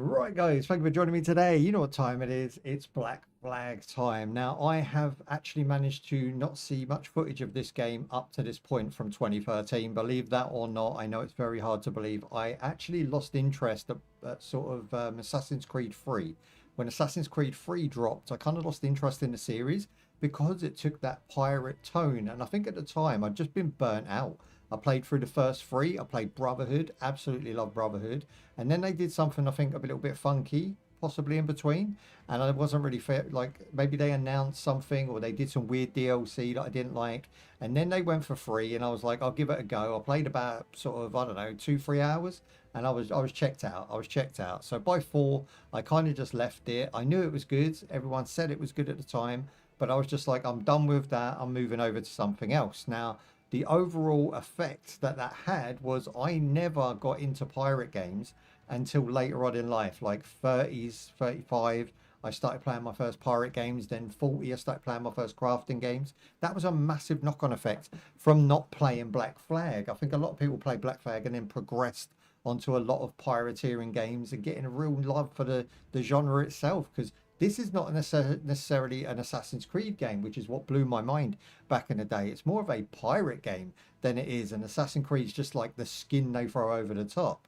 Right, guys, thank you for joining me today. You know what time it is. It's Black Flag time. Now, I have actually managed to not see much footage of this game up to this point from 2013. Believe that or not, I know it's very hard to believe. I actually lost interest at sort of Assassin's Creed 3. When Assassin's Creed 3 dropped, I kind of lost interest in the series because it took that pirate tone. And I think at the time, I'd just been burnt out. I played through the first three. I played Brotherhood, absolutely love Brotherhood. And then they did something I think a little bit funky, possibly in between. And I wasn't really fair. Like maybe they announced something or they did some weird DLC that I didn't like. And then they went for free and I was like, I'll give it a go. I played about sort of, I don't know, 2-3 hours and I was checked out. I was checked out. So by 4, I kind of just left it. I knew it was good. Everyone said it was good at the time. But I was just like, I'm done with that. I'm moving over to something else. Now, the overall effect that had was I never got into pirate games until later on in life, like 30s, 35. I started playing my first pirate games. Then 40, I started playing my first crafting games. That was a massive knock-on effect from not playing Black Flag. I think a lot of people play Black Flag and then progressed onto a lot of pirateering games and getting a real love for the genre itself, because this is not necessarily an Assassin's Creed game, which is what blew my mind back in the day. It's more of a pirate game than it is an Assassin's Creed. It's just like the skin they throw over the top.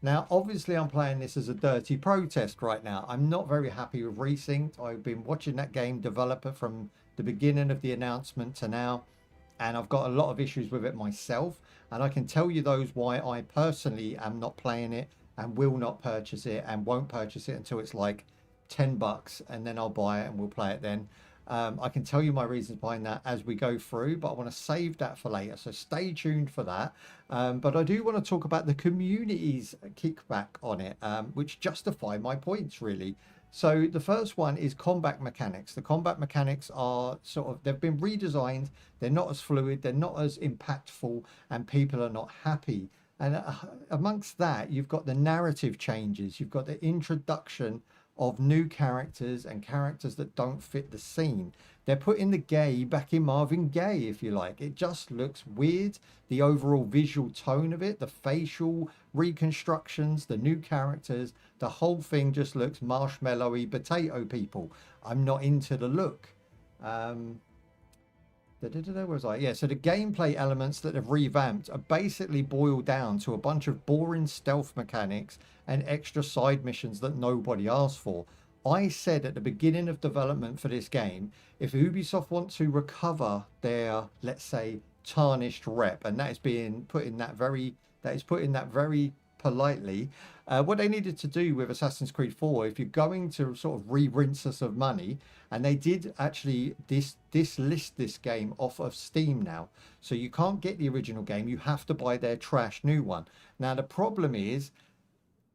Now, obviously, I'm playing this as a dirty protest right now. I'm not very happy with Resynced. I've been watching that game develop it from the beginning of the announcement to now, and I've got a lot of issues with it myself. And I can tell you those why I personally am not playing it and will not purchase it and won't purchase it until it's like $10, and then I'll buy it and we'll play it then. I can tell you my reasons behind that as we go through, but I want to save that for later, so stay tuned for that. But I do want to talk about the community's kickback on it, which justify my points really. So the first one is combat mechanics. The combat mechanics are sort of, they've been redesigned, they're not as fluid, they're not as impactful, and people are not happy. And amongst that, you've got the narrative changes, you've got the introduction of new characters and characters that don't fit the scene. They're putting the gay back in Marvin Gaye, if you like. It just looks weird. The overall visual tone of it, the facial reconstructions, the new characters, the whole thing just looks marshmallowy potato people. I'm not into the look. Where was I? Yeah, so the gameplay elements that have revamped are basically boiled down to a bunch of boring stealth mechanics and extra side missions that nobody asked for. I said at the beginning of development for this game, if Ubisoft want to recover their, let's say, tarnished rep, and that is being put in that very, politely, what they needed to do with Assassin's Creed 4, if you're going to sort of re-rinse us of money, and they did actually dislist this game off of Steam now, so you can't get the original game, you have to buy their trash new one. Now the problem is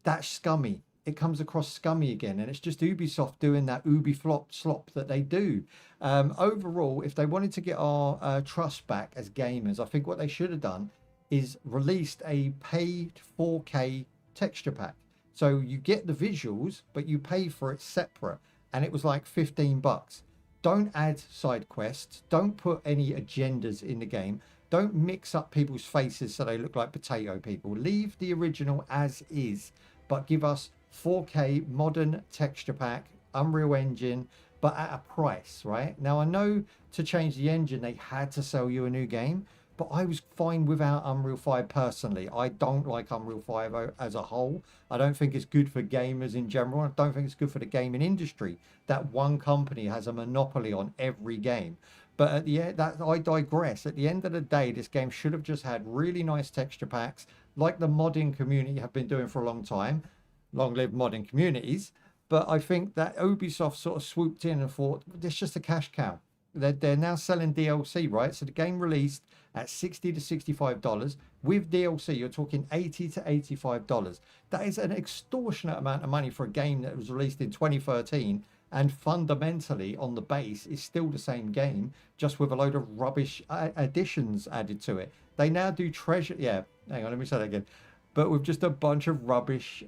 that's scummy. It comes across scummy again, and it's just Ubisoft doing that flop slop that they do. Overall, if they wanted to get our trust back as gamers, I think what they should have done is released a paid 4K texture pack. So you get the visuals, but you pay for it separate. And it was like $15. Don't add side quests. Don't put any agendas in the game. Don't mix up people's faces so they look like potato people. Leave the original as is, but give us 4K modern texture pack, Unreal Engine, but at a price, right? Now, I know to change the engine, they had to sell you a new game, but I was fine without Unreal 5 personally. I don't like Unreal 5 as a whole. I don't think it's good for gamers in general. I don't think it's good for the gaming industry that one company has a monopoly on every game. But at the end, I digress. At the end of the day, this game should have just had really nice texture packs, like the modding community have been doing for a long time. Long live modding communities. But I think that Ubisoft sort of swooped in and thought, it's just a cash cow. They're now selling DLC, right? So the game released at $60 to $65. With DLC, you're talking $80 to $85. That is an extortionate amount of money for a game that was released in 2013 and fundamentally on the base is still the same game, just with a load of rubbish additions added to it. They now do treasure... Yeah, hang on, let me say that again. But with just a bunch of rubbish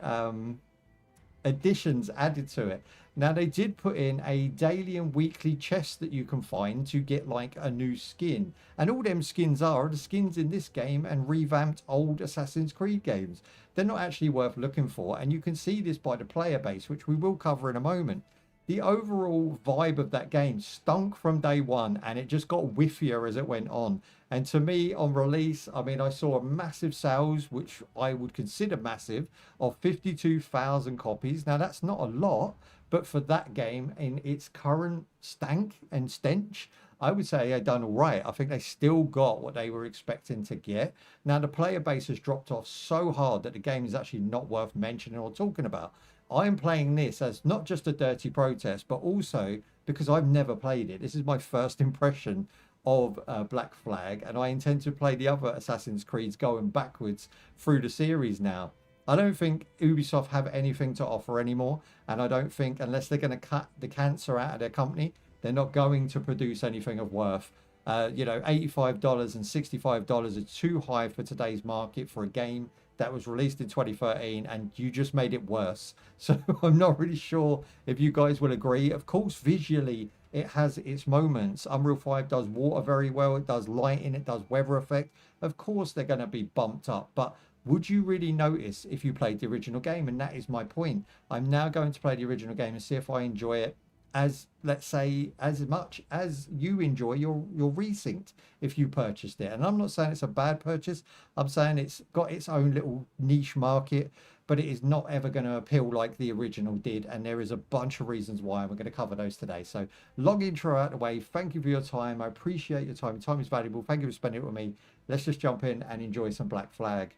additions added to it. Now, they did put in a daily and weekly chest that you can find to get like a new skin. And all them skins are the skins in this game and revamped old Assassin's Creed games. They're not actually worth looking for. And you can see this by the player base, which we will cover in a moment. The overall vibe of that game stunk from day one, and it just got whiffier as it went on. And to me, on release, I mean, I saw a massive sales, which I would consider massive, of 52,000 copies. Now, that's not a lot, but for that game in its current stank and stench, I would say they've done all right. I think they still got what they were expecting to get. Now, the player base has dropped off so hard that the game is actually not worth mentioning or talking about. I'm playing this as not just a dirty protest, but also because I've never played it. This is my first impression of Black Flag, and I intend to play the other Assassin's Creeds going backwards through the series now. I don't think Ubisoft have anything to offer anymore, and I don't think, unless they're going to cut the cancer out of their company, they're not going to produce anything of worth. You know, $85 and $65 are too high for today's market for a game that was released in 2013, and you just made it worse. So I'm not really sure if you guys will agree. Of course, visually, it has its moments. Unreal 5 does water very well. It does lighting. It does weather effect. Of course, they're going to be bumped up. But would you really notice if you played the original game? And that is my point. I'm now going to play the original game and see if I enjoy it as, let's say, as much as you enjoy your resynced if you purchased it. And I'm not saying it's a bad purchase. I'm saying it's got its own little niche market, but it is not ever going to appeal like the original did. And there is a bunch of reasons why. We're going to cover those today. So long intro out of the way. Thank you for your time. I appreciate your time. Time is valuable. Thank you for spending it with me. Let's just jump in and enjoy some Black Flag.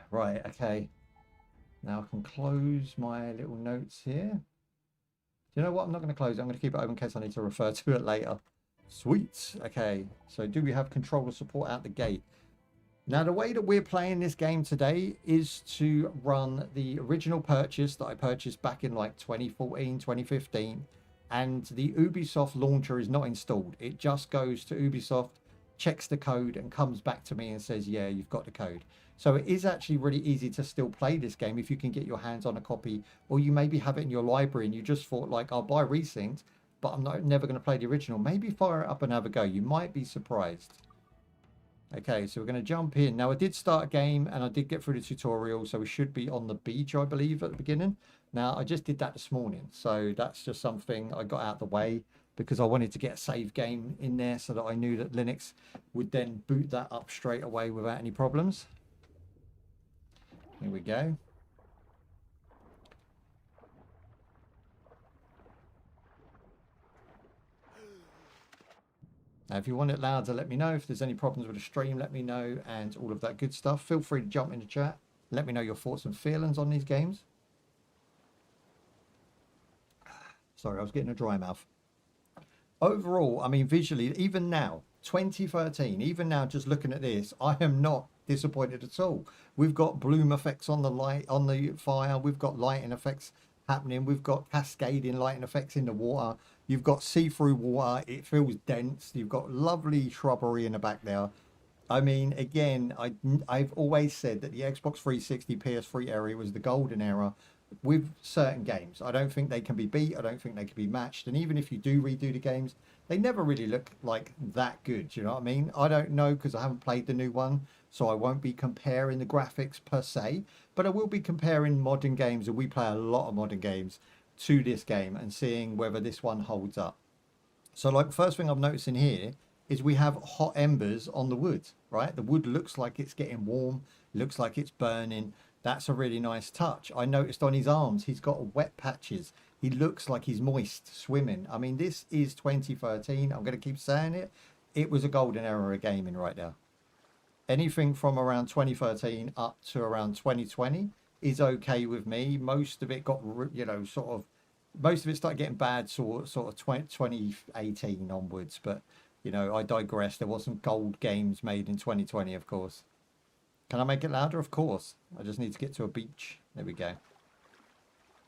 Right, okay. Now I can close my little notes here. Do you know what? I'm not going to close it. I'm going to keep it open in case I need to refer to it later. Sweet. Okay. So do we have controller support out the gate? Now, the way that we're playing this game today is to run the original purchase that I purchased back in like 2014, 2015. And the Ubisoft launcher is not installed. It just goes to Ubisoft, checks the code, and comes back to me and says, yeah, you've got the code. So it is actually really easy to still play this game if you can get your hands on a copy, or you maybe have it in your library and you just thought like, I'll buy Resynced, but I'm never going to play the original. Maybe fire it up and have a go. You might be surprised. Okay, so we're going to jump in. Now, I did start a game and I did get through the tutorial, so we should be on the beach, I believe, at the beginning. Now, I just did that this morning, so that's just something I got out of the way because I wanted to get a save game in there so that I knew that Linux would then boot that up straight away without any problems. Here we go. Now, if you want it louder, let me know. If there's any problems with the stream, let me know, and all of that good stuff. Feel free to jump in the chat. Let me know your thoughts and feelings on these games. Sorry, I was getting a dry mouth. Overall, I mean, visually, even now, 2013, even now, just looking at this, I am not disappointed at all. We've got bloom effects on the light, on the fire. We've got lighting effects happening. We've got cascading lighting effects in the water. You've got see-through water. It feels dense. You've got lovely shrubbery in the back there. I mean, again, I've always said that the Xbox 360 PS3 area was the golden era with certain games. I don't think they can be beat. I don't think they can be matched. And even if you do redo the games, they never really look like that good. Do you know what I mean? I don't know because I haven't played the new one, so I won't be comparing the graphics per se, but I will be comparing modern games, and we play a lot of modern games, to this game and seeing whether this one holds up. So like, first thing I'm noticing here is we have hot embers on the wood, right? The wood looks like it's getting warm, looks like it's burning. That's a really nice touch. I noticed on his arms, he's got wet patches. He looks like he's moist, swimming. I mean, this is 2013. I'm going to keep saying it. It was a golden era of gaming right there. Anything from around 2013 up to around 2020 is okay with me. Most of it got, you know, sort of, most of it started getting bad sort of 2018 onwards. But, you know, I digress. There wasn't gold games made in 2020, of course. Can I make it louder? Of course. I just need to get to a beach. There we go.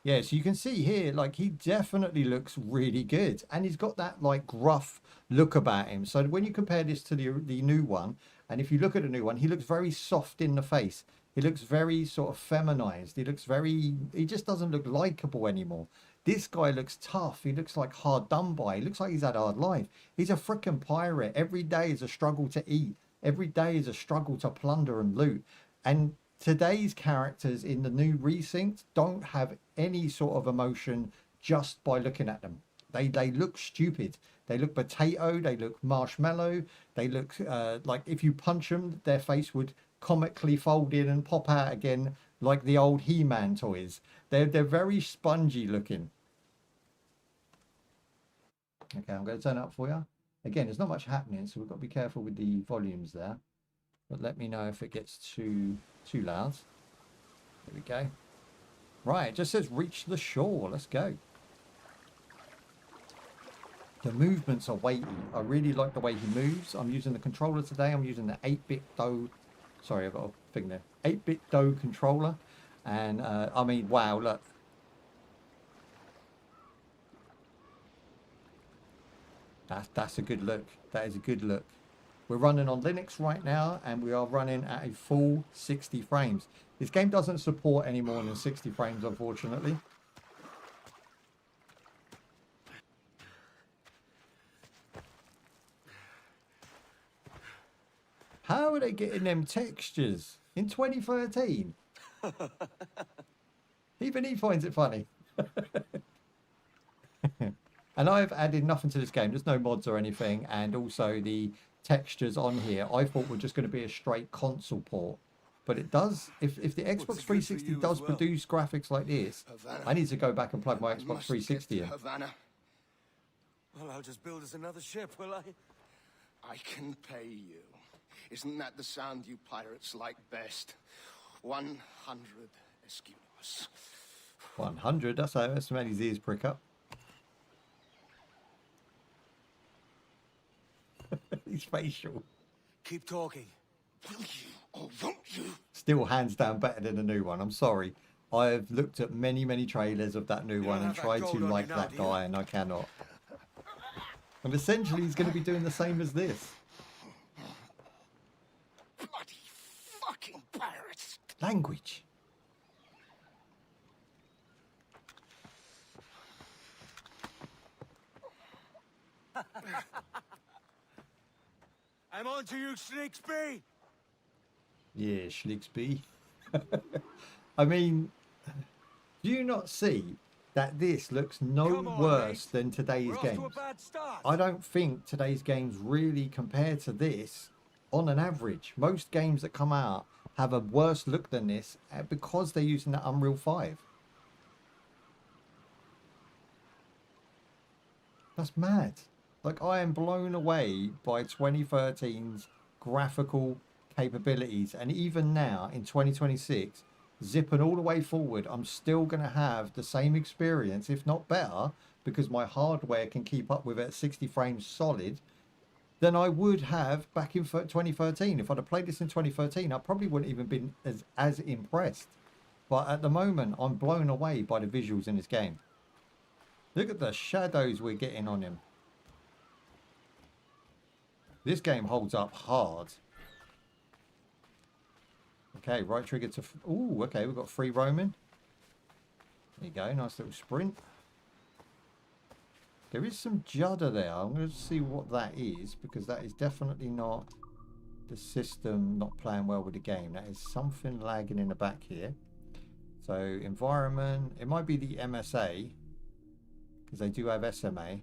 Yeah, so you can see here, like, he definitely looks really good. And he's got that, like, gruff look about him. So when you compare this to the new one, and if you look at the new one, he looks very soft in the face. He looks very sort of feminized. He looks very, he just doesn't look likable anymore. This guy looks tough. He looks like hard done by. He looks like he's had a hard life. He's a freaking pirate. Every day is a struggle to eat. Every day is a struggle to plunder and loot. And today's characters in the new recinct don't have any sort of emotion just by looking at them. They look stupid. They look potato. They look marshmallow. They look like if you punch them, their face would comically fold in and pop out again like the old He-Man toys. They're very spongy looking. Okay, I'm going to turn it up for you. Again, there's not much happening, so we've got to be careful with the volumes there. But let me know if it gets too loud. There we go. Right, it just says reach the shore. Let's go. The movements are weighty. I really like the way he moves. I'm using the controller today. I'm using the 8-bit dough. Sorry, I've got a thing there. 8-bit dough controller. And, I mean, wow, look. That's a good look. That is a good look. We're running on Linux right now, and we are running at a full 60 frames. This game doesn't support any more than 60 frames, unfortunately. How are they getting them textures in 2013? Even he finds it funny. And I've added nothing to this game. There's no mods or anything. And also the textures on here, I thought were just going to be a straight console port. But it does, if the Xbox 360 does produce graphics like this, I need to go back and plug my Xbox 360 in. Well, I'll just build us another ship, will I? I can pay you. Isn't that the sound you pirates like best? 100 escudos. 100? That's how many ears prick up. His facial. Keep talking. Will you or won't you? Still hands down better than the new one. I'm sorry. I've looked at many trailers of that new one and tried to like that guy, and I cannot. And essentially he's going to be doing the same as this. Bloody fucking pirates. Language. I'm on to you, Snakesby. Yeah, Schlicksby. I mean, do you not see that this looks no worse than today's games? I don't think today's games really compare to this on an average. Most games that come out have a worse look than this because they're using that Unreal 5. That's mad. Like, I am blown away by 2013's graphical capabilities. And even now, in 2026, zipping all the way forward, I'm still going to have the same experience, if not better, because my hardware can keep up with it at 60 frames solid, than I would have back in 2013. If I'd have played this in 2013, I probably wouldn't even been as impressed. But at the moment, I'm blown away by the visuals in this game. Look at the shadows we're getting on him. This game holds up hard. Okay, right trigger to... Ooh, okay, we've got free roaming. There you go, nice little sprint. There is some judder there. I'm going to see what that is, because that is definitely not the system not playing well with the game. That is something lagging in the back here. So, environment. It might be the MSA, because they do have SMA.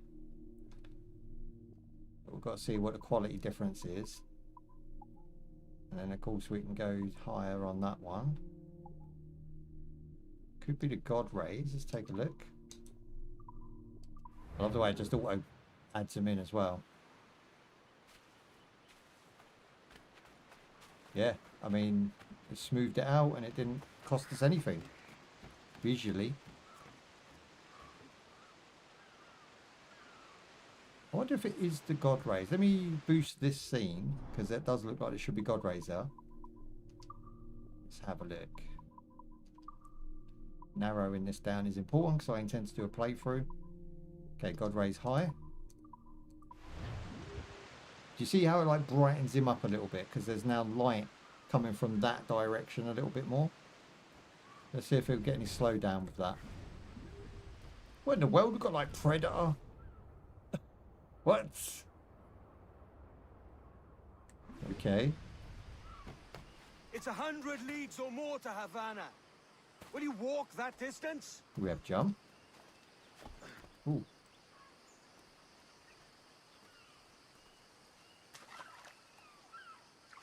But we've got to see what the quality difference is. And then, of course, we can go higher on that one. Could be the God Rays. Let's take a look. I love the way it just auto adds them in as well. Yeah, I mean, it smoothed it out and it didn't cost us anything visually. I wonder if it is the God Rays. Let me boost this scene, because that does look like it should be God Rays there. Let's have a look. Narrowing this down is important because I intend to do a playthrough. Okay, God Rays high. Do you see how it like brightens him up a little bit? Because there's now light coming from that direction a little bit more. Let's see if it'll get any slowdown with that. What in the world? We've got like Predator. What? Okay. It's 100 leagues or more to Havana. Will you walk that distance? Do we have jump? Ooh.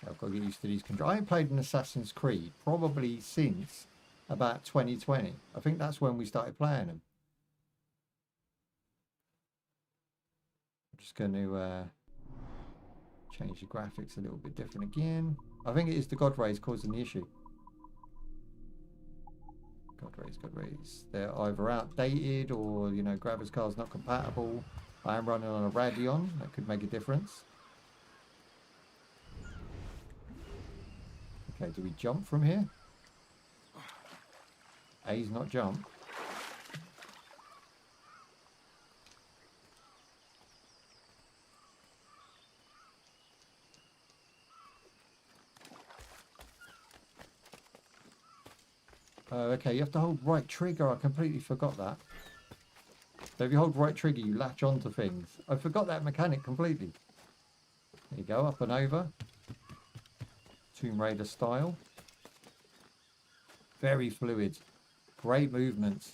I've got to get used to these controls. I haven't played an Assassin's Creed probably since about 2020. I think that's when we started playing them. I'm just going to change the graphics a little bit different again. I think it is the God Rays causing the issue. God Rays. They're either outdated or, you know, graphics card's not compatible. I am running on a Radeon. That could make a difference. Okay, do we jump from here? A's not jump. Okay, you have to hold right trigger. I completely forgot that. So if you hold right trigger, you latch onto things. I forgot that mechanic completely. There you go, up and over. Tomb Raider style. Very fluid. Great movements.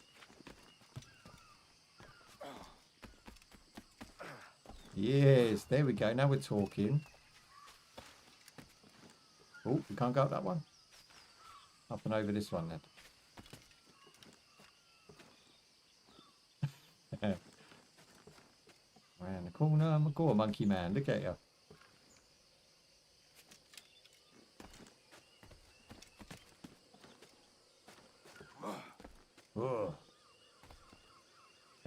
Yes, there we go. Now we're talking. Oh, we can't go up that one. Up and over this one then. Around the corner, go on, monkey man, look at you. Oh.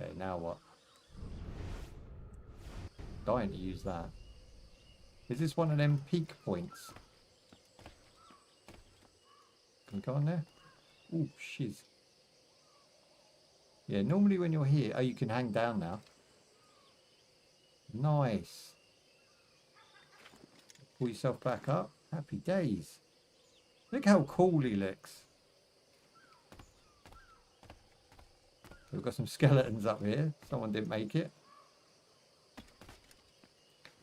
Okay, now what? Dying to use that. Is this one of them peak points? Can we go on there? Oh, shiz. Yeah, normally when you're here... Oh, you can hang down now. Nice. Pull yourself back up. Happy days. Look how cool he looks. We've got some skeletons up here. Someone didn't make it.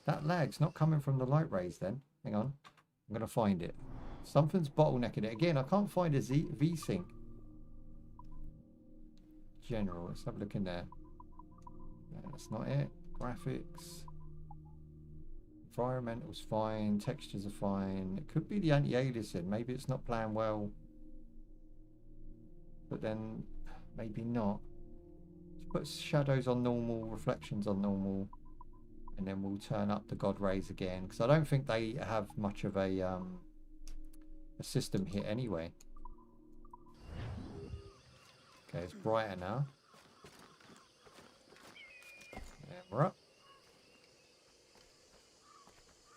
That lag's not coming from the light rays then. Hang on. I'm going to find it. Something's bottlenecking it. Again, I can't find a V-Sync. General. Let's have a look in there. No, that's not it. Graphics. Environmental's fine. Textures are fine. It could be the anti-aliasing. Maybe it's not playing well. But then maybe not. Let's put shadows on normal, reflections on normal. And then we'll turn up the God Rays again. Because I don't think they have much of a system here anyway. Okay, it's brighter now. And we're up.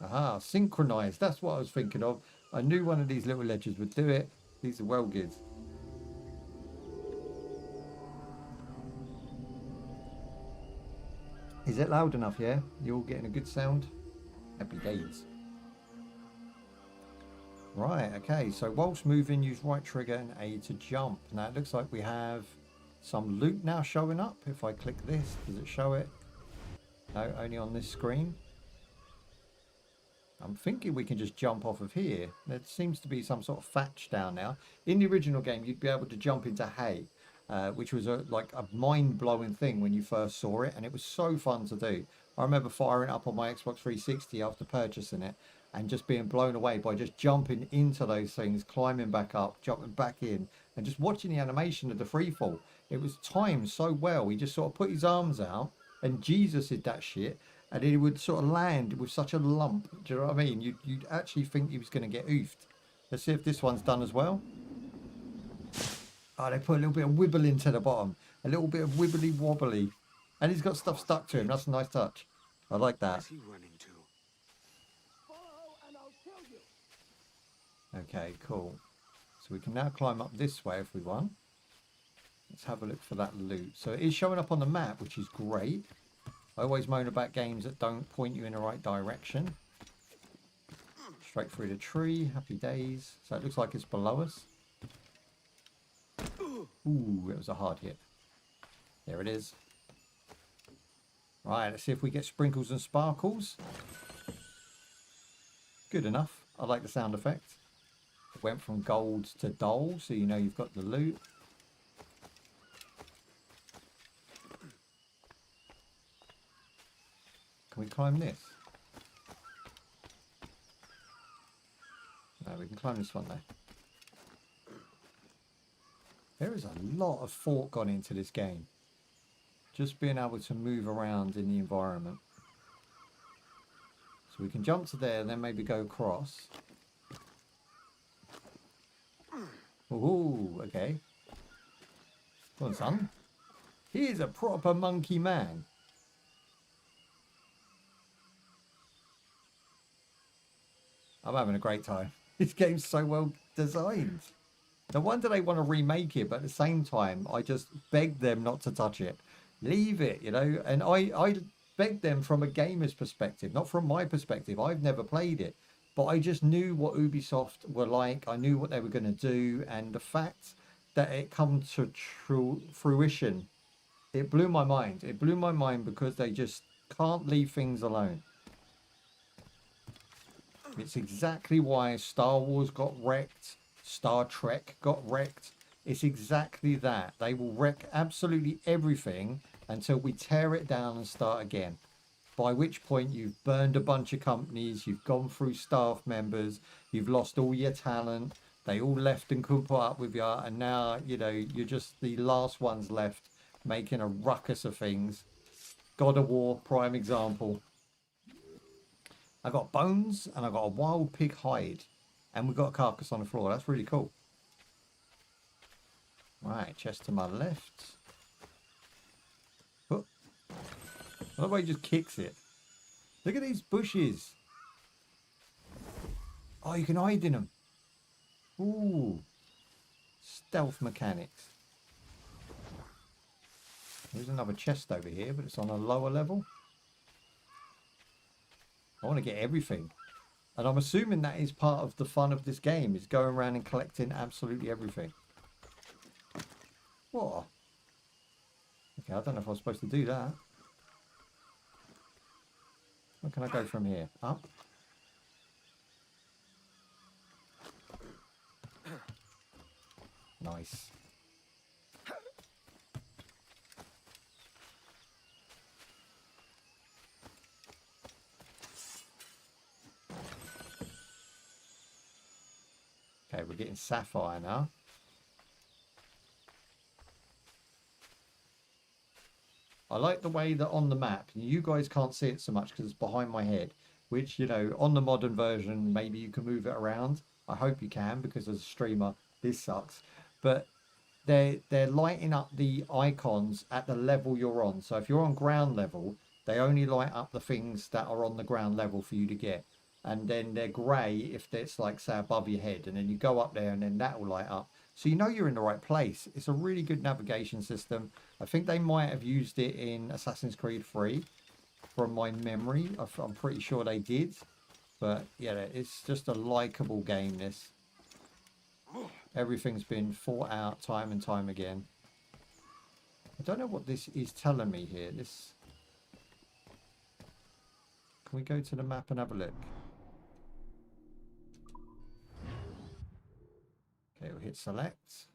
Aha, synchronized. That's what I was thinking of. I knew one of these little ledges would do it. These are well good. Is it loud enough, yeah? You all getting a good sound? Happy days. Right, okay, so whilst moving, use right trigger and A to jump. Now it looks like we have some loot now showing up. If I click this, does it show it? No, only on this screen. I'm thinking we can just jump off of here. There seems to be some sort of thatch down now. In the original game, you'd be able to jump into hay, which was like a mind-blowing thing when you first saw it, and it was so fun to do. I remember firing up on my Xbox 360 after purchasing it, and just being blown away by just jumping into those things, climbing back up, jumping back in, and just watching the animation of the free fall. It was timed so well. He just sort of put his arms out, and Jesus did that shit, and he would sort of land with such a lump. Do you know what I mean? You'd actually think he was going to get oofed. Let's see if this one's done as well. Oh, they put a little bit of wibble into the bottom. A little bit of wibbly wobbly. And he's got stuff stuck to him. That's a nice touch. I like that. Where's he running to? Okay, cool. So we can now climb up this way if we want. Let's have a look for that loot. So it is showing up on the map, which is great. I always moan about games that don't point you in the right direction. Straight through the tree. Happy days. So it looks like it's below us. Ooh, it was a hard hit. There it is. Right, let's see if we get sprinkles and sparkles. Good enough. I like the sound effect. It went from gold to dull, so you know you've got the loot. Can we climb this? No, we can climb this one though. There is a lot of thought gone into this game. Just being able to move around in the environment. So we can jump to there and then maybe go across. Ooh, okay. Come on, son. He is a proper monkey man. I'm having a great time. This game's so well designed. No wonder they want to remake it, but at the same time, I just begged them not to touch it. Leave it, you know. And I begged them from a gamer's perspective, not from my perspective. I've never played it. But I just knew what Ubisoft were like. I knew what they were going to do. And the fact that it come to true fruition, it blew my mind. It blew my mind because they just can't leave things alone. It's exactly why Star Wars got wrecked. Star Trek got wrecked. It's exactly that. They will wreck absolutely everything until we tear it down and start again. By which point you've burned a bunch of companies, you've gone through staff members, you've lost all your talent, they all left and couldn't put up with you, and now, you know, you're just the last ones left making a ruckus of things. God of War, prime example. I got bones and I got a wild pig hide. And we've got a carcass on the floor. That's really cool. Right, chest to my left. Oh. I love how he just kicks it. Look at these bushes. Oh, you can hide in them. Ooh. Stealth mechanics. There's another chest over here, but it's on a lower level. I want to get everything. And I'm assuming that is part of the fun of this game, is going around and collecting absolutely everything. What? Okay, I don't know if I'm supposed to do that. Where can I go from here? Up? Nice. Okay, we're getting sapphire now. I like the way that on the map, you guys can't see it so much because it's behind my head, which, you know, on the modern version, maybe you can move it around. I hope you can, because as a streamer, this sucks. But they're lighting up the icons at the level you're on. So if you're on ground level, they only light up the things that are on the ground level for you to get. And then they're grey if it's like, say, above your head. And then you go up there and then that will light up. So you know you're in the right place. It's a really good navigation system. I think they might have used it in Assassin's Creed 3 from my memory. I'm pretty sure they did. But yeah, it's just a likeable game, this. Everything's been thought out time and time again. I don't know what this is telling me here. This. Can we go to the map and have a look? Okay, we'll hit select.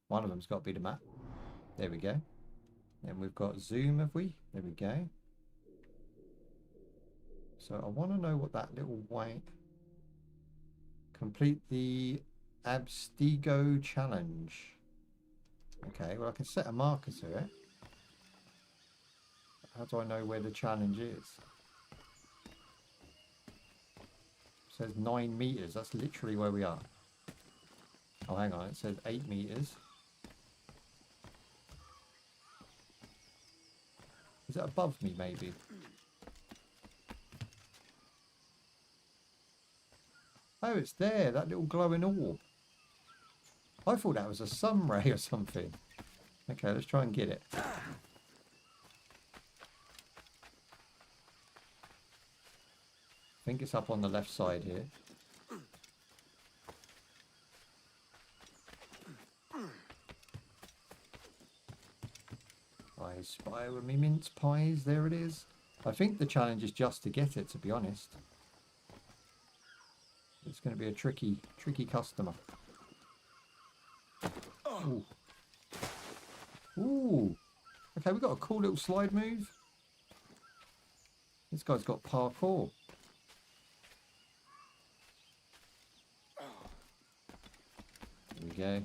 One of them's got to be the map. There we go. Then we've got zoom, have we? There we go. So I want to know what that little white... Complete the Abstigo challenge. Okay, well I can set a marker to it. How do I know where the challenge is? It says 9 meters. That's literally where we are. Oh, hang on. It says 8 meters. Is it above me, maybe? Oh, it's there. That little glowing orb. I thought that was a sun ray or something. Okay, let's try and get it. think it's up on the left side here. I spy with me mince pies. There it is. I think the challenge is just to get it, to be honest. It's going to be a tricky customer. Ooh. Ooh. Okay, we've got a cool little slide move. This guy's got parkour. There we go.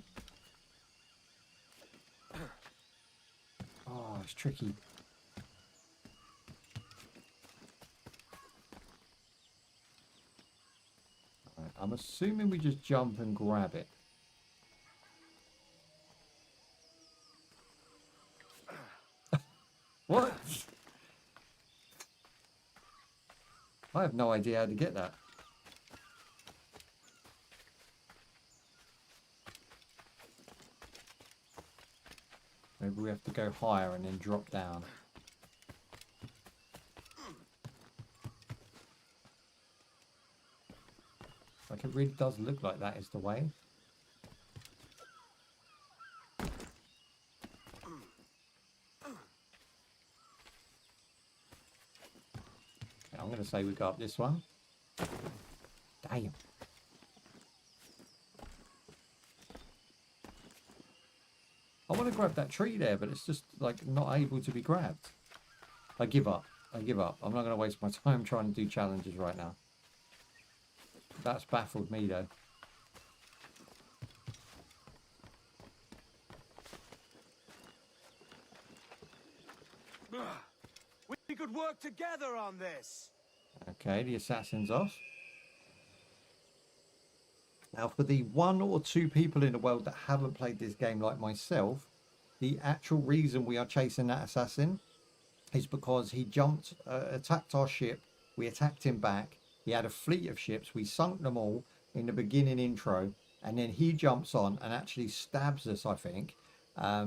Oh, it's tricky. Right, I'm assuming we just jump and grab it. What? I have no idea how to get that. Maybe we have to go higher and then drop down. Like it really does look like that is the way. Okay, I'm going to say we go up this one. Damn. I want to grab that tree there, but it's just like not able to be grabbed. I give up. I give up. I'm not going to waste my time trying to do challenges right now. That's baffled me though. We could work together on this. Okay, the assassin's off. Now, for the 1 or 2 people in the world that haven't played this game like myself, the actual reason we are chasing that assassin is because he jumped, attacked our ship. We attacked him back. He had a fleet of ships. We sunk them all in the beginning intro. And then he jumps on and actually stabs us, I think.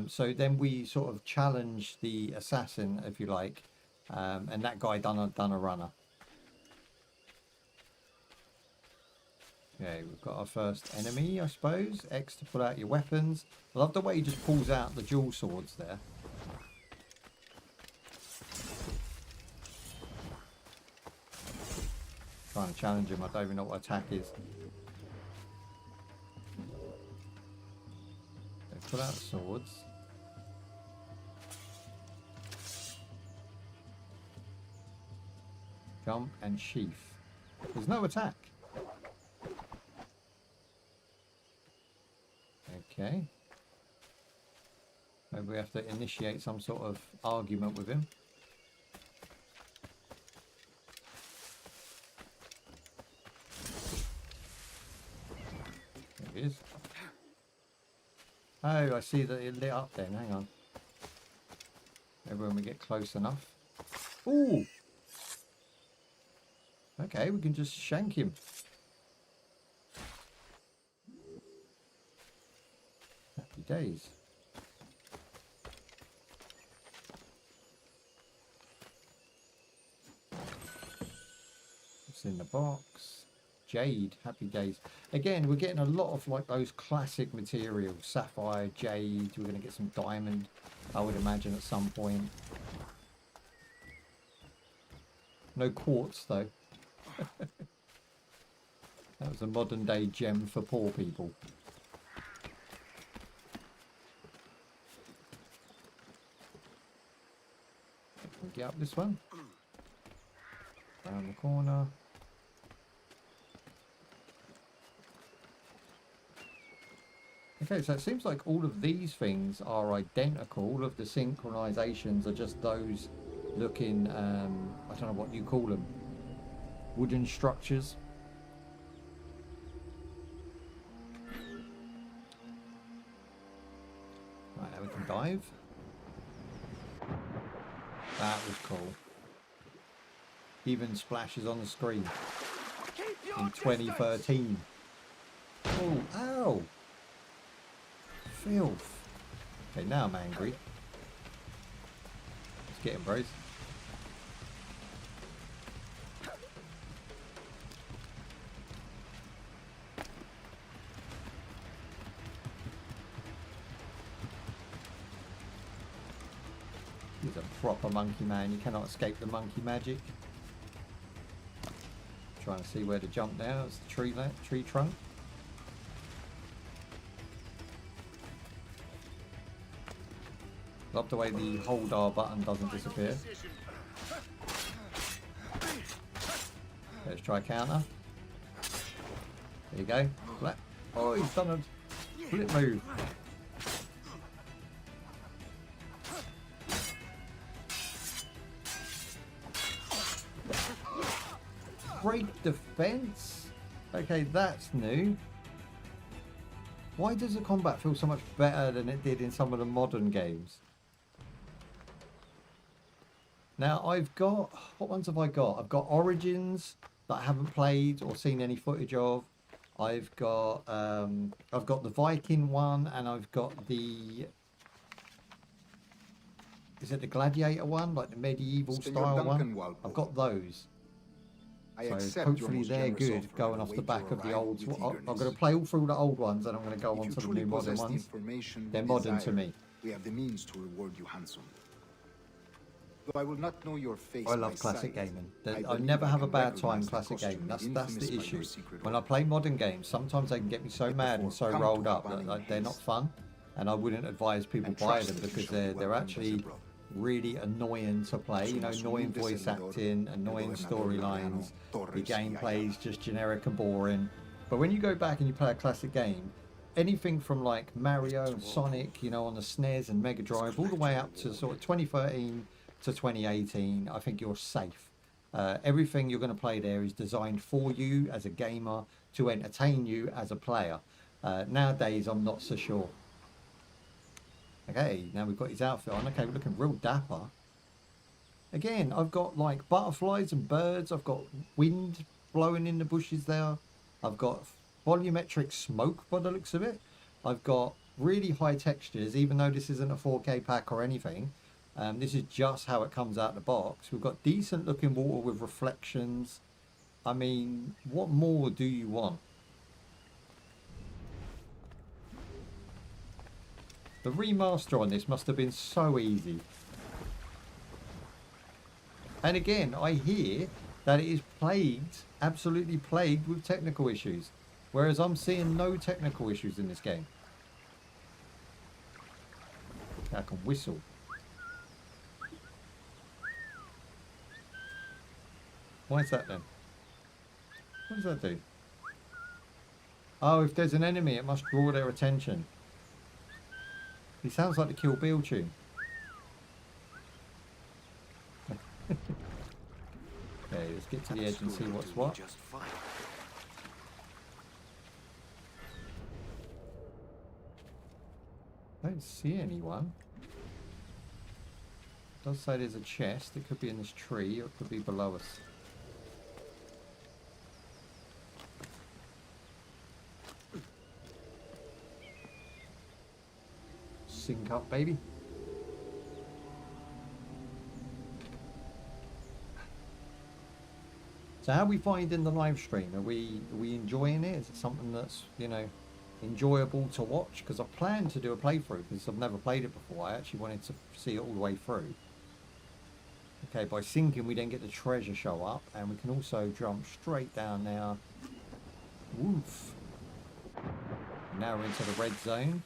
So then we sort of challenge the assassin, if you like. And that guy done a runner. Okay, we've got our first enemy, I suppose. X to pull out your weapons. I love the way he just pulls out the dual swords there. Trying to challenge him. I don't even know what attack is. Okay, pull out the swords. Jump and sheath. There's no attack. Okay. Maybe we have to initiate some sort of argument with him. There it is. Oh, I see that it lit up then. Hang on. Maybe when we get close enough. Ooh! Okay, we can just shank him. Happy days. What's in the box? Jade. Happy days. Again, we're getting a lot of like those classic materials. Sapphire, jade. We're going to get some diamond, I would imagine, at some point. No quartz though. That was a modern day gem for poor people. Can we get up this one? Around the corner. Okay, so it seems like all of these things are identical. All of the synchronizations are just those looking, I don't know what you call them. Wooden structures. Right, now we can dive. That was cool. Even splashes on the screen in 2013. Oh, ow! Filth. Okay, now I'm angry. Let's get him, bros. He's a proper monkey man. You cannot escape the monkey magic. Trying to see where to jump now. It's the tree trunk. Love the way the hold R button doesn't disappear. Let's try counter. There you go. Flip. Oh, he's done a flip move. Break defense? Okay, that's new. Why does the combat feel so much better than it did in some of the modern games? Now I've got, what ones have I got? I've got Origins that I haven't played or seen any footage of. I've got the Viking one, and I've got the, is it the Gladiator one, like the medieval style one? I've got those. So hopefully they're good going off the back of the old. I'm going to play all through the old ones, and I'm going to go on to the new modern ones. They're modern to me. We have the means to reward you handsomely. Though I will not know your face. I love classic gaming. I never have a bad time classic gaming. That's the issue. When I play modern games, sometimes they can get me so mad and so rolled up that they're not fun, and I wouldn't advise people buy them because they're actually really annoying to play. You know, annoying voice acting, annoying storylines. The gameplay is just generic and boring. But when you go back and you play a classic game, anything from like Mario and Sonic, you know, on the SNES and Mega Drive, all the way up to sort of 2013 to 2018, I think you're safe. Everything you're going to play there is designed for you as a gamer to entertain you as a player. Nowadays, I'm not so sure. Okay, now we've got his outfit on. Okay, we're looking real dapper. Again, I've got like butterflies and birds. I've got wind blowing in the bushes there. I've got volumetric smoke by the looks of it. I've got really high textures, even though this isn't a 4K pack or anything. This is just how it comes out the box. We've got decent looking water with reflections. I mean, what more do you want? The remaster on this must have been so easy. And again, I hear that it is plagued, absolutely plagued with technical issues. Whereas I'm seeing no technical issues in this game. I can whistle. Why is that then? What does that do? Oh, if there's an enemy, it must draw their attention. He sounds like the Kill Bill tune. Okay, let's get to the edge and see what's what. I don't see anyone. It does say there's a chest. It could be in this tree or it could be below us. Sync up, baby. So how are we finding the live stream? Are we enjoying it? Is it something that's, you know, enjoyable to watch? Because I plan to do a playthrough because I've never played it before. I actually wanted to see it all the way through. Okay, by syncing we then get the treasure show up, and we can also jump straight down now. Woof. Now we're into the red zone.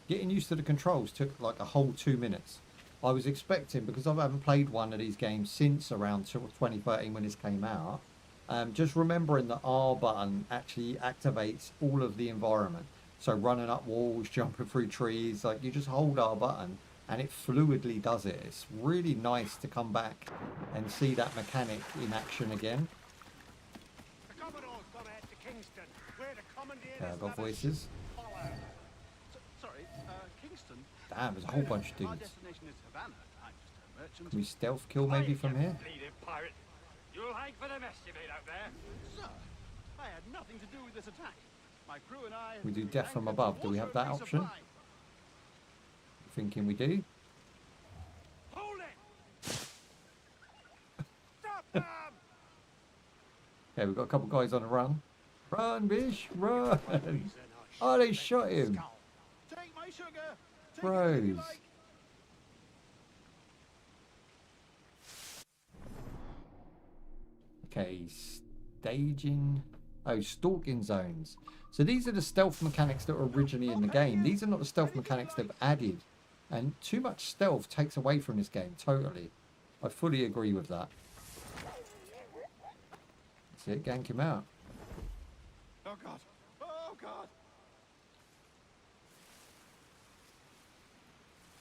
Getting used to the controls took like a whole 2 minutes. I was expecting, because I haven't played one of these games since around 2013 when this came out, just remembering the R button actually activates all of the environment. So running up walls, jumping through trees, like you just hold R button and it fluidly does it. It's really nice to come back and see that mechanic in action again. The Commodore's gone out to Kingston. We're to commandeer Okay, I've got voices. Kingston? Damn, there's a whole bunch of Our dudes. destination is Havana. I'm just a merchant. Can we stealth kill maybe from here? Bleeding pirate. You'll hang for the mess you made out there. Sir, I had nothing to do with this attack. My crew and I... We do death from above. Do we have that option? Thinking we do. Hold it! Stop them! Okay, we've got a couple guys on the run. Run, bish, run. Oh, they shot him. Take my sugar. Take Bros. anything you like. Okay, staging. Oh, stalking zones. So these are the stealth mechanics that were originally in the game. These are not the stealth mechanics they've added. And too much stealth takes away from this game, totally. I fully agree with that. That's it, gank him out. Oh God. Oh God.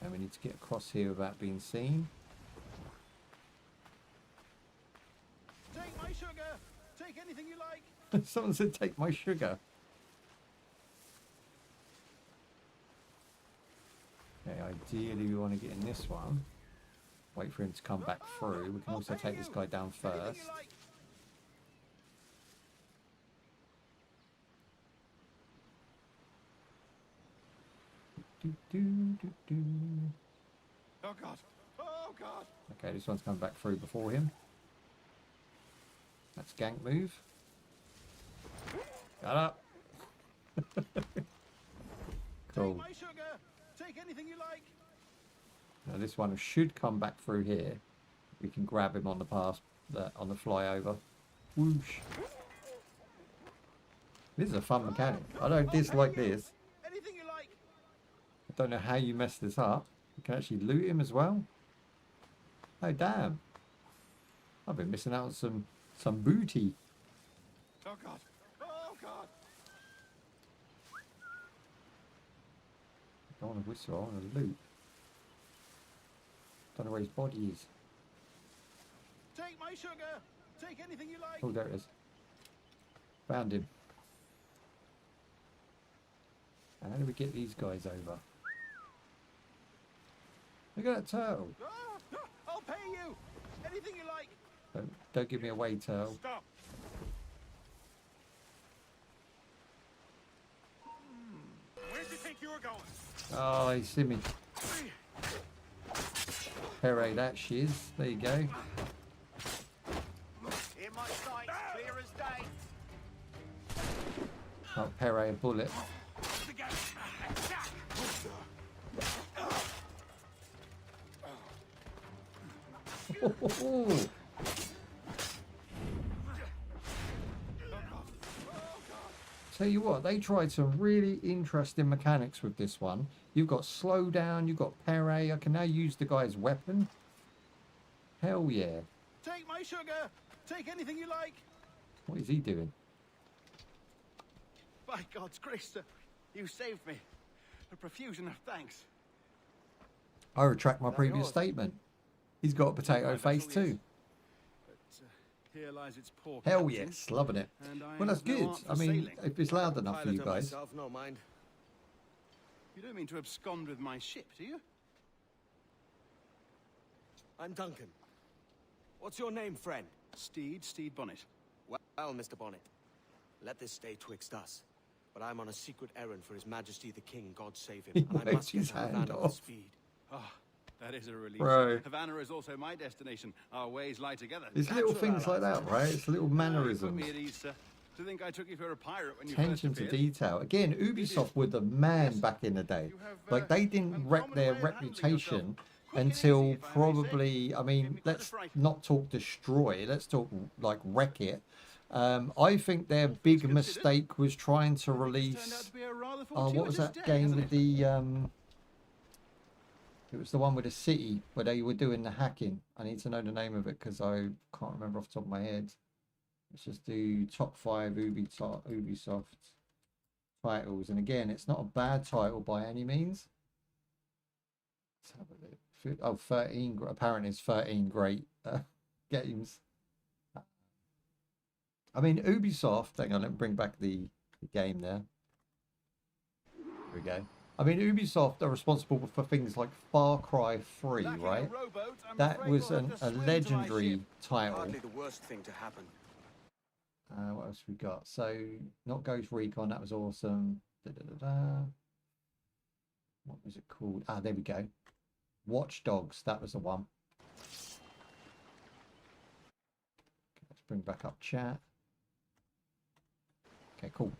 And we need to get across here without being seen. Take my sugar. Take anything you like. Someone said, take my sugar. Okay, ideally we want to get in this one. Wait for him to come back through. We can also take this guy down first. Anything you like. Oh God. Oh God. Okay, this one's coming back through before him. That's gank move. Got up. Cool. Take my sugar. Take anything you like. Now this one should come back through here. We can grab him on the pass, on the flyover. Whoosh. This is a fun mechanic. I don't dislike this. Anything you like. I don't know how you mess this up. You can actually loot him as well. Oh damn! I've been missing out on some booty. Oh God. Oh God. I don't want to whistle. I want to loot. Don't know where his body is. Take my sugar. Take anything you like. Oh, there it is. Found him. And how do we get these guys over? Look at that turtle. Ah, I'll pay you. Anything you like. Don't give me away, turtle. Stop. Where do you think you were going? Oh, he see me. Parry that shiz. There you go. In my sight, clear as day. Oh, parry a bullet. Tell you what, they tried some really interesting mechanics with this one. You've got slowdown, you've got parry. I can now use the guy's weapon. Hell yeah. Take my sugar. Take anything you like. What is he doing? By God's grace, sir, you saved me. A profusion of thanks. I retract my previous statement. He's got a potato face too. But here lies its poor Hell captain, yes, loving it. and I Well, that's have no good. art for I mean, sailing. if it's loud enough for you Pilot guys. myself, no mind. You don't mean to abscond with my ship, do you? I'm Duncan. What's your name, friend? Steed Bonnet. Well, Mr. Bonnet, let this stay twixt us. But I'm on a secret errand for His Majesty the King, God save him. He And I waved must get his to hand Havana with off. speed. Oh, that is a relief. Bro. Havana is also my destination. Our ways lie together. It's little Natural things like allies. that, right? It's little You put mannerisms. me at ease, sir. To think I took you for a pirate when you Attention first to appeared. detail. Again, Ubisoft were the man back in the day. You have, Like, they didn't wreck uncommon their way of handling reputation yourself. Quick and until easy, if I may say. probably, I Gave mean, me quite a let's fright. not talk destroy, let's talk, like, wreck it. I think their big considered, mistake was trying to Turned out release... to be a rather Oh, what was fortuitous that day, game hasn't with it? the... It was the one with the city where they were doing the hacking. I need to know the name of it because I can't remember off the top of my head. Let's just do top 5 Ubisoft titles. And again, it's not a bad title by any means. Let's have a look. Oh, 13. Apparently it's 13 great games. I mean, Ubisoft... Hang on, let me bring back the game there. There we go. I mean, Ubisoft are responsible for things like Far Cry 3, Lacking a right? rowboat, I'm That afraid was we'll have to a swim to my legendary ship. title. Hardly the worst thing to happen. What else we got? So, not Ghost Recon, that was awesome. What was it called? Ah, there we go. Watch Dogs, that was the one. Okay, let's bring back up chat. Okay, cool.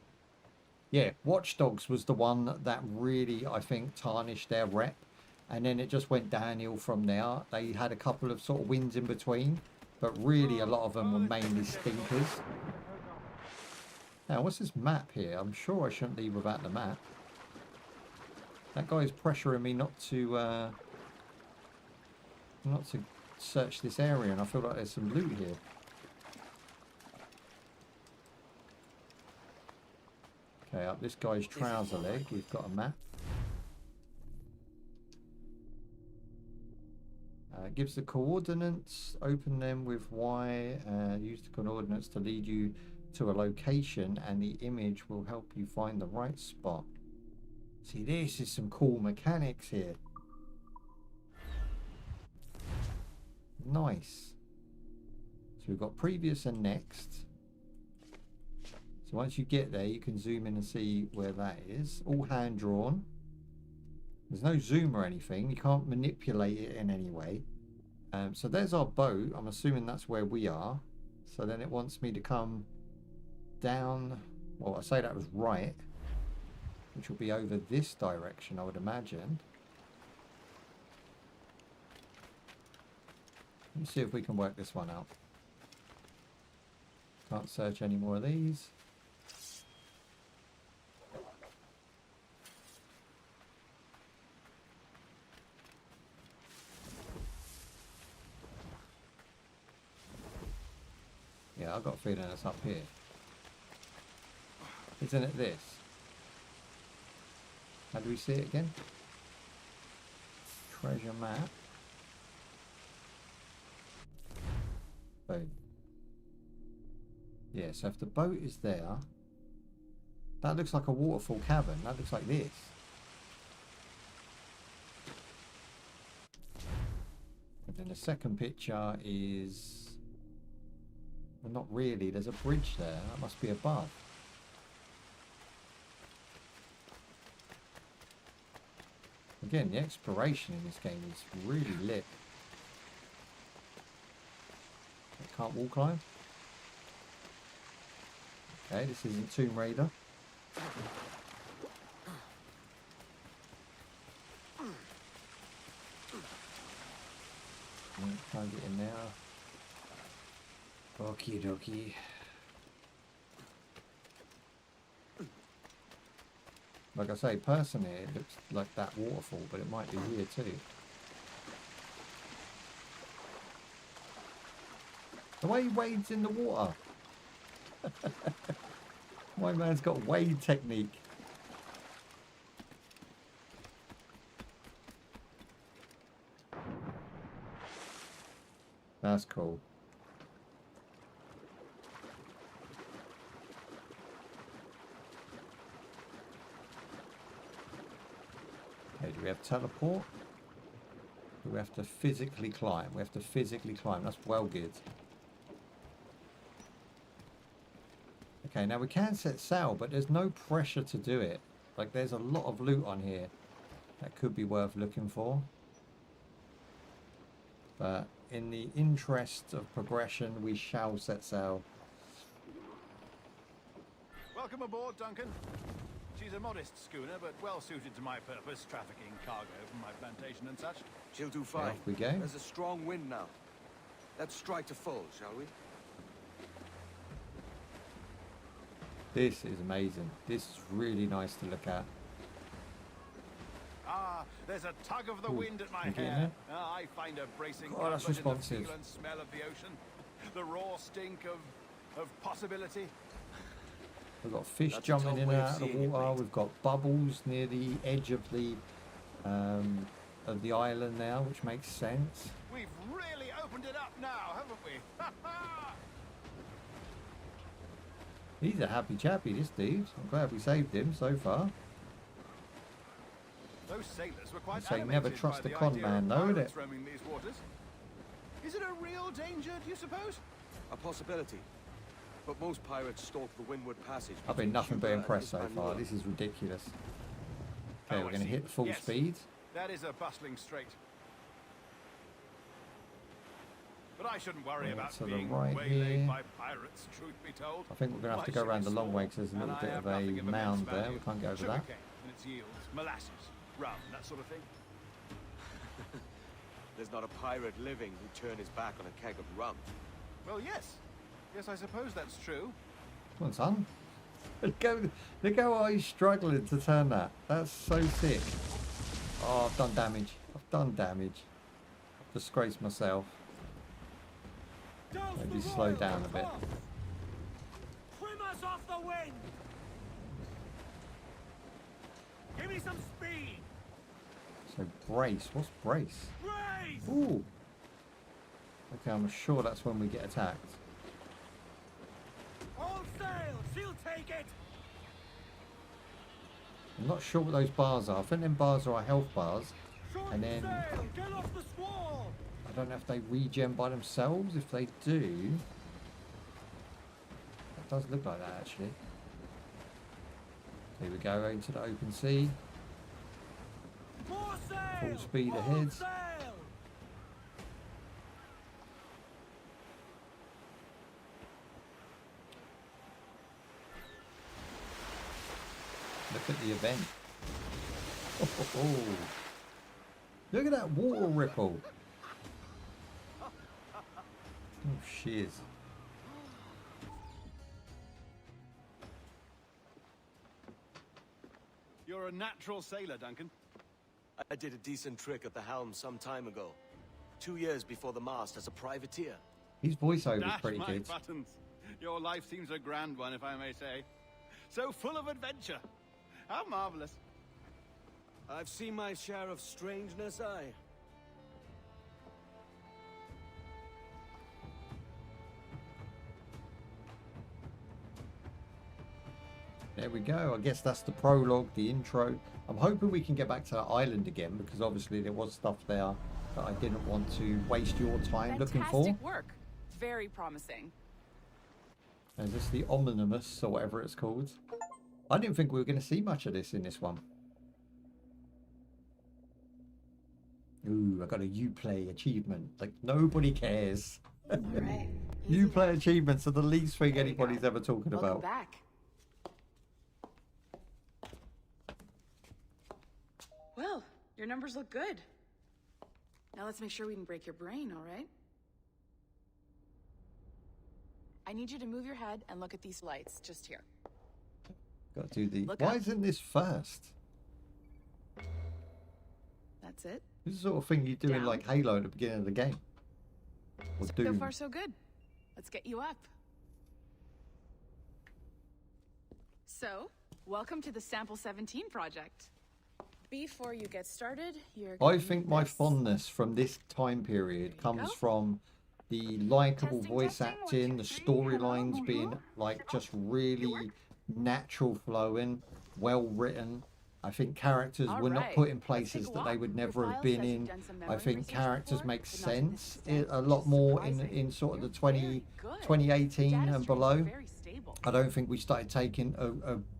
Yeah, Watch Dogs was the one that really, I think, tarnished their rep. And then it just went downhill from there. They had a couple of sort of wins in between. But really, a lot of them were mainly stinkers. Now, what's this map here? I'm sure I shouldn't leave without the map. That guy is pressuring me not to search this area, and I feel like there's some loot here. Okay, up this guy's trouser leg, we've got a map. Gives the coordinates, open them with Y, use the coordinates to lead you to a location, and the image will help you find the right spot. See, this is some cool mechanics here. Nice. So we've got previous and next. So once you get there, you can zoom in and see where that is. All hand drawn. There's no zoom or anything. You can't manipulate it in any way. So there's our boat. I'm assuming that's where we are. So then it wants me to come down. Well, I say that was right, which will be over this direction, I would imagine. Let me see if we can work this one out. Can't search any more of these. Yeah, I've got a feeling it's up here. Isn't it this? How do we see it again? Treasure map. Boom. Yeah, so if the boat is there, that looks like a waterfall cavern. That looks like this. And then the second picture is... Well, not really. There's a bridge there. That must be above. Again, the exploration in this game is really lit. Can't wall climb. Okay, this isn't Tomb Raider. Can't get in there. Okie dokie. Like I say, personally, it looks like that waterfall, but it might be here too. The way he wades in the water. My man's got wade technique. That's cool. Okay, do we have teleport? Do we have to physically climb? We have to physically climb. That's well good. Okay, now we can set sail, but there's no pressure to do it. Like, there's a lot of loot on here that could be worth looking for. But in the interest of progression, we shall set sail. Welcome aboard, Duncan. She's a modest schooner, but well suited to my purpose, trafficking cargo from my plantation and such. She'll do fine. Off we go. There's a strong wind now. Let's strike to full, shall we? This is amazing. This is really nice to look at. Ah, there's a tug of the wind at my you getting hair. it? I find a bracing Oh, that's comfort in the responsive. feel and smell of the ocean. The raw stink of possibility. We've got fish That's a jumping tough in and way of out of the seeing it, water. mate. We've got bubbles near the edge of the island now, which makes sense. We've really opened it up now, haven't we? He's a happy chappy, this dude. I'm glad we saved him so far. Those sailors were quite So you animated never trust by a the con idea man, of though, pirates innit? roaming these waters. Is it a real danger, do you suppose? A possibility. But most pirates stalk the Windward Passage. I've been between nothing but Cuba and impressed so far. Hispaniola. This is ridiculous. Okay, Oh, we're I going to see. hit full Yes. speed. That is a bustling strait. But But I shouldn't worry Yeah, about to the being right waylaid here. by pirates, truth be told. I think we're going to have to go Why around should the I long store? way because there's a little And bit I of have a nothing of immense mound there. value. We can't go over that. Sugarcane and its yields, molasses, rum, that sort of thing. There's not a pirate living who'd turn his back on a keg of rum. Well, yes. Yes, I suppose that's true. Come on, son. Look how he's struggling to turn that. That's so sick. Oh, I've done damage. I've done damage. I've disgraced myself. Douse Maybe the slow royal down a bit. cloth. Trim us off the wind. Give me some speed. So brace. What's brace? Race. Ooh. Okay, I'm sure that's when we get attacked. All sail. She'll take it. I'm not sure what those bars are. I think them bars are our health bars. Short And then- sail. Get off the squall. I don't know if they regen by themselves. If they do, that does look like that actually. Here we go into the open sea. More sail. Full speed All ahead. sail. Look at the event. Oh. Look at that water ripple. Oh, shiz. You're a natural sailor, Duncan. I did a decent trick at the helm some time ago. 2 years before the mast as a privateer. His voiceover is Dash pretty my good. buttons. Your life seems a grand one, if I may say. So full of adventure. How marvelous. I've seen my share of strangeness, aye. There we go. I guess that's the prologue, the intro. I'm hoping we can get back to that island again because obviously there was stuff there that I didn't want to waste your time looking for. Fantastic work. Very promising. Is this the Omnimus or whatever it's called? I didn't think we were going to see much of this in this one. Ooh, I got a Uplay achievement. Like, nobody cares. All right. Uplay achievements are the least thing There you anybody's go. ever talking Welcome about. back. Well, your numbers look good. Now let's make sure we can break your brain, all right? I need you to move your head and look at these lights just here. Got to do the... Look Why up. isn't this first? That's it. This is the sort of thing you do in Down. like Halo at the beginning of the game. Or So Doom. far, so good. Let's get you up. So, welcome to the Sample 17 project. Before you get started, you're I gonna think need my this. fondness from this time period There you comes go. from the likable Testing, voice testing, acting, the 1, 2, 3, storylines hello, being bonjour. like just really natural flowing, well written. I think characters All were not right, put in let's places take a that they walk. would Your never have file been says you've in. done some I memory think research characters before, make but not to this sense extent, a which lot is more in surprising. sort of the You're 20, very good. 2018 Data and streams are below. very stable. I don't think we started taking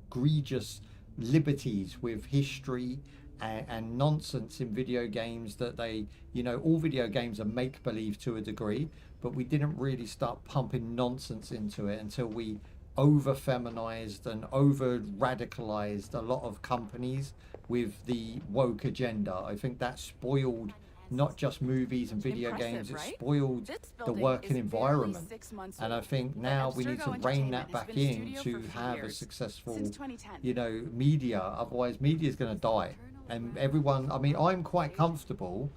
egregious liberties with history and nonsense in video games that they, you know, all video games are make-believe to a degree, but we didn't really start pumping nonsense into it until we over-feminized and over-radicalized a lot of companies with the woke agenda. I think that spoiled not just movies and video Impressive, games, it right? spoiled This the building working is barely environment. 6 months And I old, think but now we need to Abstergo rein Entertainment that has back been a in studio to for a few have a years, successful, since 2010. you know, media. Otherwise, media is going to die. And everyone, I mean, I'm quite comfortable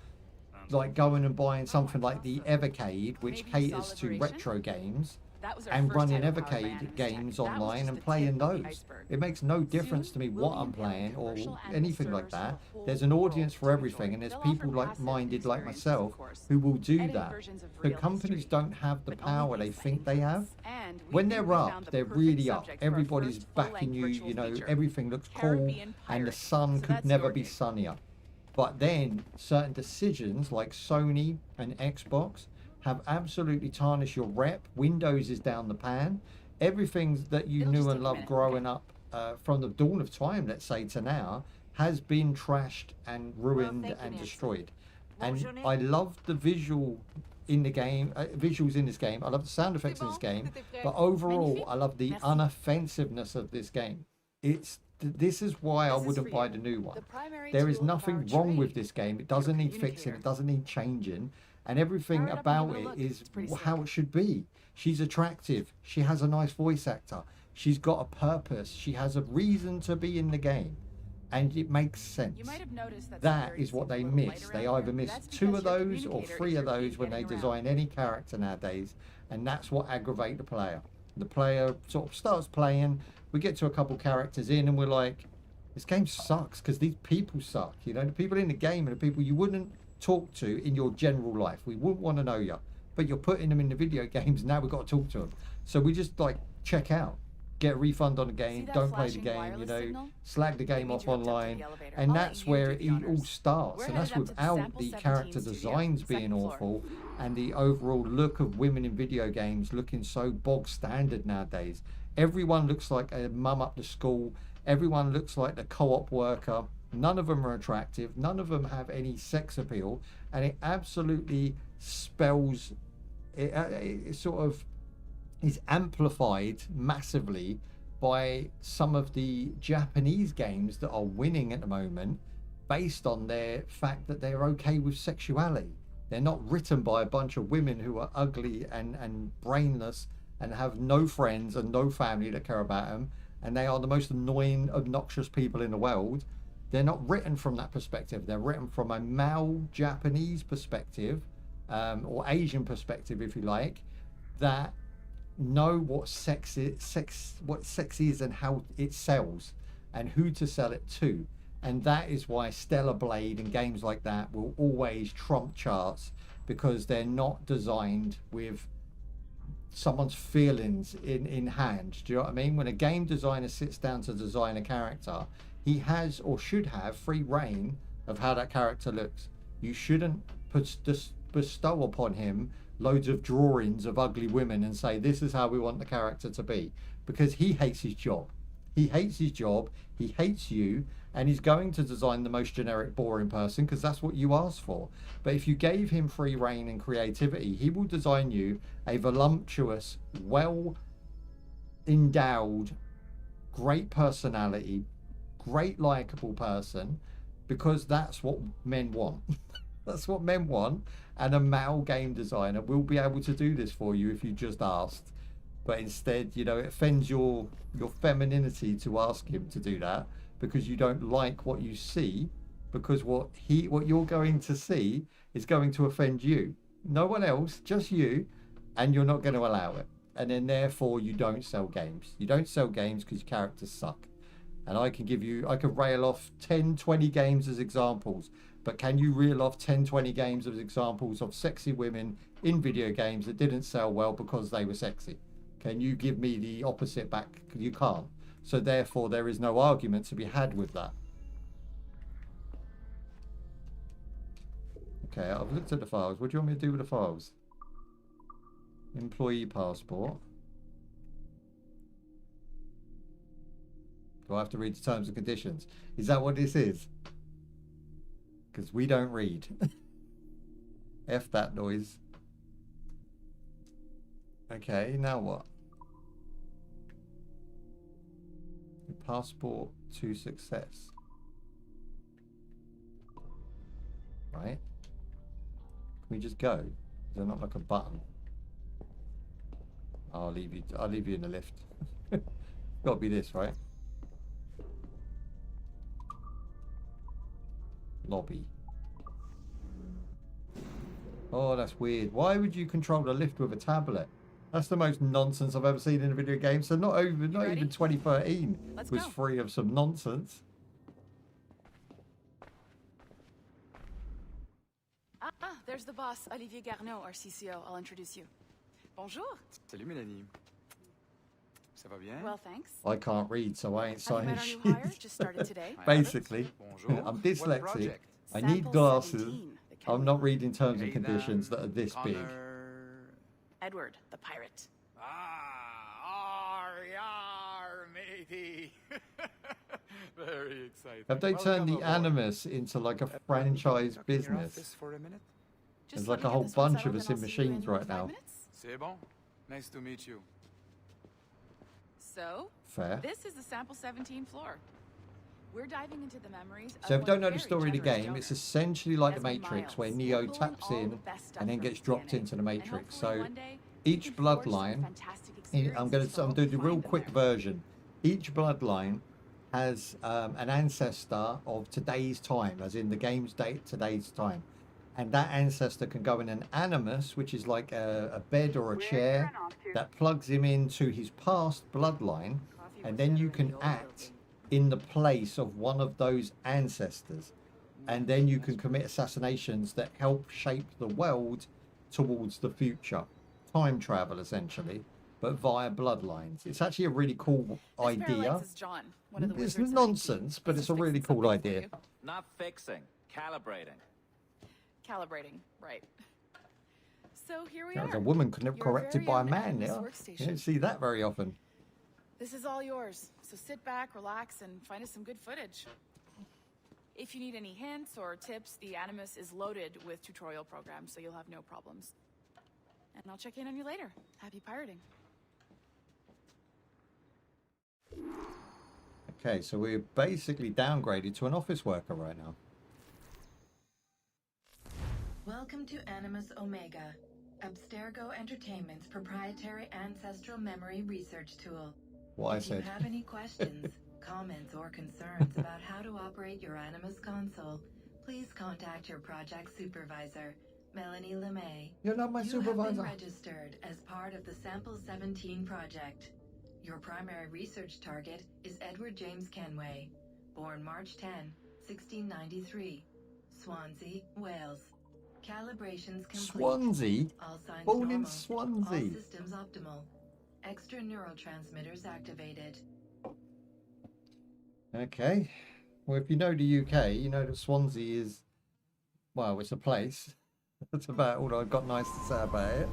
like going and buying something like the Evercade, which Maybe you saw caters to Liberation? retro games, That was our and first running title powered by Evercade Animus games Tech. That was online just and the playing tip of the those. iceberg. It makes no difference Soon, to me we'll what be I'm unveiling playing or commercial animal anything like servers for that. the whole There's an audience world for to everything, enjoy. and there's They'll people offer like-minded passive like experiences, myself of course. who will do Edited that. versions of So real companies history. don't have the But only power the they think exciting they have. parts. And we When think we they're found up, the they're perfect really up. subject for our Everybody's first backing full-length you, virtual you know, feature. everything looks cool, Caribbean and the Piracy. sun So could that's never your be game. sunnier. But then certain decisions like Sony and Xbox have absolutely tarnished your rep. Windows is down the pan. Everything that you It'll knew just and take a loved minute, growing up from the dawn of time, let's say, to now, has been trashed and ruined thank you, and Nancy. destroyed. What was And your name? I loved the visual in the game, visuals in this game. I love the sound effects in this game, but overall, I love the unoffensiveness of this game. This is why I wouldn't buy the new one. There is nothing wrong with this game. It doesn't need fixing. It doesn't need changing, and everything about it is how it should be. She's attractive. She has a nice voice actor. She's got a purpose. She has a reason to be in the game. And it makes sense. That is what they miss. They either miss 2 of those or 3 of those when they design any character nowadays. And that's what aggravates the player. The player sort of starts playing. We get to a couple characters in and we're like, this game sucks because these people suck. You know, the people in the game are the people you wouldn't talk to in your general life. We wouldn't want to know you. But you're putting them in the video games. Now we've got to talk to them. So we just like check out. Get a refund on the game, don't play the game, you know, slag the game off online, and that's where it all starts. And that's without the character designs being awful and the overall look of women in video games looking so bog standard nowadays. Everyone looks like a mum up the school. Everyone looks like the co-op worker. None of them are attractive. None of them have any sex appeal, and it absolutely spells. It sort of is amplified massively by some of the Japanese games that are winning at the moment based on their fact that they're okay with sexuality. They're not written by a bunch of women who are ugly and brainless and have no friends and no family that care about them, and they are the most annoying, obnoxious people in the world. They're not written from that perspective. They're written from a male Japanese perspective, or Asian perspective if you like, that know what sex is and how it sells and who to sell it to. And that is why Stellar Blade and games like that will always trump charts, because they're not designed with someone's feelings in hand. Do you know what I mean? When a game designer sits down to design a character, he has or should have free reign of how that character looks. You shouldn't bestow upon him loads of drawings of ugly women and say this is how we want the character to be, because he hates his job. He hates his job, he hates you, and he's going to design the most generic, boring person because that's what you asked for. But if you gave him free reign and creativity, he will design you a voluptuous, well endowed, great personality, great likable person, because that's what men want. That's what men want, and a male game designer will be able to do this for you if you just asked. But instead, you know, it offends your femininity to ask him to do that because you don't like what you see, because what you're going to see is going to offend you. No one else, just you, and you're not going to allow it. And then therefore you don't sell games. You don't sell games because your characters suck. And I can rail off 10, 20 games as examples. But can you reel off 10, 20 games as examples of sexy women in video games that didn't sell well because they were sexy? Can you give me the opposite back? You can't. So therefore, there is no argument to be had with that. Okay, I've looked at the files. What do you want me to do with the files? Employee passport. Do I have to read the terms and conditions? Is that what this is? Because we don't read. F that noise. Okay, now what? Passport to success. Right? Can we just go? Is there not like a button? I'll leave you in the lift. Got to be this, right? Lobby. Oh, that's weird. Why would you control the lift with a tablet? That's the most nonsense I've ever seen in a video game. So not even 2013 was free of some nonsense. There's the boss, Olivier Garneau, our CCO. I'll introduce you. Bonjour. Salut Mélanie. Ça va bien? Well, thanks. I can't read, so I ain't signing Our shit. new hire just started today. Basically, Bonjour. I'm What dyslexic. project? I need Sample glasses. 17, the I'm Kenway. not reading terms and Hey, conditions that are this big. Edward, the pirate. Yar, matey. Very exciting. Have they turned the Welcome aboard. Animus into like a franchise Talk in your business? office for a minute? Just There's let like me a get whole this one bunch of settled, us and in I'll see you machines in right 5 now. minutes. C'est bon? Nice to meet you. So, Fair. this is the sample 17 floor. We're diving into the memories So if of you don't one know the very story of the generous game, donor. it's essentially like the Desmond Matrix, where Miles. Neo We're pulling taps all the in best stuff and then from gets his dropped DNA. into the And Matrix. hopefully So one day each we can forge some bloodline, fantastic I'm going experiences for to all do who the real find them quick there. version. Each bloodline has an ancestor of today's time, as in the game's date, today's time. And that ancestor can go in an animus, which is like a bed or a chair that plugs him into his past bloodline. And then you can act in the place of one of those ancestors. And then you can commit assassinations that help shape the world towards the future. Time travel, essentially, but via bloodlines. It's actually a really cool idea. Parallax is John, one of the It's wizards in nonsense, IT. but He's it's a just really fixing cool something for idea. you. Not fixing, calibrating. Calibrating, right. So here we Yeah, are. a woman Your corrected very by a own man Animus now. You workstation. don't see that very often. This is all yours, so sit back, relax, and find us some good footage. If you need any hints or tips, the Animus is loaded with tutorial programs, so you'll have no problems. And I'll check in on you later. Happy pirating. Okay, so we're basically downgraded to an office worker right now. Welcome to Animus Omega, Abstergo Entertainment's proprietary ancestral memory research tool. What I If you said. have any questions, comments, or concerns about how to operate your Animus console, please contact your project supervisor, Melanie LeMay. You're not my You have supervisor. been registered as part of the Sample 17 project. Your primary research target is Edward James Kenway, born March 10, 1693, Swansea, Wales. Calibrations complete. Swansea? All signs Born in normal. Swansea. All systems optimal. Extra neurotransmitters activated. Okay. Well, if you know the UK, you know that Swansea is, well, it's a place. That's about all I've got nice to say about it.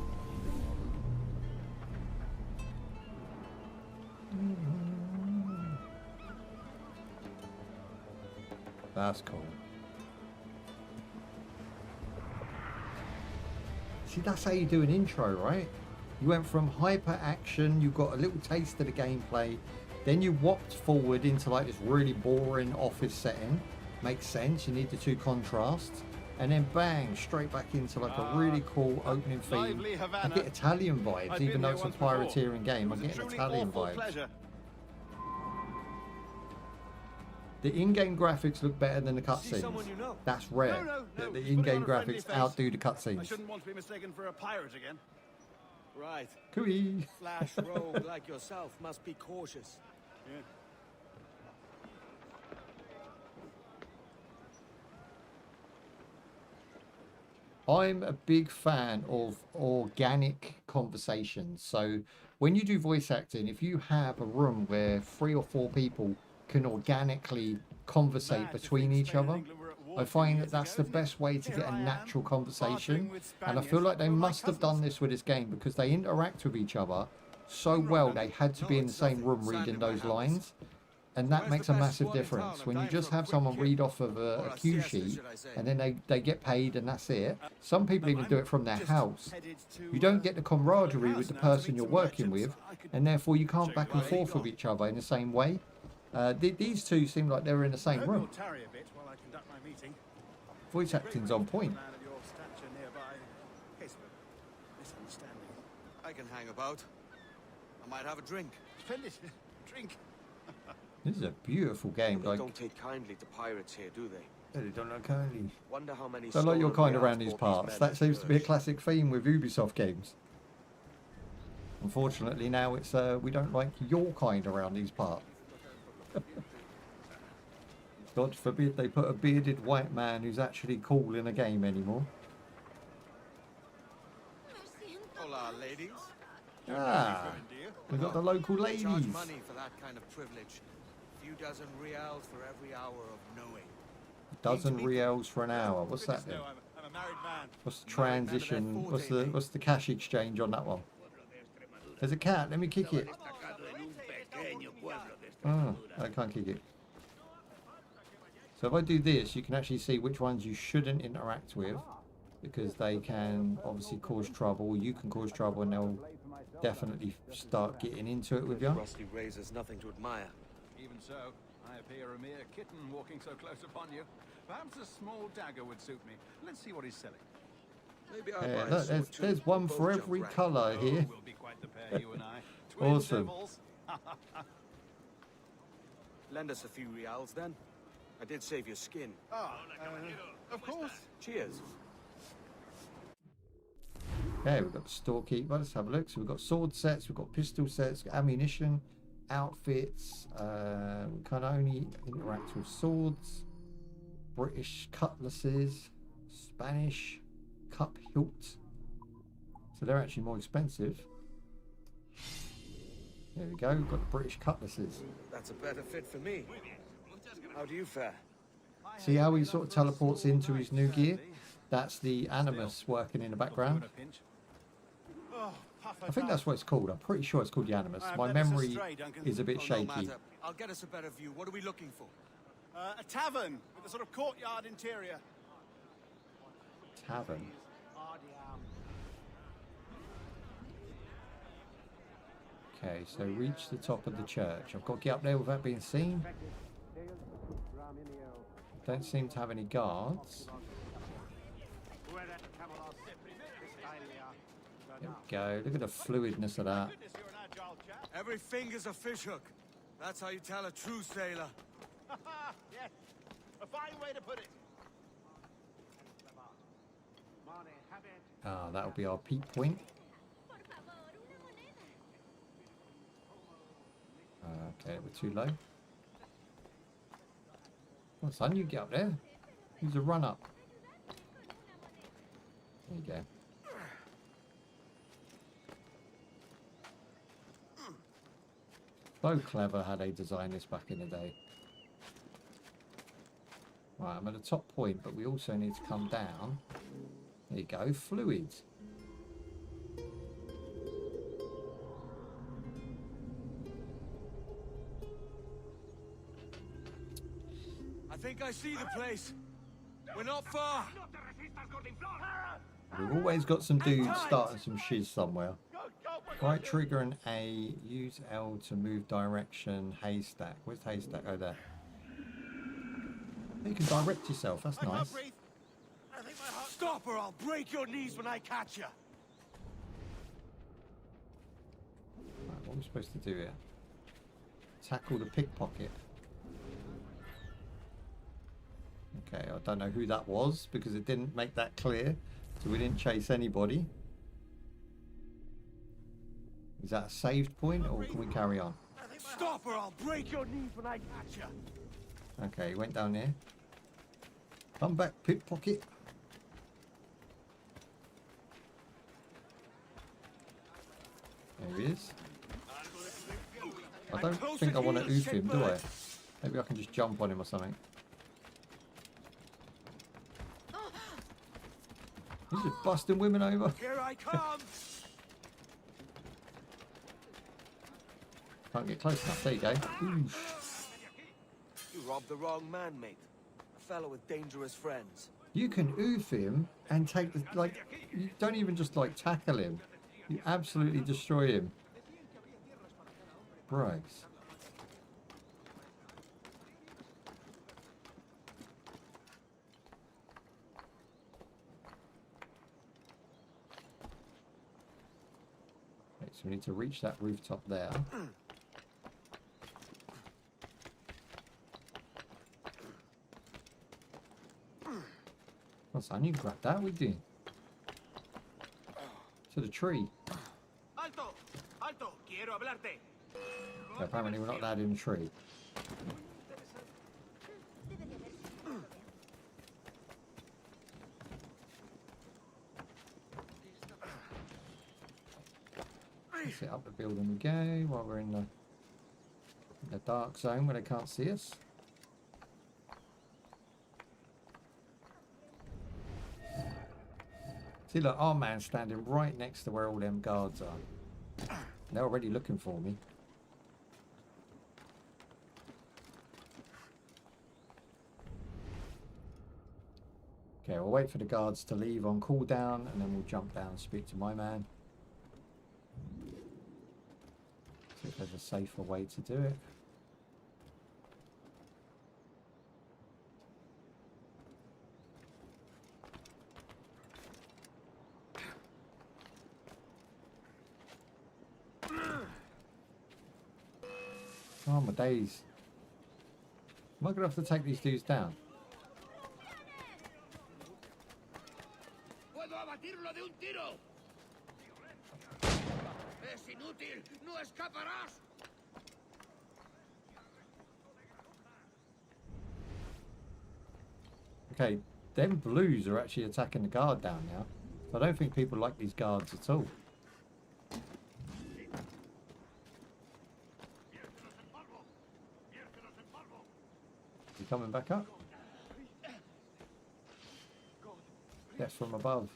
That's cool. See, that's how you do an intro, right? You went from hyper action, you got a little taste of the gameplay, then you whopped forward into like this really boring office setting. Makes sense, you need the two contrasts. And then bang, straight back into like a really cool opening theme. lively I Havana. get Italian vibes, I've even been though here it's a once before. pirateering game. I'm It was a getting truly Italian awful vibes. pleasure. The in-game graphics look better than the See someone cutscenes. you know? That's rare. No, The put it in-game on a friendly graphics face. outdo the I cutscenes. shouldn't want to be mistaken for a pirate again. Right. Cooey. Flash rogue like yourself must be cautious. Yeah. I'm a big fan of organic conversations. So when you do voice acting, if you have a room where 3 or 4 people can organically conversate between each other, I find that that's the best way to get a natural conversation. And I feel like they must have done this with this game because they interact with each other so well they had to be in the same room reading those lines. And that makes a massive difference. When you just have someone read off of a cue sheet and then they get paid and that's it. Some people even do it from their house. You don't get the camaraderie with the person you're working with, and therefore you can't back and forth with each other in the same way. These two seem like they're in the same room. Tarry a bit while I conduct my meeting. Voice acting's on point. Man of your stature nearby. Case of a misunderstanding. I can hang about. I might have a drink. Splendid. Drink. This is a beautiful game. They Like, don't take kindly to pirates here, do they? they don't look kindly. Wonder how many. Don't like your stolen kind around reals these bought parts. men That seems to be a first. classic theme with Ubisoft games. Unfortunately, now it's we don't like your kind around these parts. God forbid they put a bearded white man who's actually cool in a game anymore. Hola, ladies. Ah, we got the local They charge ladies. money for that kind of privilege. A few dozen reals for every hour of knowing. Dozen reals for an hour. What's that then? No, I'm a married man. What's the transition? What's the cash exchange on that one? There's a cat. Let me kick it. Oh, I can't kick it. So if I do this, you can actually see which ones you shouldn't interact with. because they can obviously cause trouble. You can cause trouble, and they'll definitely start getting into it with you. Rusty razor's nothing to admire. Even so, I appear a mere kitten walking so close upon you. Perhaps a small dagger would suit me. Let's see what he's selling. Maybe I'll Yeah, buy look, a sword too. there's one Both for jump every rank. colour here. We'll be quite the pair, you and I. Twin Awesome. devils. Lend us a few reals then. I did save your skin. Of course. Cheers. Okay, we've got the storekeeper. Let's have a look. So we've got sword sets, we've got pistol sets, ammunition, outfits. We can only interact with swords, British cutlasses, Spanish cup hilt. So they're actually more expensive. There we go. We've got the British cutlasses. That's a better fit for me. How do you fare? See how he sort of teleports into his new gear? That's the Animus working in the background. I think that's what it's called. I'm pretty sure it's called the Animus. My memory is a bit No shaky. matter. I'll get us a better view. What are we looking for? A tavern with a sort of courtyard interior. Tavern. Okay, so reach the top of the church. I've got to get up there without being seen. Don't seem to have any guards. There we go. Look at the fluidness of that. Every finger's a fishhook. That's how you tell a true sailor. Yes, a fine way to put it. Ah, that'll be our peak point. Okay, we're too low. Come on, son, you get up there. Use a run up. There you go. So clever how they designed this back in the day. Right, I'm at the top point, but we also need to come down. There you go, fluids. I think I see the place. We're not far. We've always got some dudes starting some shiz somewhere. Right trigger and A, use L to move direction, haystack. Where's haystack? Oh, there. You can direct yourself, that's nice. Stop or I'll break your knees when I catch you. Right, what are we supposed to do here? Tackle the pickpocket. Okay, I don't know who that was because it didn't make that clear. So we didn't chase anybody. Is that a saved point or can we carry on? Stop or I'll break your knees when I catch you. Okay, he went down there. Come back, pickpocket. There he is. I don't think I want to oof him, do I? Maybe I can just jump on him or something. He's just busting women over. Here I come. Can't get close enough. There you go. Oosh. You robbed the wrong man, mate. A fellow with dangerous friends. You can oof him and take the, like, you don't even just like tackle him. You absolutely destroy him. Bryce. Okay, so we need to reach that rooftop there. Well, son, you can grab that, we do. To the tree. Alto! Alto! Quiero hablarte! Okay, apparently we're not allowed in the tree. Let's sit up the building we go while we're in the dark zone where they can't see us. See, look, our man's standing right next to where all them guards are. They're already looking for me. Okay, we'll wait for the guards to leave on cooldown, and then we'll jump down and speak to my man. See if there's a safer way to do it. Oh my days. Am I going to have to take these dudes down? ¡Puedo abatirlo de un tiro! ¡Es inútil! ¡No escaparás! Okay, them blues are actually attacking the guard down now. So I don't think people like these guards at all. Is he coming back up? Yes, from above.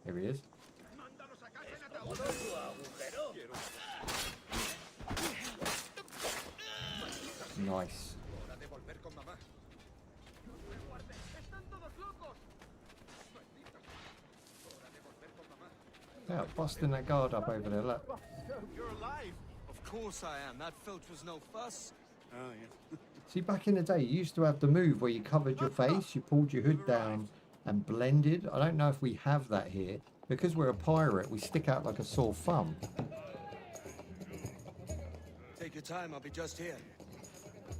Here he is. Nice. Yeah, busting that guard up over there, look. You're alive. Of course I am. That filch was no fuss. Oh, yeah. See, back in the day, you used to have the move where you covered your face, you pulled your hood down and blended. I don't know if we have that here. Because we're a pirate, we stick out like a sore thumb. Take your time, I'll be just here.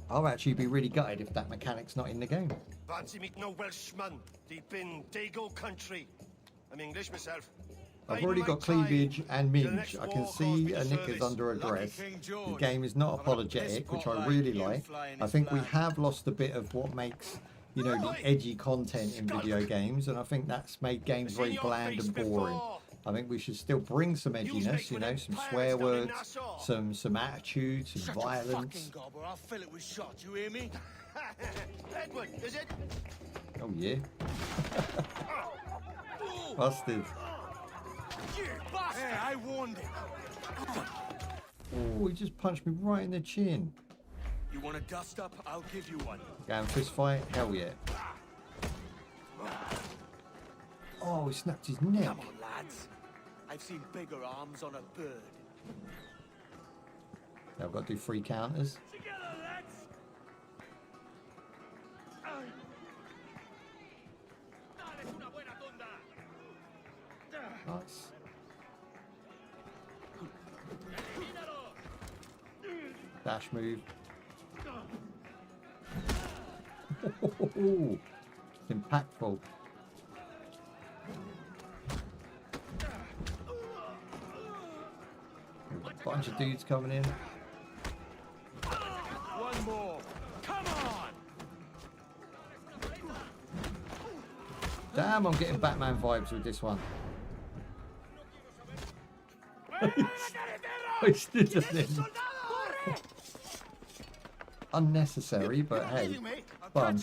I'll actually be really gutted if that mechanic's not in the game. Fancy meeting no Welshman deep in Dago country. I'm English myself. I've already got cleavage and minge. I can see a knickers under a dress. The game is not apologetic, which I really like. I think we have lost a bit of what makes, you know, the edgy content in video games, and I think that's made games very bland and boring. I think we should still bring some edginess, you know, some swear words, some attitude, some violence. I'll fill it with shot, you hear me? Edward, is it? Oh yeah. Busted. Hey, I warned him. Oh, he just punched me right in the chin. You want a dust up? I'll give you one. Going fist fight? Hell yeah. Oh, he snapped his neck. Come on, lads. I've seen bigger arms on a bird. Now I've got to do 3 counters. Together, lads. Nice. Dash move. It's impactful. A bunch of dudes coming in. One more. Come on. Damn, I'm getting Batman vibes with this one. I stood on him. Unnecessary, but hey, fun.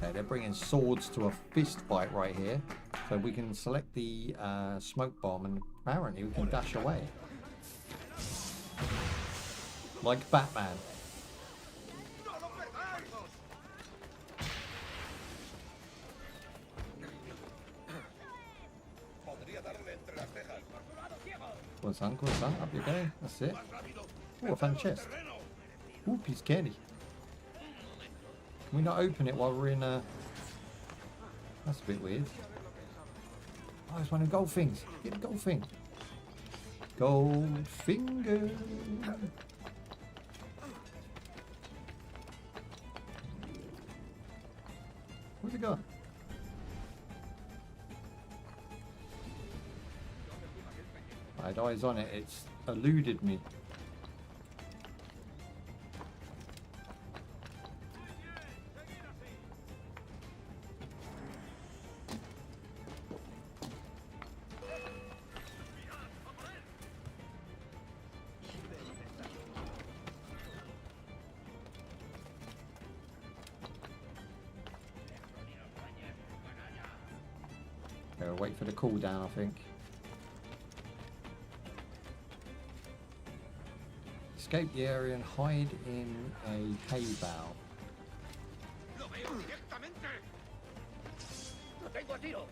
Okay, they're bringing swords to a fist fight right here. So we can select the smoke bomb and apparently we can dash away. Like Batman. Go on, son, go on, son. Up you go. That's it. Oh, I found a chest. Ooh, piece of candy. Can we not open it while we're in That's a bit weird. Oh, it's one of the gold things. Get the gold thing. Gold finger. Where's it gone? I had eyes on it. It's eluded me. Okay, we'll wait for the cooldown, I think. Escape the area and hide in a hay bale.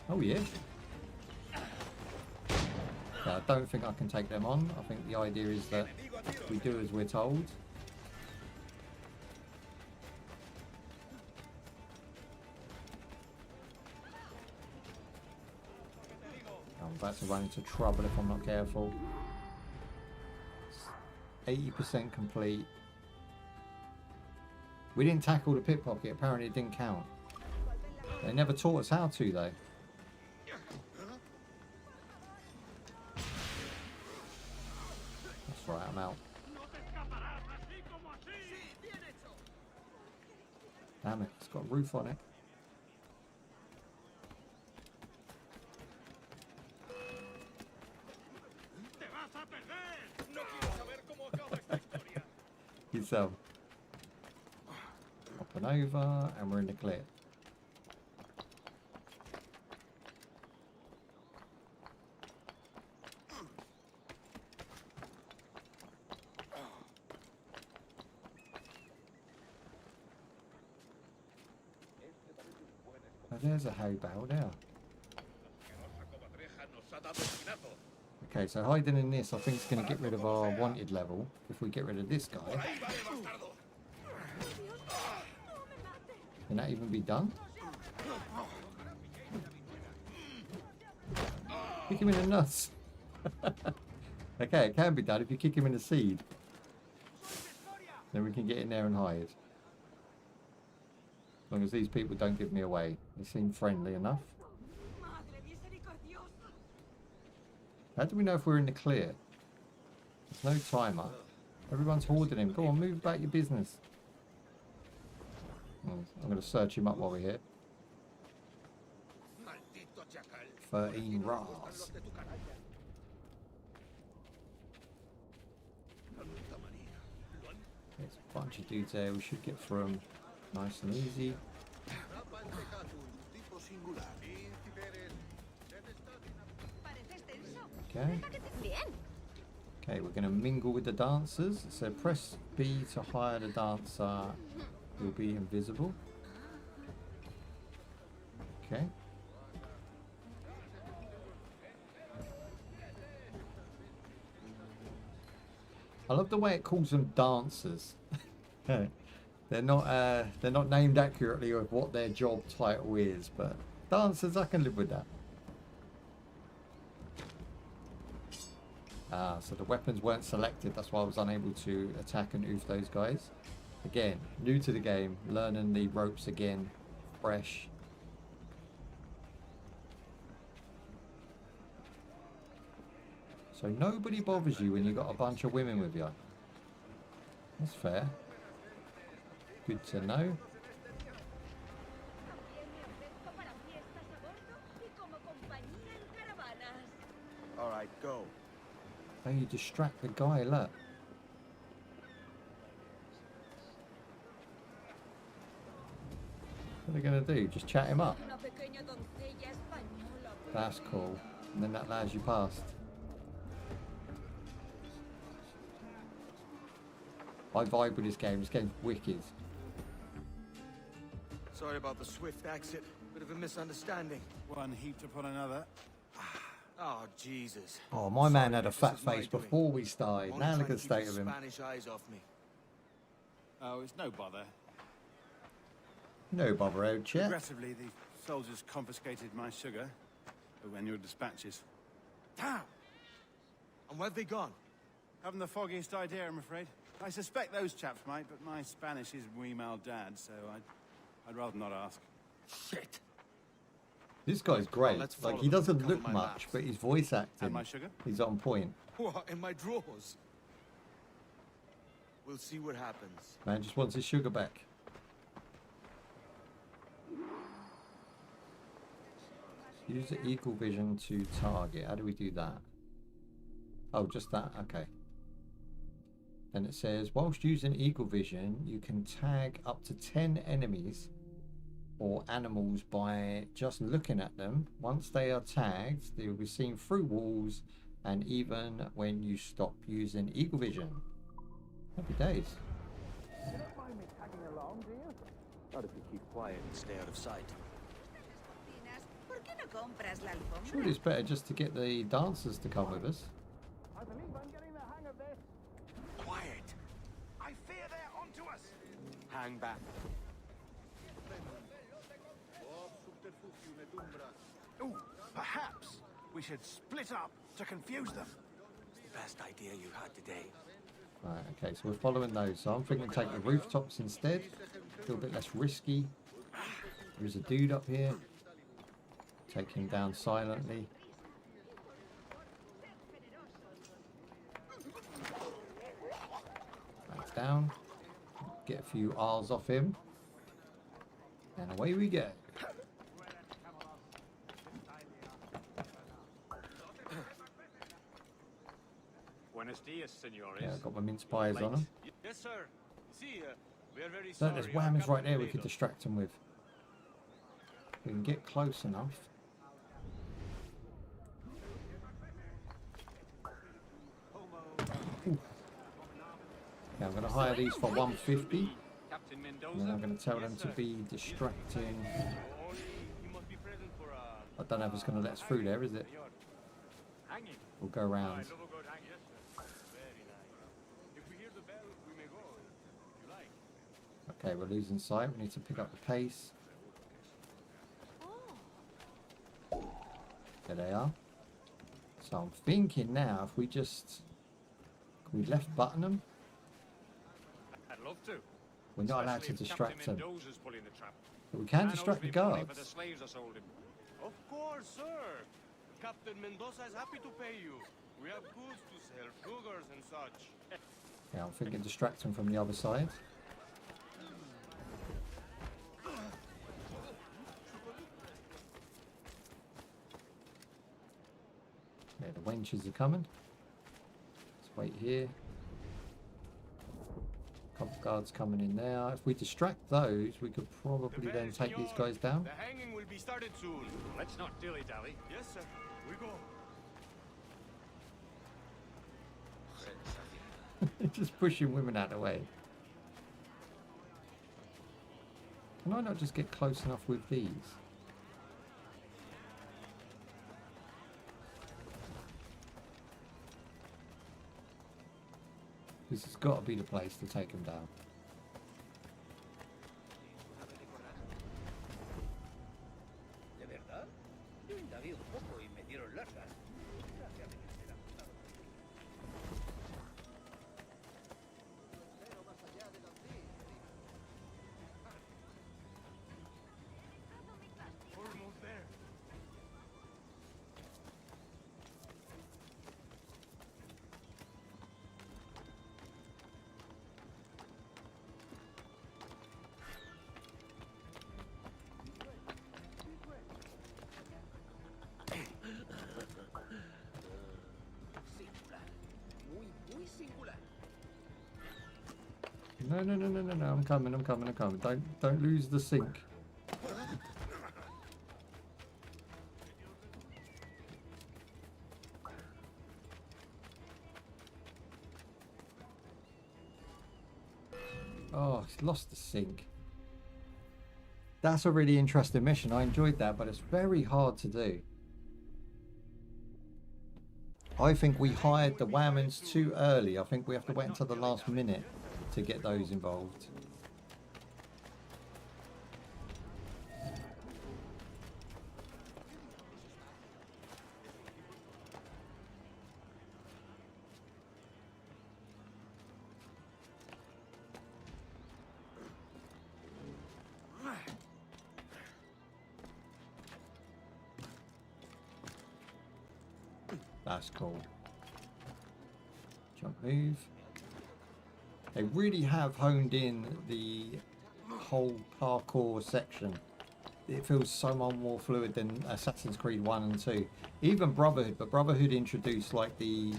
Oh yeah. I don't think I can take them on. I think the idea is that we do as we're told. I'm about to run into trouble if I'm not careful. 80% complete. We didn't tackle the pickpocket. Apparently it didn't count. They never taught us how to though. That's right, I'm out. Damn it, it's got a roof on it. Yourself. Hopping over and we're in the clear. Oh, there's a hay bale there. Okay, so hiding in this I think is going to get rid of our wanted level. If we get rid of this guy. Can that even be done? Kick him in the nuts. Okay, it can be done if you kick him in the seed. Then we can get in there and hide. As long as these people don't give me away. They seem friendly enough. How do we know if we're in the clear? There's no timer. Everyone's hoarding him. Go on, move about your business. I'm going to search him up while we're here. 13 Ras. There's a bunch of dudes there. We should get through them nice and easy. Okay. Okay, we're going to mingle with the dancers. So press B to hire the dancer. You'll be invisible. Okay. I love the way it calls them dancers. They're not named accurately of what their job title is, but dancers, I can live with that. Ah, so the weapons weren't selected. That's why I was unable to attack and oof those guys. Again, new to the game, learning the ropes again, fresh. So nobody bothers you when you've got a bunch of women with you. That's fair. Good to know. Alright, go. Oh, you distract the guy, look. What are they going to do? Just chat him up? That's cool. And then that allows you past. I vibe with this game. This game's wicked. Sorry about the swift exit. Bit of a misunderstanding. One heaped upon another. Oh, Jesus. Oh, my man had a This fat is my face doing. before we started. Only Now trying look to at the keep state the of him. Spanish eyes off me. Oh, it's no bother. No bother, old chap. Regrettably, the soldiers confiscated my sugar when your dispatches. Damn! And where've they gone? Haven't the foggiest idea, I'm afraid. I suspect those chaps might, but my Spanish is muy mal dad, so I'd rather not ask. Shit! This guy's great. let's Like, follow he them. doesn't Cover look my much, maps. but his voice acting, And my sugar? he's on point. What, in my drawers? We'll see what happens. Man just wants his sugar back. Use the eagle vision to target. How do we do that? Oh, just that. Okay. And it says, whilst using eagle vision, you can tag up to 10 enemies or animals by just looking at them. Once they are tagged, they will be seen through walls and even when you stop using eagle vision. Happy days. You don't mind me tagging along, do you? Not if you keep quiet and stay out of sight. Surely it's better just to get the dancers to come with us. I believe I'm getting the hang of this. Quiet! I fear they're onto us! Hang back. Ooh, perhaps we should split up to confuse them. It's the best idea you had today. Right, okay, so we're following those. So I'm thinking take the rooftops instead. A little bit less risky. There's a dude up here. Take him down silently. That's down. Get a few R's off him. And away we go. Buenos dias, senores. Yeah, I've got my mince pies on them. Yes, sir. See, we are very So sorry. there's our whammers right there we captain could distract them with. We can get close enough. Ooh. Yeah, I'm going to hire these for 150. Captain Mendoza. And then I'm going to tell them to be distracting. He must be present for I don't know if it's going to let us through there, is it? Hanging. We'll go round. Yes, sir. Very nice. If we hear the bell, we may go. If you like. Okay, we're losing sight. We need to pick up the pace. There they are. So I'm thinking now, if we just... Can we left button them? I'd love to. We're not allowed to Especially if distract Captain them. Mendoza's pulling the trap. But we can Man distract the owes me money for guards. the slaves I sold him. Of course, sir. Captain Mendoza is happy to pay you. We have goods to sell, sugars and such. Yeah, I'm thinking distract them from the other side. Yeah, the wenches are coming. Let's wait here. Couple guards coming in now. If we distract those, we could probably then take these guys down. The hanging will be started soon. Let's not dilly-dally. Yes, sir. We go. Just pushing women out of the way. Can I not just get close enough with these? This has got to be the place to take them down. ¿De verdad? Yo indagué un poco y me dieron largas. Almost there. Singular. Muy, muy singular. No. I'm coming. Don't lose the sync. Oh, it's lost the sync. That's a really interesting mission. I enjoyed that, but it's very hard to do. I think we hired the Whammons too early. I think we have to wait until the last minute to get those involved. That's cool. Jump move. They really have honed in the whole parkour section. It feels so much more fluid than Assassin's Creed 1 and 2. Even Brotherhood, but Brotherhood introduced like the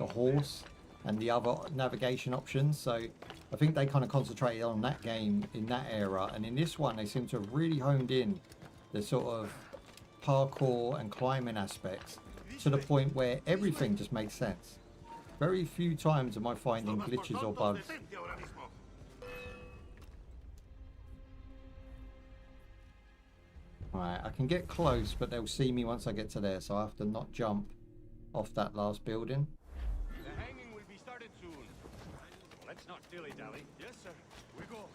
horse and the other navigation options. So I think they kind of concentrated on that game in that era, and in this one they seem to have really honed in the sort of parkour and climbing aspects to the point where everything just makes sense. Very few times am I finding glitches or bugs. Right, I can get close, but they'll see me once I get to there, so I have to not jump off that last building. The hanging will be started soon. Let's not dilly-dally. Yes, sir. We go.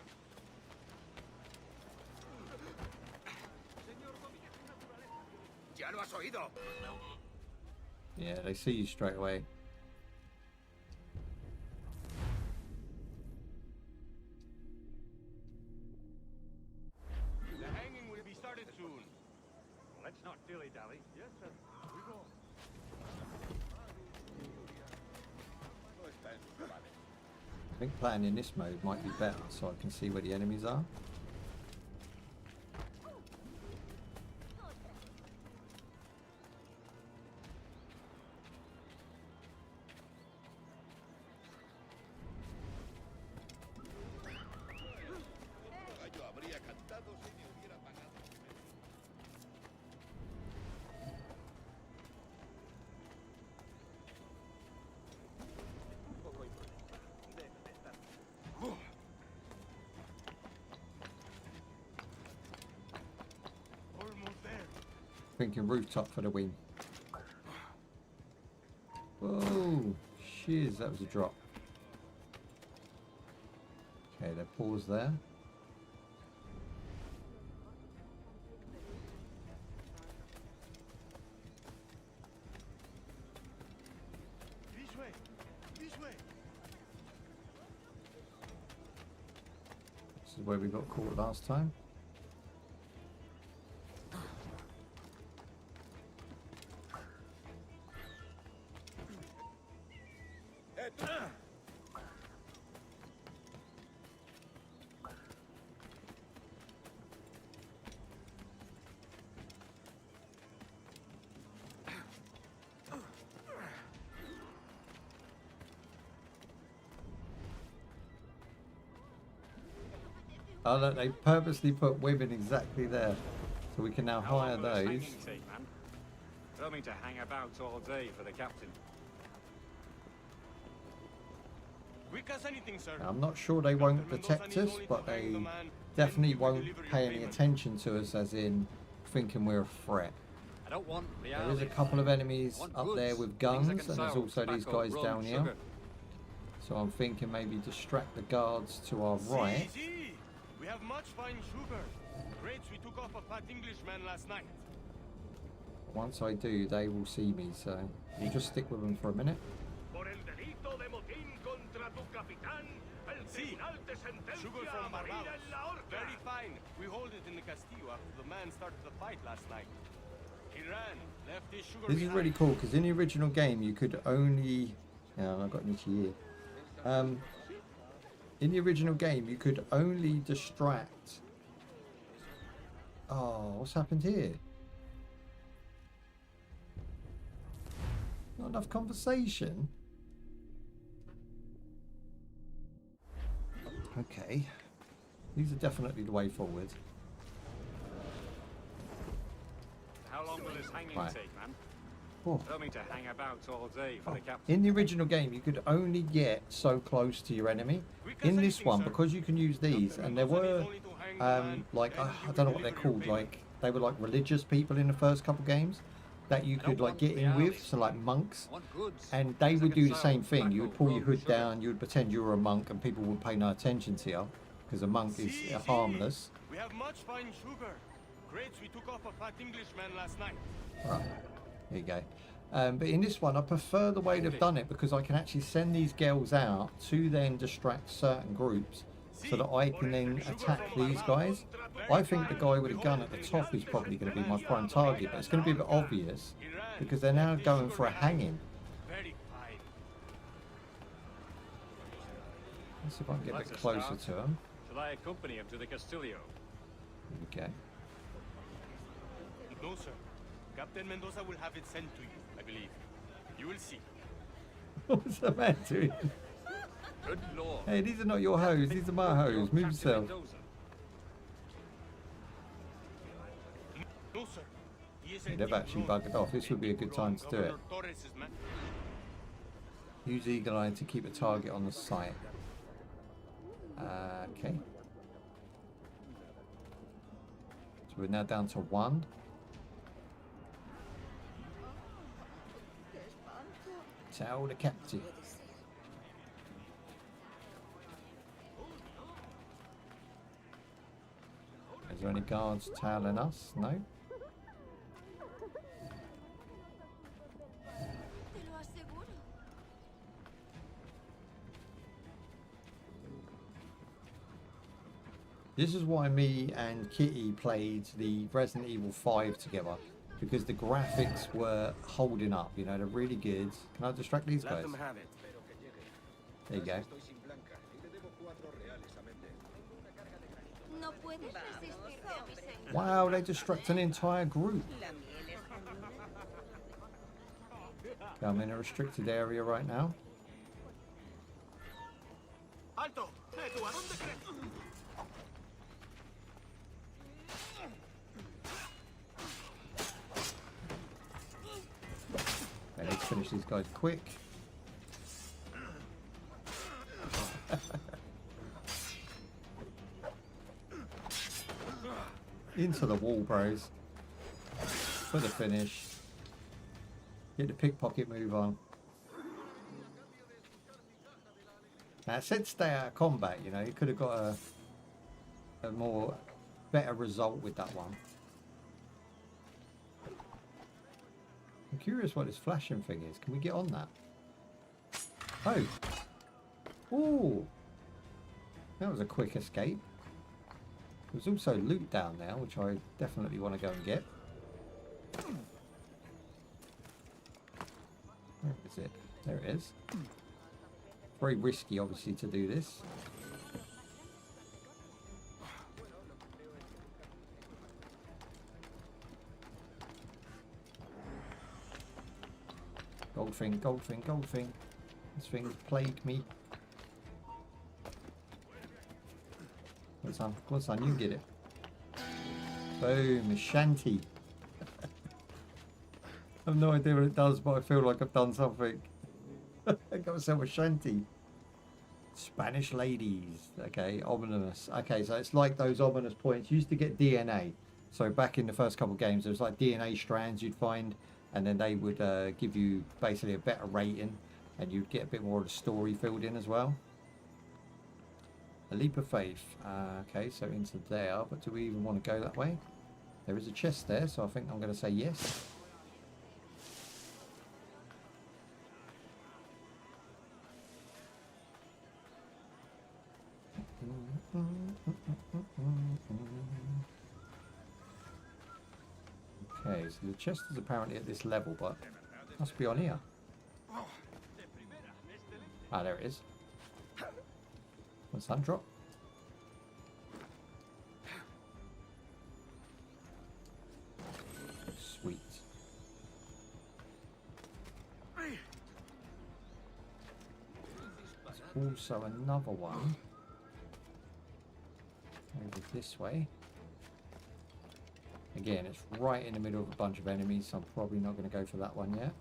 ¿Ya lo has oído? Yeah, they see you straight away. The hanging will be started soon. Let's not dilly-dally. Yes, sir. We go. I think playing in this mode might be better, so I can see where the enemies are. Almost there. Thinking rooftop for the win. Oh, shiz, that was a drop. Okay, they pause there. This way. This way. This is where we got caught last time. Oh look, they purposely put women exactly there, so we can now How long hire will this those. hanging take, man? Tell me to hang about all day for the captain. Quick as anything, sir. Now, I'm not sure they won't detect us, but they definitely won't pay any attention to us, as in thinking we're a threat. I don't want There is reality. a couple of enemies Want up there goods, with things I guns, can and there's sell, also these tobacco, guys rum, down here. sugar. So I'm thinking maybe distract the guards to our right. See. We have much fine sugar. Crates we took off a fat Englishman last night. Once I do, they will see me, so we'll just stick with them for a minute. See, sugar from Barbados. Very fine. We hold it in the Castillo after the man started the fight last night. He ran, left his sugar This is behind. really cool, because in the original game you could only... Yeah, I've got an itchy ear. In the original game you could only distract... Oh, what's happened here? Not enough conversation? Okay. These are definitely the way forward. How long will this hanging Right. take, man? Oh. Tell me to hang about all day for the captain. In the original game, you could only get so close to your enemy. In this one, because you can use these, and there were, like, I don't know what they're called, like, they were like religious people in the first couple games that you could, like, get in with, so like monks, Want goods, and they things I would can do the sell, same thing. You would tobacco, pull your rum, hood sugar. down, you would pretend you were a monk, and people would pay no attention to you, because a monk is harmless. We have much fine sugar. Crates we took off a fat Englishman last night. Right, here you go. But in this one, I prefer the way they've done it, because I can actually send these girls out to then distract certain groups so that I can then attack these guys. I think the guy with a gun at the top is probably going to be my prime target, but it's going to be a bit obvious because they're now going for a hanging. Very fine. Let's see if I can get a That's bit a closer start. to them. Shall I accompany him to the Castillo? Here No, sir. Captain Mendoza will have it sent to you, I believe. You will see. we go. What's the man doing? Good lord. Hey, these are not your hoes. These are my hoes. Move yourself. No, sir. He is Hey, they've actually buggered off. This would be a good time to do it. Use Eagle Eye to keep a target on the site. Okay. So we're now down to 1. Tell the captain. Is there any guards tailing us? No? This is why me and Kitty played the Resident Evil 5 together, because the graphics were holding up, you know, they're really good. Can I distract these guys? Let them have it. There you go. Wow, they distract an entire group. Okay, I'm in a restricted area right now. Alto! ¿A dónde crees? Okay, let's finish these guys quick. Into the wall, bros. For the finish. Get the pickpocket move on. Now it said stay out of combat, you know, you could have got a more better result with that one. I'm curious what this flashing thing is. Can we get on that? Oh. Ooh. That was a quick escape. There's also loot down there, which I definitely want to go and get. Where is it? There it is. Very risky, obviously, to do this. Gold thing, gold thing, gold thing. This thing's plagued me. Come on, son, you get it. Boom, a shanty. I have no idea what it does, but I feel like I've done something. I got myself a shanty. Spanish ladies. Okay, ominous. Okay, so it's like those ominous points. You used to get DNA. So back in the first couple of games, there was like DNA strands you'd find, and then they would give you basically a better rating, and you'd get a bit more of the story filled in as well. A leap of faith. Okay, so into there, but do we even want to go that way? There is a chest there, so I think I'm going to say yes. Okay, so the chest is apparently at this level, but must be on here. Ah, there it is. What's that drop? Sweet. There's also another one over this way. Again, it's right in the middle of a bunch of enemies, so I'm probably not going to go for that one yet.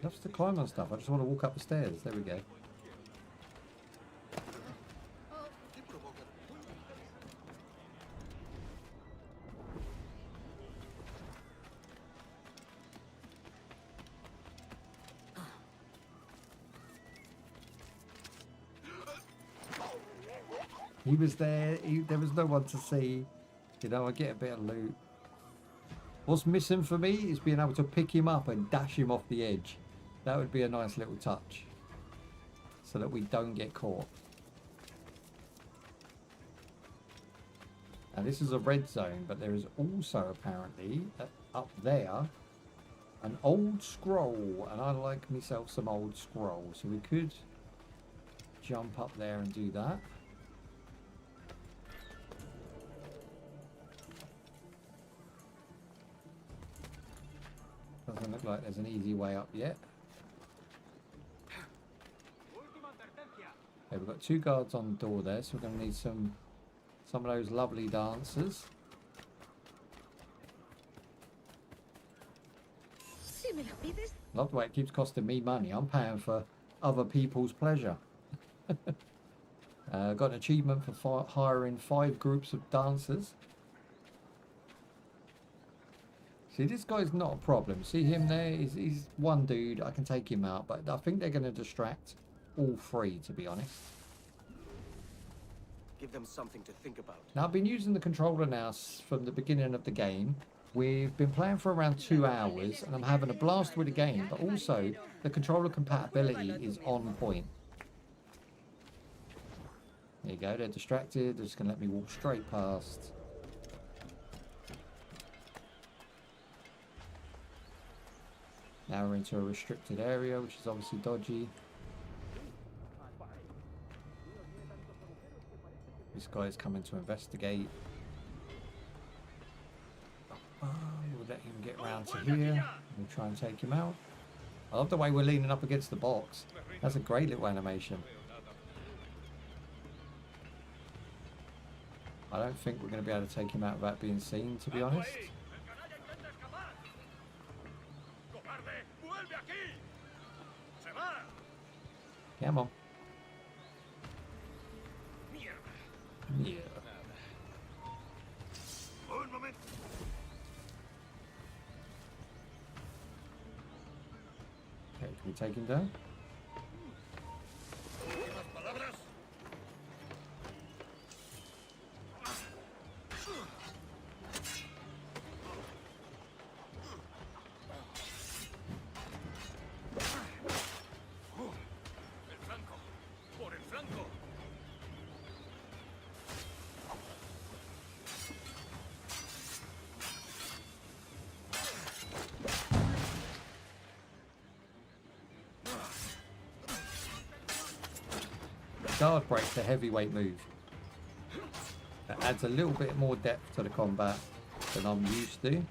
Loves to climb on stuff. I just want to walk up the stairs. There we go. He was there. There was no one to see. You know, I get a bit of loot. What's missing for me is being able to pick him up and dash him off the edge. That would be a nice little touch, so that we don't get caught. Now this is a red zone, but there is also apparently up there an old scroll, and I like myself some old scroll, so we could jump up there and do that. Doesn't look like there's an easy way up yet. Okay, we've got 2 guards on the door there, so we're going to need some of those lovely dancers. Love the way it keeps costing me money. I'm paying for other people's pleasure. Got an achievement for hiring 5 groups of dancers. See, this guy's not a problem. See him there? He's one dude. I can take him out, but I think they're going to distract all 3, to be honest. Give them something to think about. Now, I've been using the controller now from the beginning of the game. We've been playing for around 2 hours, and I'm having a blast with the game, but also the controller compatibility is on point. There you go, they're distracted. They're just going to let me walk straight past. Now we're into a restricted area, which is obviously dodgy. This guy's coming to investigate. We'll let him get round to here. We'll try and take him out. I love the way we're leaning up against the box. That's a great little animation. I don't think we're going to be able to take him out without being seen, to be honest. Come on. Yeah. Okay, can we take him down? Guard break's a heavyweight move. That adds a little bit more depth to the combat than I'm used to.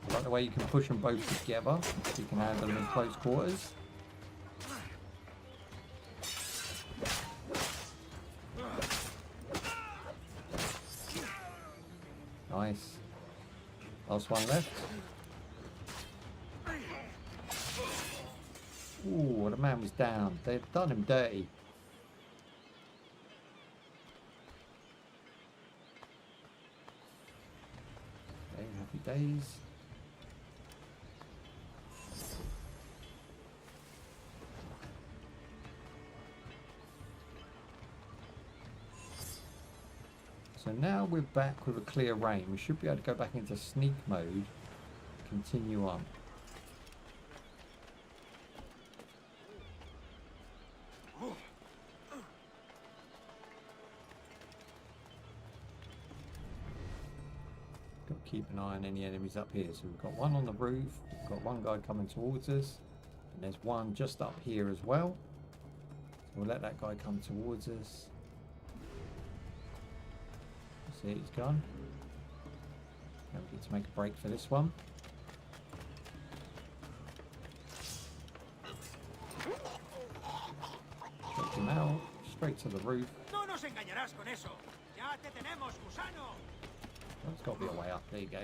I like the way you can push them both together, so you can handle them in close quarters. Nice. Last one left. Ooh, the man was down. They've done him dirty. Okay, happy days. So now we're back with a clear range. We should be able to go back into sneak mode. Continue on. Keep an eye on any enemies up here. So we've got one on the roof, we've got one guy coming towards us, and there's one just up here as well. So we'll let that guy come towards us. See, he's gone. Now we get to make a break for this one. Take him out, straight to the roof. No nos engañarás con eso. Ya te tenemos, gusano. There's got to be a way up. There you go.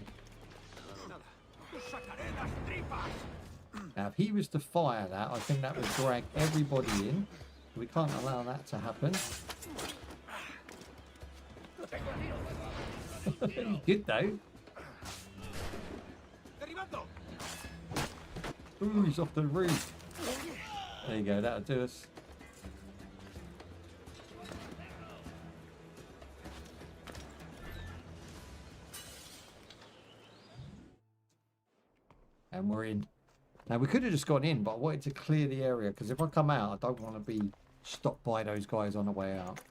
Now, if he was to fire that, I think that would drag everybody in. We can't allow that to happen. He's good, though. Ooh, he's off the roof. There you go. That'll do us. And we're in. Now we could have just gone in, but I wanted to clear the area because if I come out, I don't want to be stopped by those guys on the way out.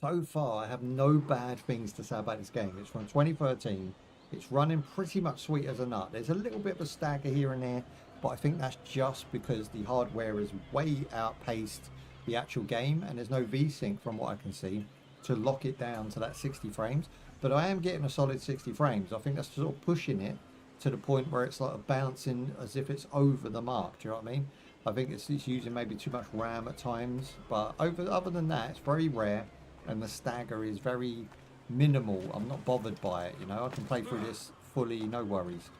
So far, I have no bad things to say about this game. It's from 2013. It's running pretty much sweet as a nut. There's a little bit of a stagger here and there, but I think that's just because the hardware is way outpaced the actual game, and there's no VSync from what I can see to lock it down to that 60 frames. But I am getting a solid 60 frames. I think that's sort of pushing it to the point where it's like bouncing as if it's over the mark. Do you know what I mean? I think it's using maybe too much RAM at times, but other than that, it's very rare, and the stagger is very minimal. I'm not bothered by it, you know. I can play through this fully, no worries.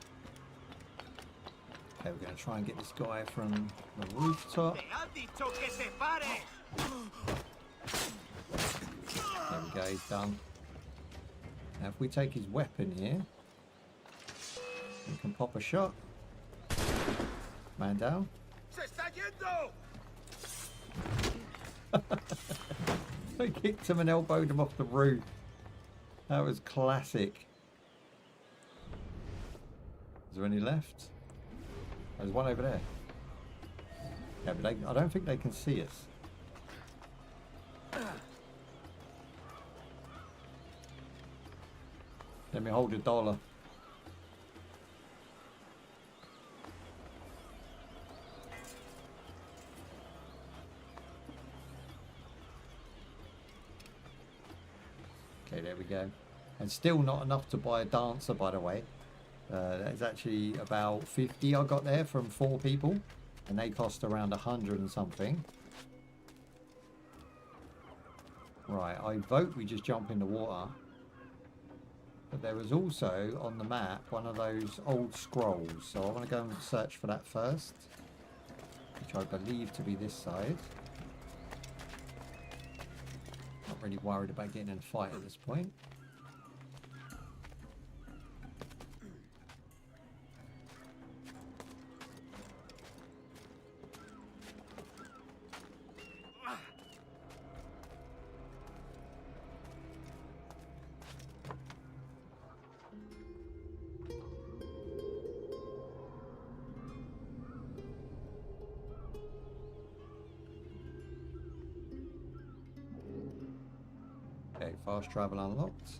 Okay, we're going to try and get this guy from the rooftop. There we go, he's done. Now if we take his weapon here, we can pop a shot. Man down. I kicked him and elbowed him off the roof. That was classic. Is there any left? There's one over there. Yeah, but I don't think they can see us. Let me hold $1. Okay, there we go. And still not enough to buy a dancer, by the way. That is actually about 50 I got there from 4 people, and they cost around 100 and something. Right, I vote we just jump in the water. But there was also on the map one of those old scrolls, so I want to go and search for that first, which I believe to be this side. Not really worried about getting in a fight at this point. Okay, fast travel unlocked.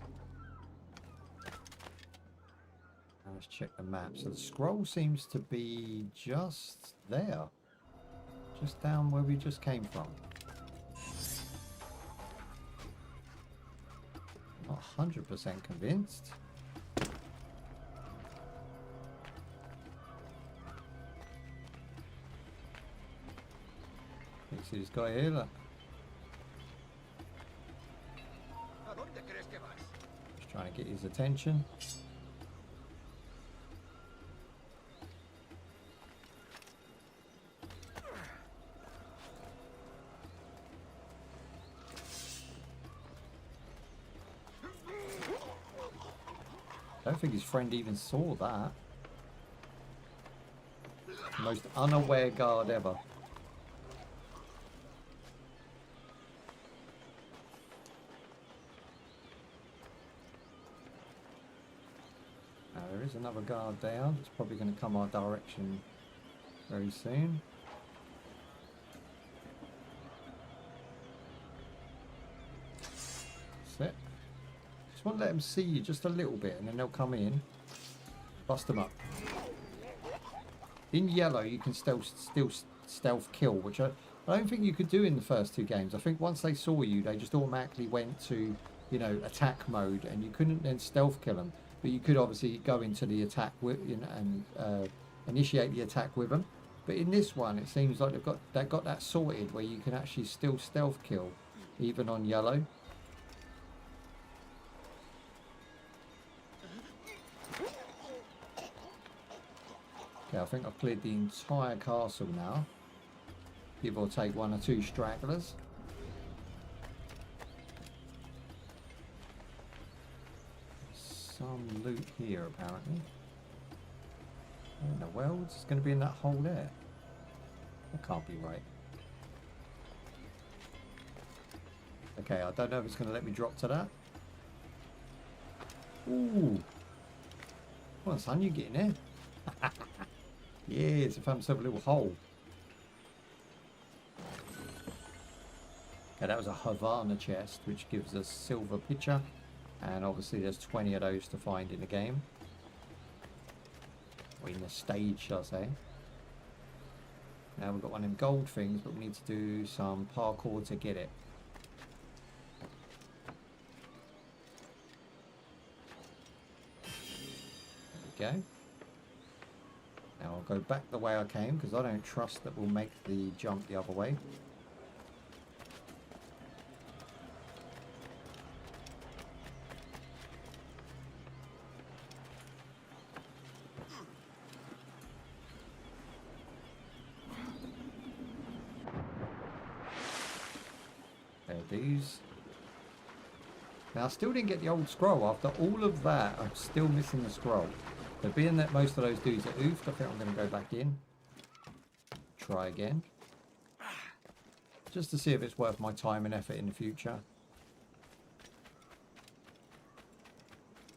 Now let's check the map. So the scroll seems to be just there. Just down where we just came from. Not 100% convinced. You see this guy here? Look. Just trying to get his attention. I don't think his friend even saw that. Most unaware guard ever. Now there is another guard down. It's probably going to come our direction very soon. Set. Just want to let them see you just a little bit, and then they'll come in. Bust them up. In yellow, you can still stealth kill, which I don't think you could do in the first 2 games. I think once they saw you, they just automatically went to, you know, attack mode, and you couldn't then stealth kill them. But you could obviously go into the attack with, you know, and initiate the attack with them. But in this one, it seems like they've got that sorted where you can actually still stealth kill, even on yellow. Okay, I think I've cleared the entire castle now. Give or take 1 or 2 stragglers. Some loot here, apparently. Where in the world is going to be in that hole there? That can't be right. Okay, I don't know if it's going to let me drop to that. Ooh. Come on, son, you get in there. Yes, I found myself a little hole. Okay, that was a Havana chest, which gives us silver pitcher. And obviously there's 20 of those to find in the game. Or in the stage, shall I say. Now we've got one of them gold things, but we need to do some parkour to get it. There we go. Now I'll go back the way I came because I don't trust that we'll make the jump the other way. These. Now I still didn't get the old scroll. After all of that, I'm still missing the scroll. So being that most of those dudes are oofed, I think I'm going to go back in. Try again. Just to see if it's worth my time and effort in the future.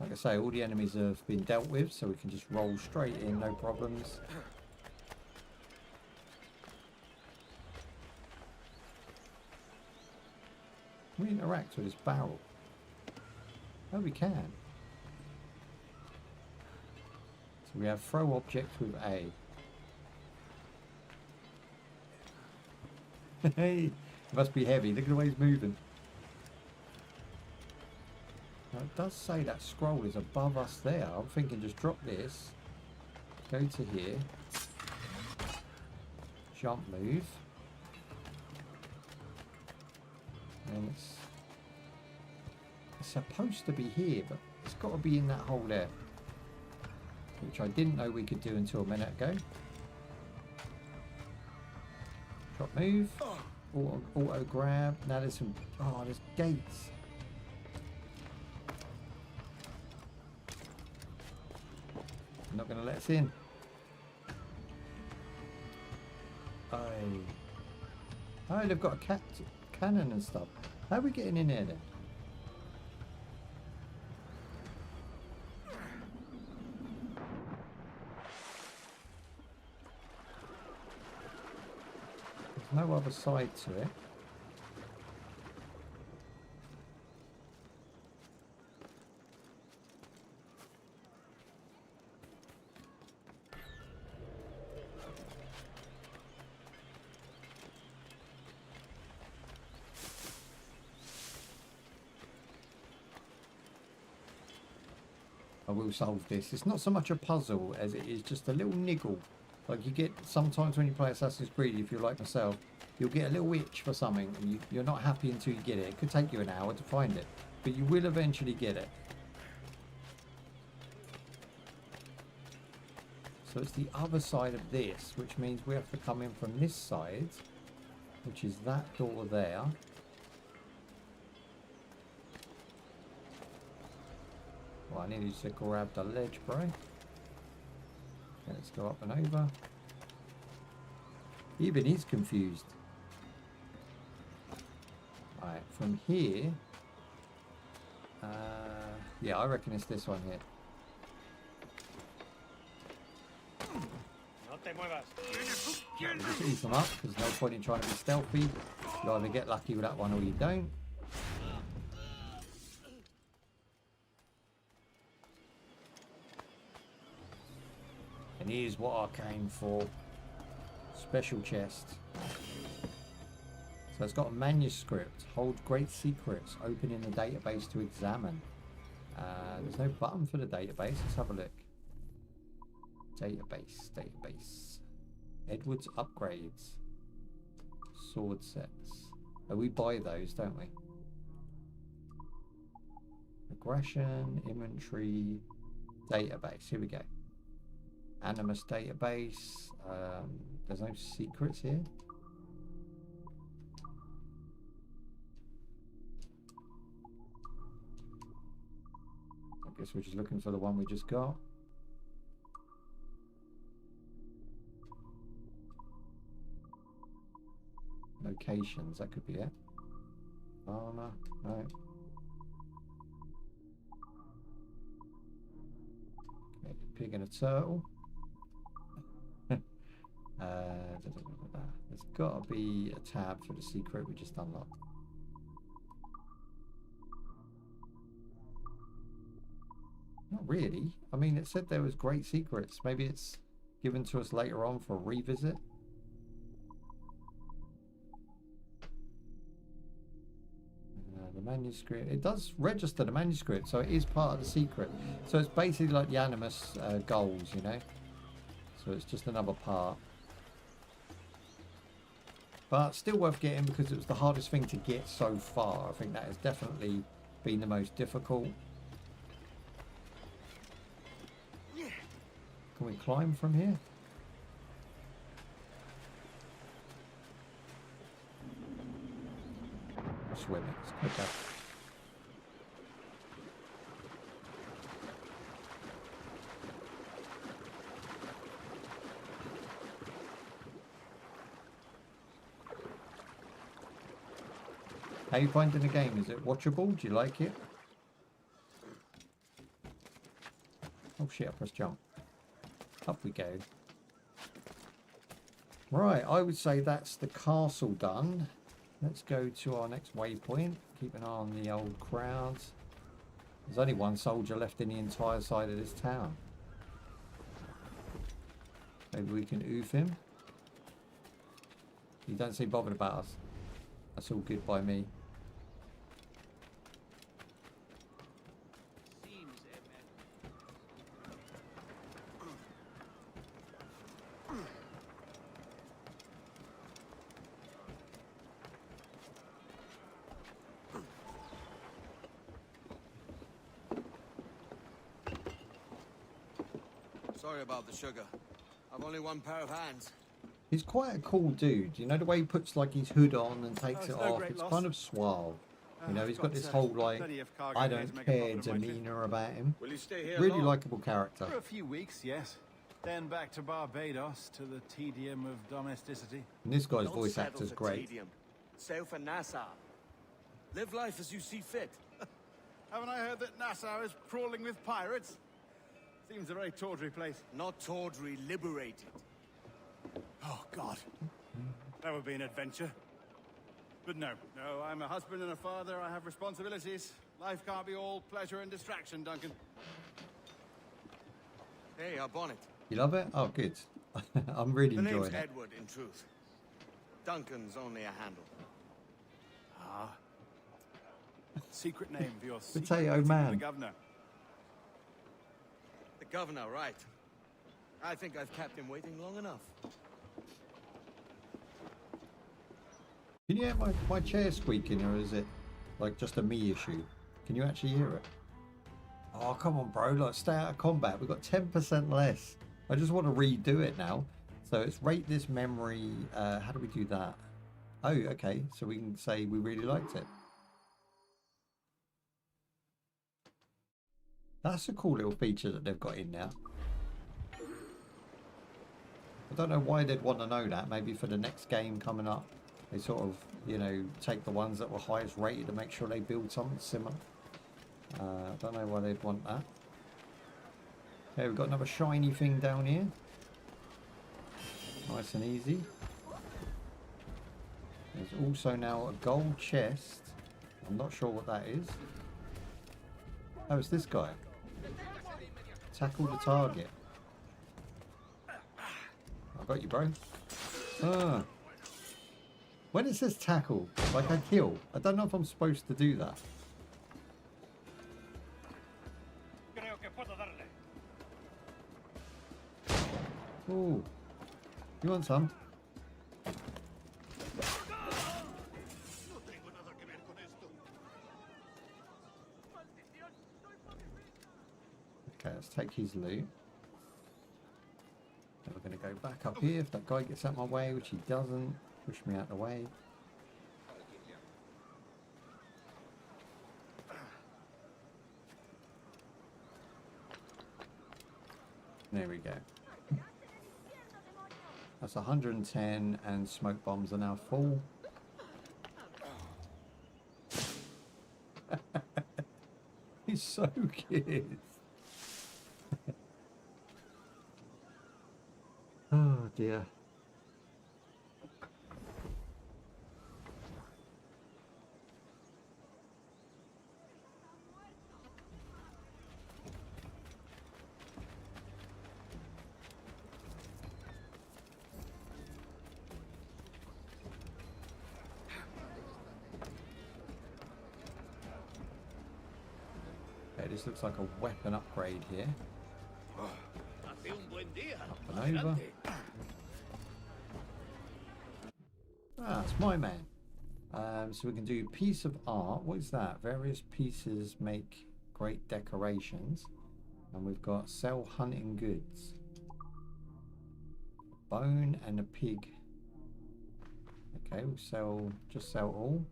Like I say, all the enemies have been dealt with, so we can just roll straight in, no problems. We interact with this barrel. Oh, we can. So we have throw object with A. Hey, it must be heavy. Look at the way he's moving. Now it does say that scroll is above us there. I'm thinking just drop this, go to here, jump move. And it's supposed to be here, but it's got to be in that hole there, which I didn't know we could do until a minute ago. Drop move, auto grab. Now there's some, oh, there's gates. They're not going to let us in. Oh, they've got a cannon and stuff. How are we getting in here then? There's no other side to it. I will solve this. It's not so much a puzzle as it is just a little niggle. Like you get sometimes when you play Assassin's Creed, if you're like myself, you'll get a little itch for something and you're not happy until you get it. It could take you an hour to find it, but you will eventually get it. So it's the other side of this, which means we have to come in from this side, which is that door there. Well, I need you to grab the ledge, bro. Okay, let's go up and over. Even he's confused. Alright, from here... yeah, I reckon it's this one here. Just ease them up, there's no point in trying to be stealthy. You either get lucky with that one or you don't. And here's what I came for. Special chest. So it's got a manuscript. Hold great secrets. Open in the database to examine. There's no button for the database. Let's have a look. Database. Edward's upgrades. Sword sets. Oh, we buy those, don't we? Aggression, inventory, database. Here we go. Animus database. There's no secrets here. I guess we're just looking for the one we just got. Locations, that could be it. Armor, no. Okay, pig and a turtle. There's got to be a tab for the secret we just unlocked. Not really. I mean, it said there was great secrets. Maybe it's given to us later on for a revisit. The manuscript, it does register the manuscript, so it is part of the secret. So it's basically like the Animus goals, you know. So it's just another part. But still worth getting because it was the hardest thing to get so far. I think that has definitely been the most difficult. Can we climb from here? Swimming. Okay. How are you finding the game? Is it watchable? Do you like it? Oh shit, I pressed jump. Up we go. Right, I would say that's the castle done. Let's go to our next waypoint. Keep an eye on the old crowds. There's only one soldier left in the entire side of this town. Maybe we can oof him. He don't seem bothered about us. That's all good by me. Sorry about the sugar. I've only one pair of hands. He's quite a cool dude. You know the way he puts like his hood on and takes it off? It's kind of suave. You know, he's got this whole like, I don't care demeanor about him. Will you stay here Really long? likable character. For a few weeks, yes. Then back to Barbados, to the tedium of domesticity. And this guy's Don't voice settle actor's for great. tedium. Sail for Nassau. Live life as you see fit. Haven't I heard that Nassau is crawling with pirates? Seems a very tawdry place. Not tawdry, liberated. Oh, God. That would be an adventure. But no, I'm a husband and a father. I have responsibilities. Life can't be all pleasure and distraction, Duncan. Hey, our bonnet. You love it? Oh, good. I'm really The name's enjoying it. Edward, in truth. Duncan's only a handle. Ah. Secret name for your Potato secret meeting with man. the governor. The governor, right. I think I've kept him waiting long enough. Can you hear my chair squeaking, or is it like just a me issue? Can you actually hear it? Oh, come on, bro. Like, stay out of combat. We've got 10% less. I just want to redo it now. So it's rate this memory. How do we do that? Oh, okay. So we can say we really liked it. That's a cool little feature that they've got in now. I don't know why they'd want to know that. Maybe for the next game coming up, they sort of, you know, take the ones that were highest rated and make sure they build something similar. I don't know why they'd want that. Okay, we've got another shiny thing down here. Nice and easy. There's also now a gold chest. I'm not sure what that is. Oh, it's this guy. Tackle the target. I got you, bro. Ah. When it says tackle, like I kill, I don't know if I'm supposed to do that. Ooh. You want some? Okay, let's take his loot. Then we're going to go back up here if that guy gets out my way, which he doesn't. Push me out the way. There we go. That's 110 and smoke bombs are now full. He's so cute. Oh dear. Okay, this looks like a weapon upgrade here. Hace un buen día. Up and over. Adelante. Ah, it's my man. So we can do piece of art. What is that? Various pieces make great decorations. And we've got sell hunting goods. Bone and a pig. Okay, we'll sell, just sell all.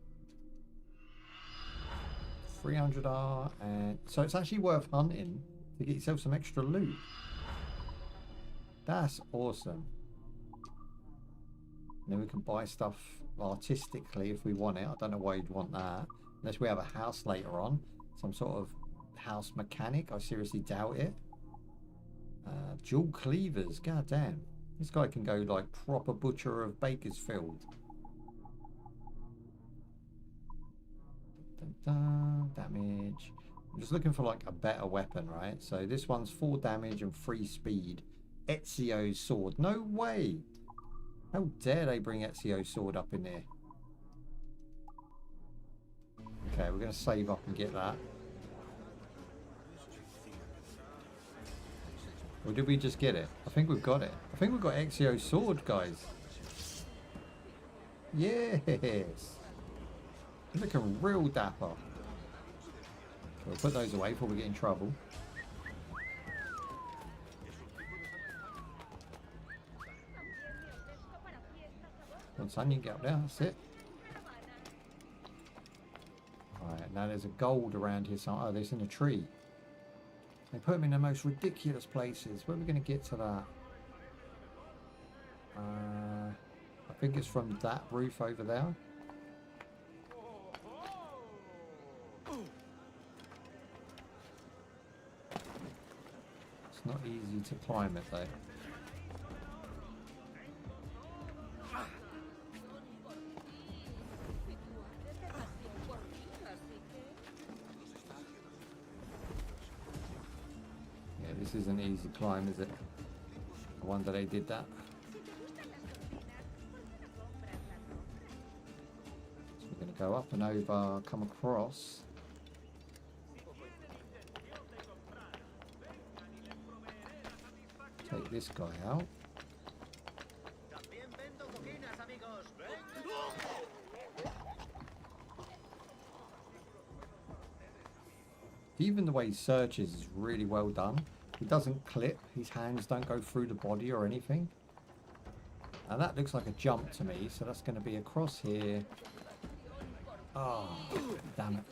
300R, and so it's actually worth hunting to get yourself some extra loot. That's awesome. And then we can buy stuff artistically if we want it. I don't know why you'd want that. Unless we have a house later on. Some sort of house mechanic. I seriously doubt it. Dual cleavers. God damn. This guy can go like proper butcher of Bakersfield. Damage. I'm just looking for like a better weapon, right? So this one's 4 damage and 3 speed. Ezio's sword. No way! How dare they bring Ezio's sword up in there? Okay, we're going to save up and get that. Or did we just get it? I think we've got it. I think we've got Ezio's sword, guys. Yes! You're looking real dapper. We'll put those away before we get in trouble. Come on, son, you can get up there. That's it. Alright, now there's a gold around here. Oh, there's in a tree. They put them in the most ridiculous places. Where are we going to get to that? I think it's from that roof over there. It's not easy to climb it though. Yeah, this isn't an easy climb, is it? I wonder they did that. So we're going to go up and over, come across. Take this guy out. Even the way he searches is really well done. He doesn't clip, his hands don't go through the body or anything. And that looks like a jump to me, so that's going to be across here. Oh, damn it.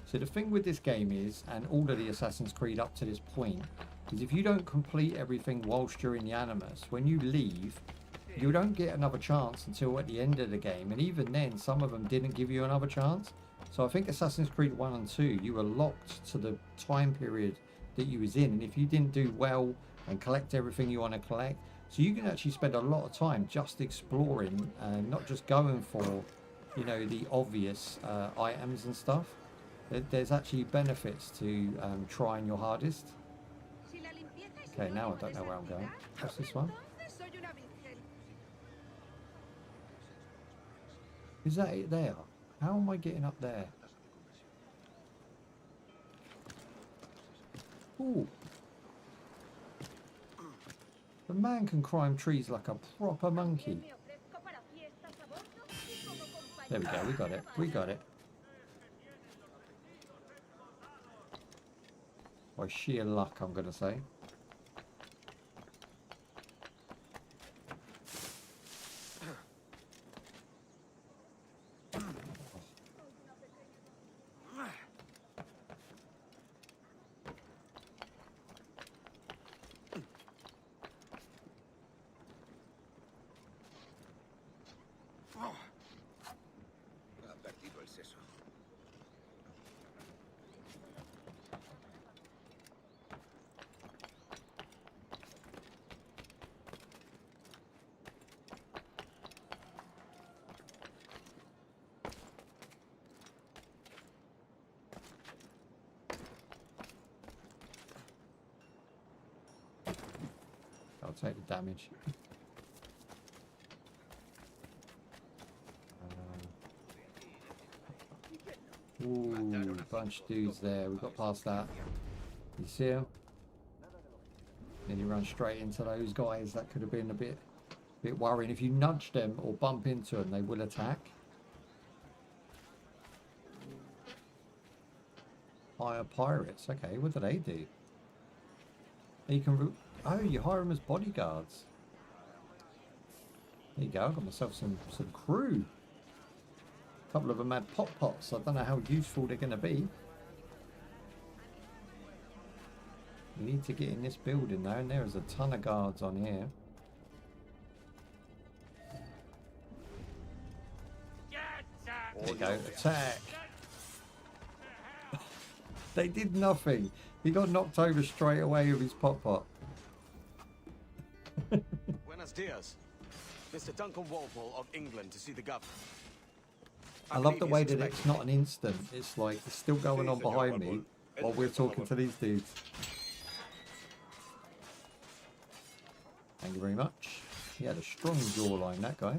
So the thing with this game is, and all of the Assassin's Creed up to this point, is if you don't complete everything whilst you're in the Animus, when you leave, you don't get another chance until at the end of the game. And even then, some of them didn't give you another chance. So I think Assassin's Creed 1 and 2, you were locked to the time period that you was in. And if you didn't do well and collect everything you want to collect, so you can actually spend a lot of time just exploring and not just going for, you know, the obvious items and stuff. There's actually benefits to trying your hardest. Okay, now I don't know where I'm going. What's this one? Is that it there? How am I getting up there? Ooh. The man can climb trees like a proper monkey. There we go, we got it. We got it. By sheer luck, I'm going to say. I'll take the damage. Ooh, bunch of dudes there. We got past that. You see him? Then you run straight into those guys. That could have been a bit worrying. If you nudge them or bump into them, they will attack. Hire pirates. Okay, what do they do? You can... Oh, you hire them as bodyguards. There you go. I got myself some crew. A couple of them had pots. I don't know how useful they're going to be. We need to get in this building though, and there is a ton of guards on here. There you go. Attack. They did nothing. He got knocked over straight away with his pot. Buenos dias. Mr. Duncan Walpole of England to see the governor. I love the way that it's not an instant. It's like it's still going on behind me while we're talking to these dudes. Thank you very much. He had a strong jawline, that guy.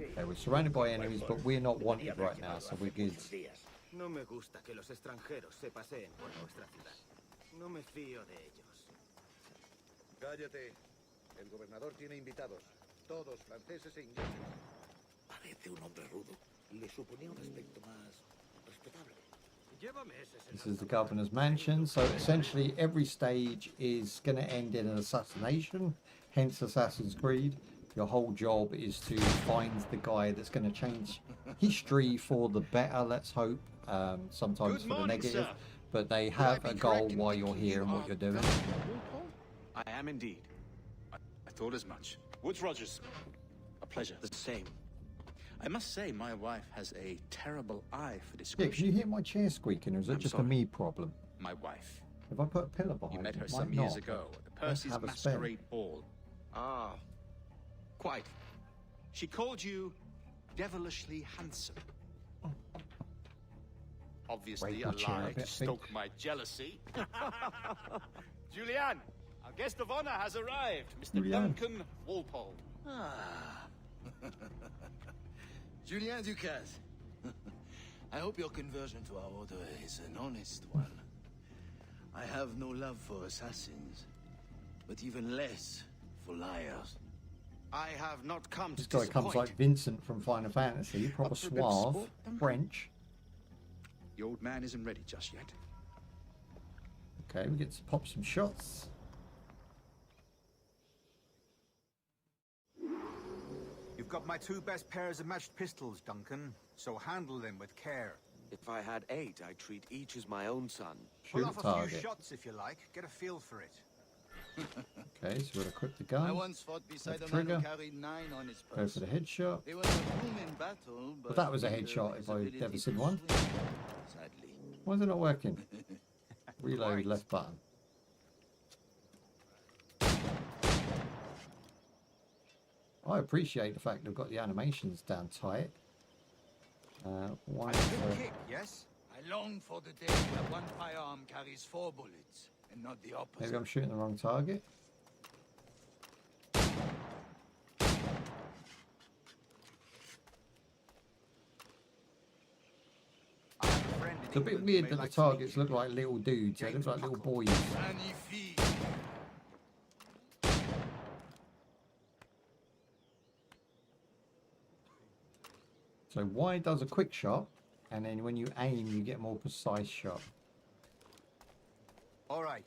Okay, we're surrounded by enemies, but we're not wanted right now, so we're good. No me gusta que los extranjeros se paseen por nuestra ciudad. No me fío de ellos. Cállate. El gobernador tiene invitados. Todos franceses e ingleses. Parece un hombre rudo. Le suponía un aspecto más respetable. This is the governor's mansion, so essentially every stage is going to end in an assassination, hence Assassin's Creed. Your whole job is to find the guy that's going to change history for the better, let's hope, sometimes for the negative, but they have a goal while you're here and what you're doing. I am indeed. I thought as much. Woods Rogers, a pleasure. The same. I must say, my wife has a terrible eye for Yeah, description. can you hear my chair squeaking, or is it just a me problem? My wife. If I put a pillar behind You met it, her it some might years not, ago but at the I don't Percy's have a spare. Masquerade Ball. Ah, quite. She called you devilishly handsome. Obviously Break a my chair a lie bit, to I think. stoke my jealousy. Julianne, our guest of honor has arrived, Mr. Julianne. Duncan Walpole. Ah. Julien Ducasse. I hope your conversion to our order is an honest one. I have no love for assassins, but even less for liars. I have not come to This guy comes like Vincent from Final Fantasy, proper Up for a bit of suave, sport, then? French. The old man isn't ready just yet. Okay, we get to pop some shots. You've got my 2 best pairs of matched pistols, Duncan, so handle them with care. If I had 8, I'd treat each as my own son. Shoot Pull off the a few target. shots if you like. Get a feel for it. Okay, so we'll equip the I gun. once fought beside Left a man who trigger. carried 9 on his Go purse. for the headshot. He was a boom in battle, but that was a with, headshot his if I've ability ever seen to one. swing, sadly. Why is it not working? Reload left button. I appreciate the fact they've got the animations down tight. Why? A good kick, yes? I long for the day where one firearm carries 4 bullets, and not the opposite. Maybe I'm shooting the wrong target. I have a friend in It's a bit England who weird may that the like to meet targets you. look like little dudes. They look like little boys. Magnifique. So Y does a quick shot, and then when you aim, you get a more precise shot. All right.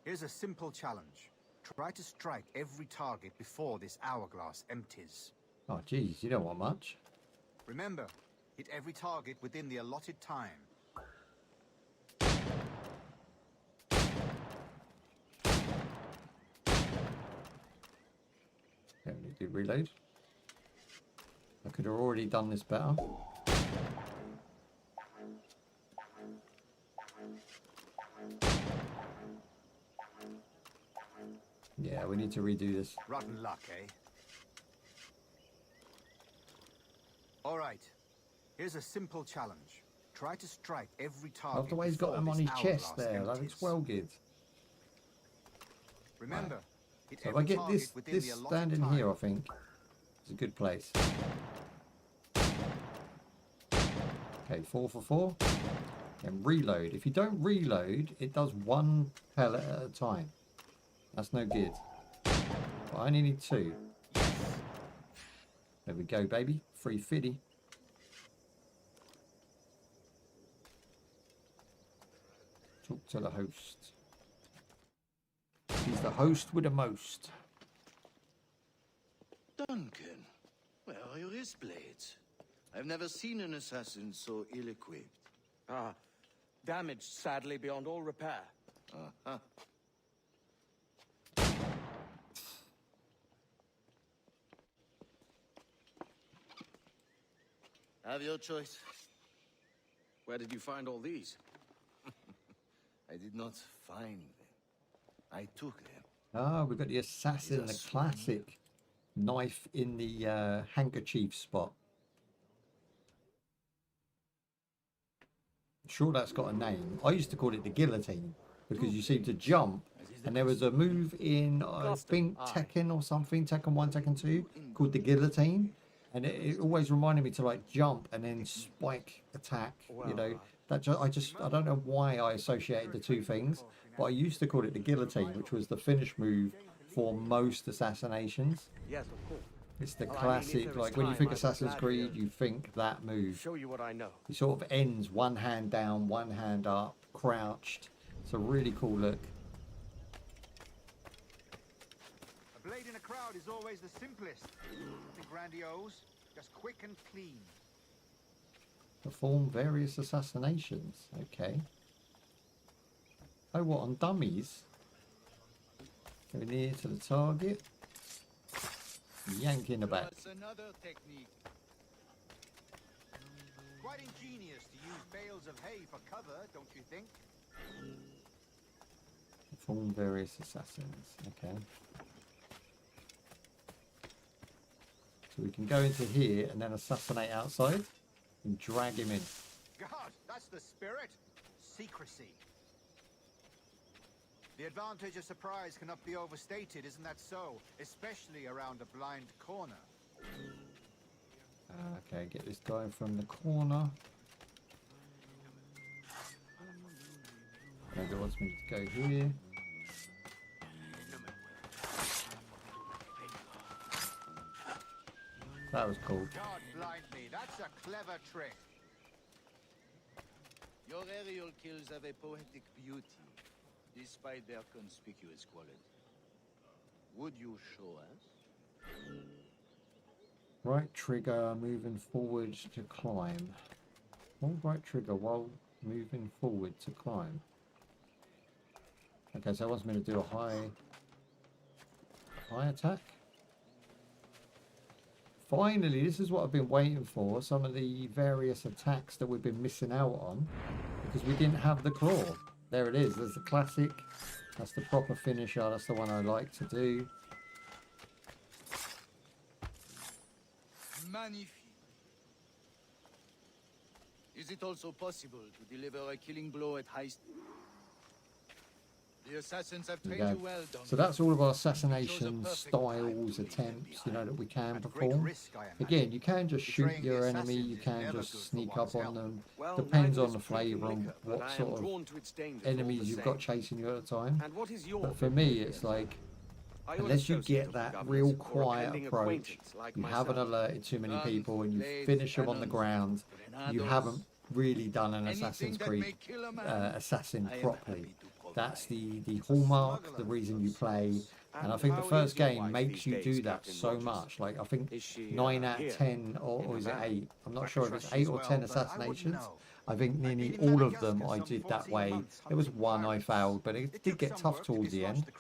Here's a simple challenge. Try to strike every target before this hourglass empties. Oh, geez, you don't want much. Remember, hit every target within the allotted time. Okay, we need to reload. I could have already done this better. Yeah, we need to redo this. Rotten luck, eh? All right. Here's a simple challenge. Try to strike every I love target the way he's got before them on this his chest hourglass there. That empties. looks well good. Remember, hit So if I every get target this within the allotted standing time. here, I think. It's a good place. Okay, 4 for 4. And reload. If you don't reload, it does 1 pellet at a time. That's no good. But I only need 2. There we go, baby. 350. Talk to the host. He's the host with the most. Duncan, where are your wrist blades? I've never seen an assassin so ill-equipped. Ah, damaged sadly beyond all repair. Uh-huh. Have your choice. Where did you find all these? I did not find them. I took them. Ah, we've got the assassin, the classic knife in the handkerchief spot. I'm sure that's got a name. I used to call it the guillotine because you seem to jump, and there was a move in I think Tekken or something, Tekken 1, Tekken 2, called the guillotine, and it always reminded me to like jump and then spike attack. You know, that I don't know why I associated the two things, but I used to call it the guillotine, which was the finish move for most assassinations. Yes, of course. It's the classic, like when you think Assassin's Creed, you think that move. Show you what I know. It sort of ends one hand down, one hand up, crouched. It's a really cool look. A blade in a crowd is always the simplest. Nothing grandiose, just quick and clean. Perform various assassinations. Okay. Oh, what, on dummies? Go near to the target. Yank in the back. That's another technique. Quite ingenious to use bales of hay for cover, don't you think? Perform various assassins. Okay. So we can go into here and then assassinate outside and drag him in. God, that's the spirit. Secrecy. The advantage of surprise cannot be overstated, isn't that so? Especially around a blind corner. Okay, get this guy from the corner. Maybe it wants me to go here. That was cool. God blind me, that's a clever trick. Your aerial kills have a poetic beauty, despite their conspicuous quality. Would you show us? Right trigger moving forward to climb. Hold right trigger while moving forward to climb. Okay, so it wants me to do a high attack. Finally, this is what I've been waiting for. Some of the various attacks that we've been missing out on because we didn't have the claw. There it is. There's the classic. That's the proper finisher. That's the one I like to do. Magnifique. Is it also possible to deliver a killing blow at high speed? The assassins have trained you well, Don. So that's all of our assassination styles, attempts, you know, that we can perform. Again, you can just shoot your enemy, you can just sneak up on them. Depends on the flavour and what sort of enemies you've got chasing you at the time. But for me, it's like, unless you get that real quiet approach, you haven't alerted too many people and you finish them on the ground, you haven't really done an Assassin's Creed assassin properly. That's the hallmark, the reason you play, and I think the first game makes you do that so much. Like I think 9 out of 10, or is it 8? I'm not sure if it's 8 or 10 assassinations. I think nearly all of them I did that way. There was one I failed, but it did get tough towards the end.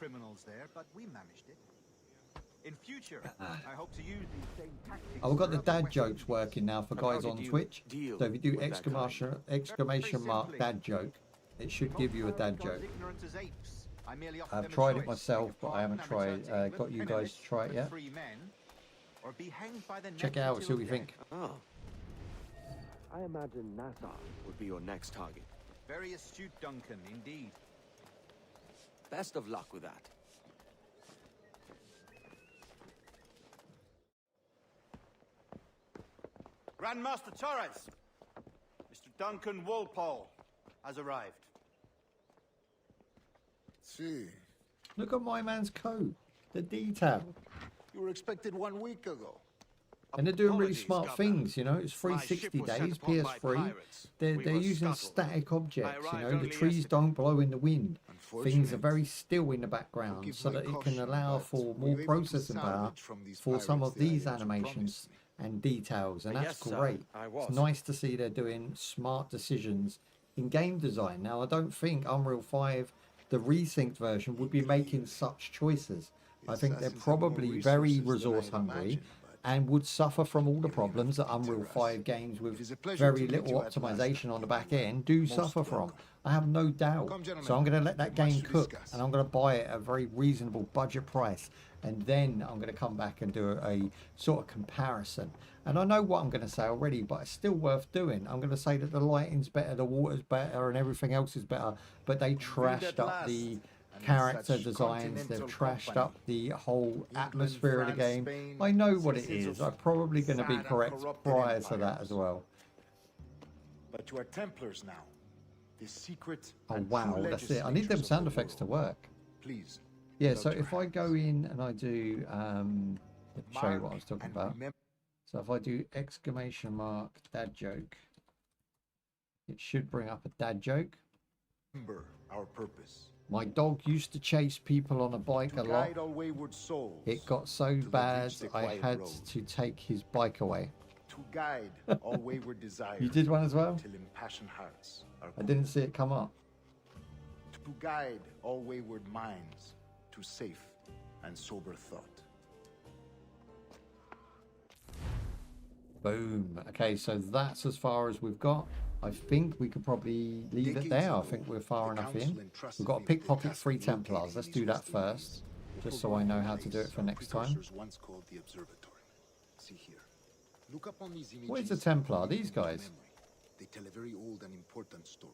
In future, I hope to use these same tactics. I've got the dad jokes working now for guys on Twitch. So if you do exclamation mark dad joke, it should give you a dad joke. I've tried it myself, but I haven't got you guys to try it yet. Check it out, see what you think. Oh. I imagine NASA would be your next target. Very astute, Duncan, indeed. Best of luck with that. Grandmaster Torres, Mr. Duncan Walpole has arrived. See, Look at my man's coat. The detail. you were expected 1 week ago. And they're doing really Apologies, smart Governor. things, you know. It's My ship 360 was set days, upon by PS3. pirates. They're We were using scuttled. static objects, you I know. arrived The only trees yesterday. don't blow in the wind. Things are Unfortunate. very still in the background Forgive so my that it can caution, allow but for we more were able to processing power salvage from these for some pirates of the these items you animations promised me. and details. And that's Yes, sir, great. I It's was. nice to see they're doing smart decisions in game design. Now, I don't think Unreal 5, the resynced version, would be making such choices. I think they're Assassins have more probably very resources than resource I'd hungry imagined, and would suffer from all the You're problems that able to Unreal deter us. 5 games with It is a pleasure very to meet little you at last, optimization on the back Kenway. end do Most suffer from. welcome. I have no doubt. Come, gentlemen. So I'm going to let that Much game to cook discuss. and I'm going to buy it at a very reasonable budget price. And then I'm going to come back and do a sort of comparison. And I know what I'm going to say already, but it's still worth doing. I'm going to say that the lighting's better, the water's better, and everything else is better. But they trashed up the character designs. They've trashed up the whole atmosphere of the game. I know what it is. I'm probably going to be correct prior to that as well. But you are Templars now. The secret. Oh and wow, true that's it. I need them legislators of sound the effects to world. work. Please. Yeah, without so your if I hands. go in and I do, let me show you what I was talking And about. remember So if I do exclamation mark dad joke, it should bring up a dad joke. our purpose. My dog used to chase people on a bike To a lot. guide all wayward souls. It got so to bad reach the I quiet had road. to take his bike away. To guide all wayward desires. You did one as well? Till impassioned hearts are I didn't see it come up. to guide all wayward minds to safe and sober thought. Boom. Okay, so that's as far as we've got. I think we could probably leave it there. I think we're far enough in. We've got to pickpocket 3 Templars. Let's do that first, just so I know how to do it for next time. Once called the observatory. See here. Look up on these images. What is a Templar? These guys? They tell a very old and important story.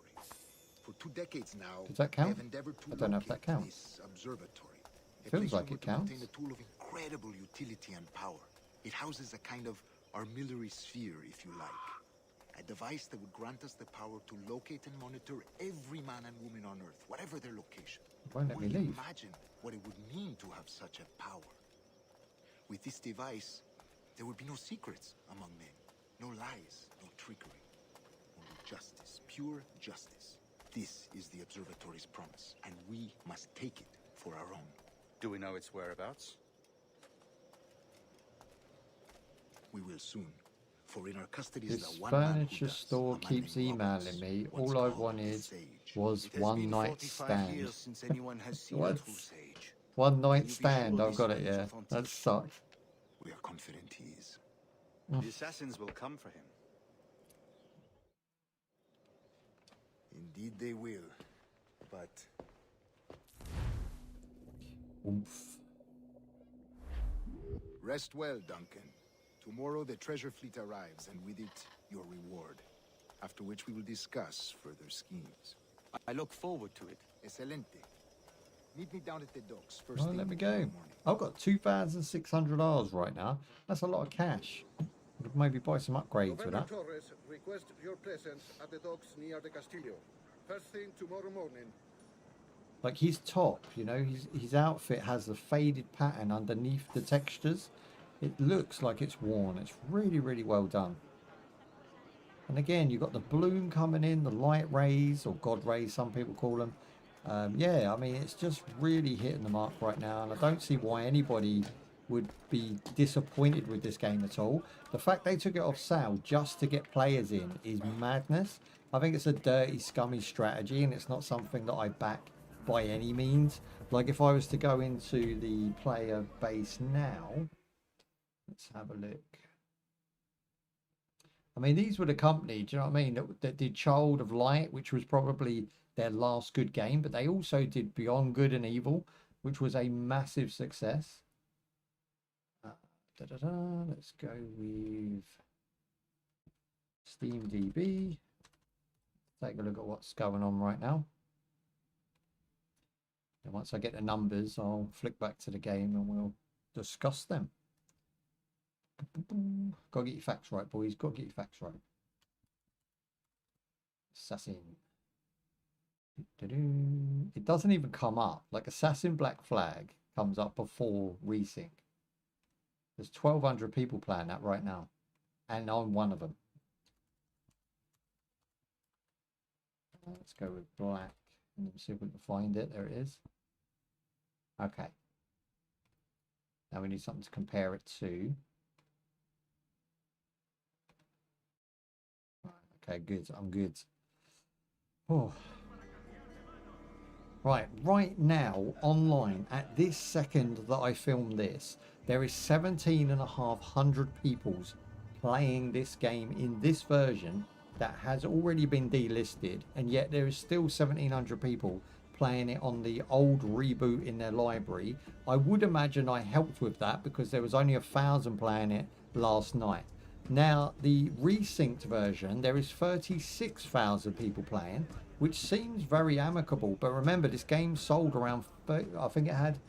For 2 decades now, Does that they count? have endeavored to I don't know if that locate counts. this observatory. A Feels place like where it to contain counts. a tool of incredible utility and power. It houses a kind of armillary sphere, if you like. A device that would grant us the power to locate and monitor every man and woman on Earth, whatever their location. Won't let me Only leave. imagine what it would mean to have such a power. With this device, there would be no secrets among men, no lies, no trickery, only justice, pure justice. This is the observatory's promise, and we must take it for our own. Do we know its whereabouts? We will soon. For in our custody is This the one man who furniture does, store a man keeps named Roberts, emailing me. once All I called wanted the Sage. was It has one been night 45 stand. years since anyone has seen What? a true sage. One night Can you be stand. sure I've this got it, man is yeah. authentic? That sucks. We are confident he is. The assassins will come for him. Indeed they will. But Oomph. rest well, Duncan. Tomorrow the treasure fleet arrives, and with it, your reward. After which we will discuss further schemes. I look forward to it. Excelente. Meet me down at the docks first Well, thing let me tomorrow go. morning. I've got 2,600 Rs right now. That's a lot of cash. Could maybe buy some upgrades with that. Torres request your presence at the docks near the Castillo. First thing tomorrow morning. Like his top, you know, his outfit has a faded pattern underneath the textures. It looks like it's worn. It's really, really well done. And again, you've got the bloom coming in, the light rays, or God rays, some people call them. Yeah, I mean, it's just really hitting the mark right now. And I don't see why anybody would be disappointed with this game at all. The fact they took it off sale just to get players in is madness. I think it's a dirty, scummy strategy, and it's not something that I back by any means. Like if I was to go into the player base now, let's have a look. I mean, these were the company, do you know what I mean, that did Child of Light, which was probably their last good game, but they also did Beyond Good and Evil, which was a massive success. Let's go with SteamDB. Take a look at what's going on right now. And once I get the numbers, I'll flick back to the game and we'll discuss them. Gotta get your facts right, boys. Gotta get your facts right. Assassin. It doesn't even come up. Like Assassin Black Flag comes up before Resync. There's 1,200 people playing that right now. And I'm one of them. Let's go with black. And see if we can find it. There it is. Okay. Now we need something to compare it to. Okay, good. I'm good. Oh. Right now, online, at this second that I filmed this, there is 17,500 people playing this game in this version that has already been delisted, and yet there is still 1,700 people playing it on the old reboot in their library. I would imagine I helped with that because there was only 1,000 playing it last night. Now, the resynced version, there is 36,000 people playing, which seems very amicable. But remember, this game sold around, I think it had,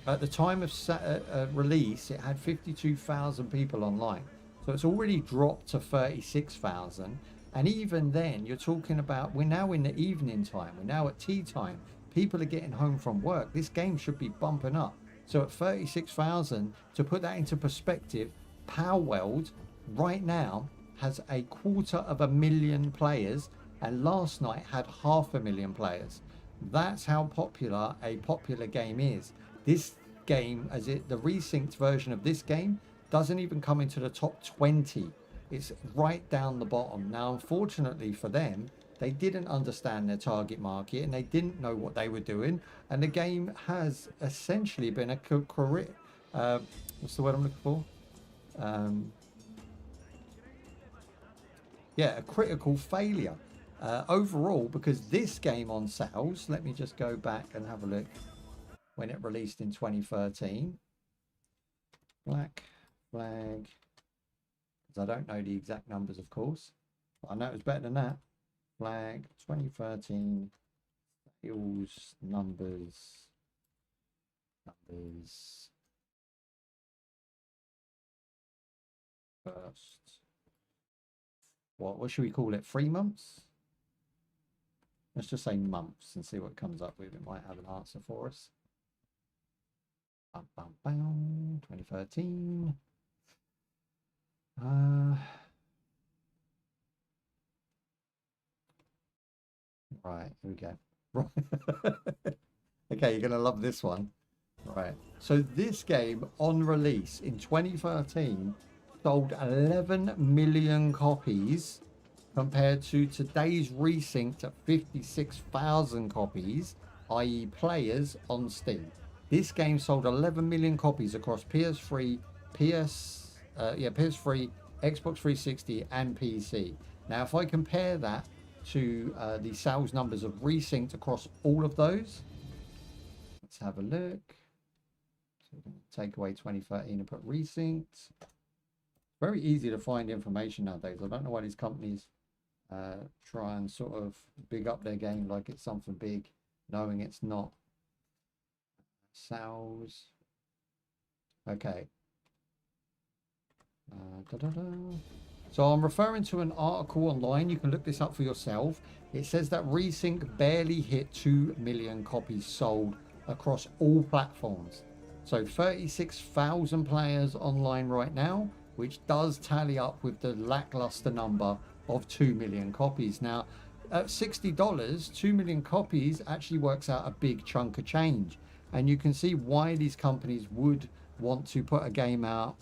at the time of release, it had 52,000 people online. So it's already dropped to 36,000. And even then, you're talking about, we're now in the evening time. We're now at tea time. People are getting home from work. This game should be bumping up. So at 36,000, to put that into perspective, Powworld right now has 250,000 players, and last night had 500,000 players. That's how popular a popular game is. This game, the resynced version of this game, doesn't even come into the top 20. It's right down the bottom. Now, unfortunately for them, they didn't understand their target market and they didn't know what they were doing. And the game has essentially been a career. What's the word I'm looking for? Yeah, a critical failure overall, because this game on sales, let me just go back and have a look when it released in 2013. Black Flag. I don't know the exact numbers, of course, but I know it was better than that. Flag 2013 sales numbers. First. What should we call it? 3 months? Let's just say months and see what it comes up with. It might have an answer for us. 2013. Right, here we go. Okay, you're gonna love this one. Right, so this game on release in 2013 sold 11 million copies, compared to today's resynced at 56,000 copies, i.e. players on Steam. This game sold 11 million copies across PS3, PS3, Xbox 360 and PC. Now, if I compare that to the sales numbers of resynced across all of those, let's have a look. So we're going to take away 2013 and put resynced. Very easy to find information nowadays. I don't know why these companies try and sort of big up their game like it's something big, knowing it's not. Sales. Okay. So I'm referring to an article online. You can look this up for yourself. It says that Resync barely hit 2 million copies sold across all platforms. So 36,000 players online right now, which does tally up with the lackluster number of 2 million copies. Now, at $60, 2 million copies actually works out a big chunk of change. And you can see why these companies would want to put a game out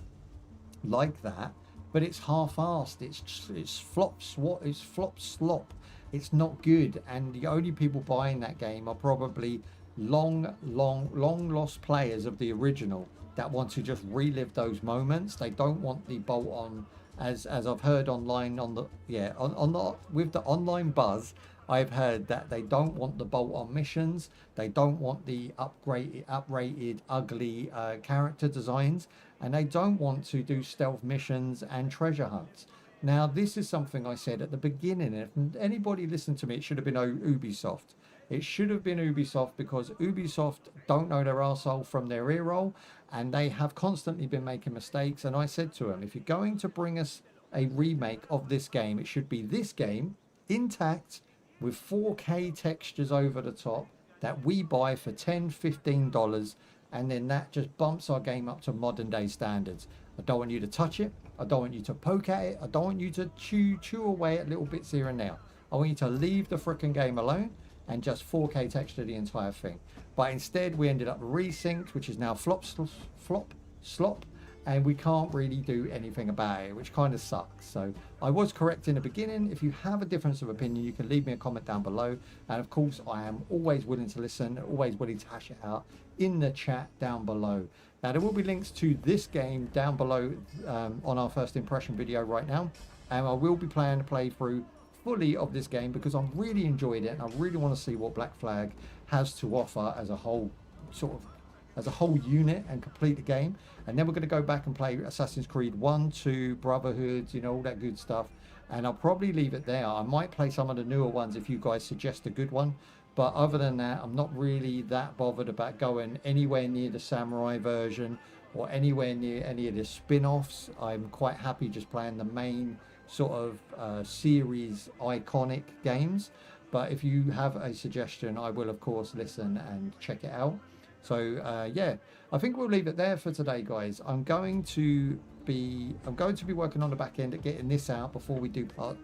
like that, but it's half-assed. It's flop slop. It's not good, and the only people buying that game are probably long lost players of the original that want to just relive those moments. They don't want the bolt-on, as I've heard online with the online buzz. I've heard that they don't want the bolt-on missions. They don't want the uprated, ugly character designs, and they don't want to do stealth missions and treasure hunts. Now, this is something I said at the beginning. If anybody listened to me, it should have been Ubisoft. It should have been Ubisoft, because Ubisoft don't know their arsehole from their ear roll, and they have constantly been making mistakes. And I said to them, if you're going to bring us a remake of this game, it should be this game intact with 4K textures over the top that we buy for $10-15, and then that just bumps our game up to modern day standards. I don't want you to touch it. I don't want you to poke at it. I don't want you to chew away at little bits here and there. I want you to leave the frickin' game alone and just 4K texture the entire thing. But instead we ended up resynced, which is now flop, slop, and we can't really do anything about it, which kind of sucks. So I was correct in the beginning. If you have a difference of opinion, you can leave me a comment down below, and of course I am always willing to listen, always willing to hash it out in the chat down below. Now there will be links to this game down below on our first impression video right now, and I will be playing a playthrough fully of this game because I've really enjoyed it, and I really want to see what Black Flag has to offer as a whole, sort of as a whole unit, and complete the game. And then we're going to go back and play Assassin's Creed 1, 2, Brotherhood, you know, all that good stuff, and I'll probably leave it there. I might play some of the newer ones if you guys suggest a good one, but other than that, I'm not really that bothered about going anywhere near the Samurai version or anywhere near any of the spin-offs. I'm quite happy just playing the main sort of series iconic games. But if you have a suggestion, I will of course listen and check it out. So yeah, I think we'll leave it there for today, guys. I'm going to be working on the back end at getting this out before we do part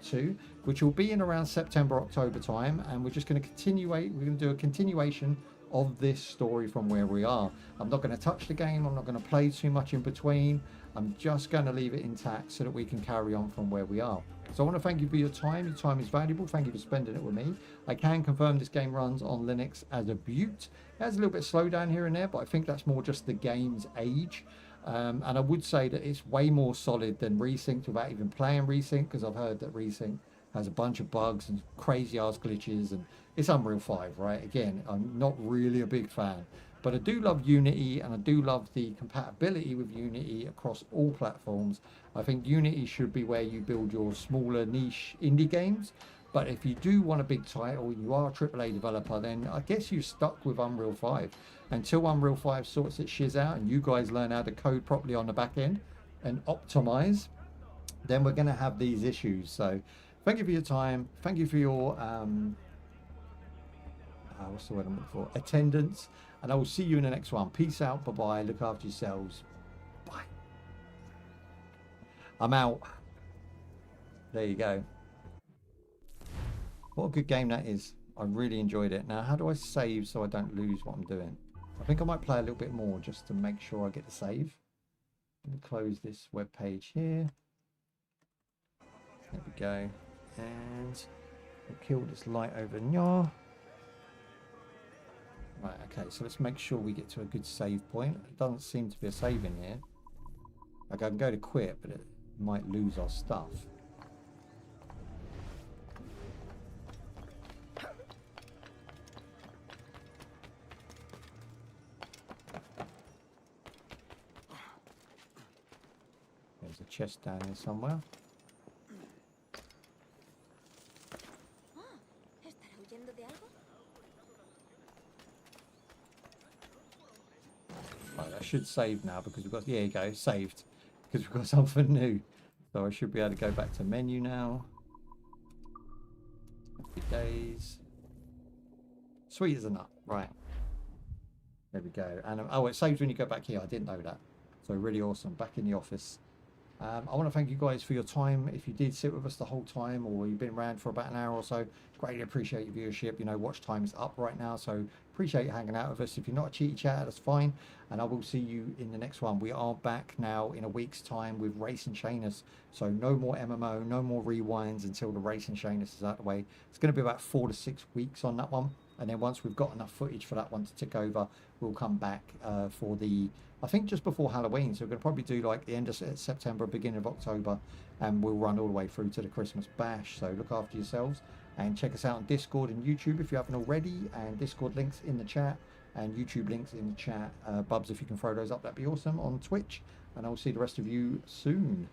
2, which will be in around September, October time, and we're just going to do a continuation of this story from where we are. I'm not going to touch the game, I'm not going to play too much in between. I'm just going to leave it intact so that we can carry on from where we are. So I want to thank you for your time. Your time is valuable. Thank you for spending it with me. I can confirm this game runs on Linux as a beaut. It has a little bit of slowdown here and there, but I think that's more just the game's age. And I would say that it's way more solid than Resynced without even playing Resynced, because I've heard that Resynced has a bunch of bugs and crazy ass glitches, and it's Unreal 5, right? Again, I'm not really a big fan, but I do love Unity, and I do love the compatibility with Unity across all platforms. I think Unity should be where you build your smaller niche indie games, but if you do want a big title, you are a AAA developer, then I guess you're stuck with Unreal 5 until Unreal 5 sorts its shiz out and you guys learn how to code properly on the back end and optimize. Then we're going to have these issues. So thank you for your time. Thank you for your what's the word I'm looking for? Attendance. And I will see you in the next one. Peace out. Bye-bye. Look after yourselves. Bye. I'm out. There you go. What a good game that is. I really enjoyed it. Now, how do I save so I don't lose what I'm doing? I think I might play a little bit more just to make sure I get the save. Let me close this web page here. There we go. And we'll kill this light over here. Right, okay, so let's make sure we get to a good save point. It doesn't seem to be a save in here. Like, I can go to quit, but it might lose our stuff. There's a chest down here somewhere. Right, that should save now because we've got, yeah, you go, saved. Because we've got something new. So I should be able to go back to menu now. Happy days. Sweet as a nut. Right. There we go. And oh, it saves when you go back here. I didn't know that. So really awesome. Back in the office. I want to thank you guys for your time. If you did sit with us the whole time, or you've been around for about an hour or so, greatly appreciate your viewership. You know, watch time is up right now, so appreciate you hanging out with us. If you're not a cheaty chatter, that's fine, and I will see you in the next one. We are back now in a week's time with Race and Shanus, so no more MMO, no more rewinds until the Race and Shanus is out of the way. It's going to be about 4 to 6 weeks on that one, and then once we've got enough footage for that one to tick over, we'll come back for the, I think, just before Halloween. So we're going to probably do like the end of September, beginning of October, and we'll run all the way through to the Christmas bash. So look after yourselves and check us out on Discord and YouTube if you haven't already, and Discord links in the chat and YouTube links in the chat. Bubs, if you can throw those up, that'd be awesome, on Twitch, and I'll see the rest of you soon.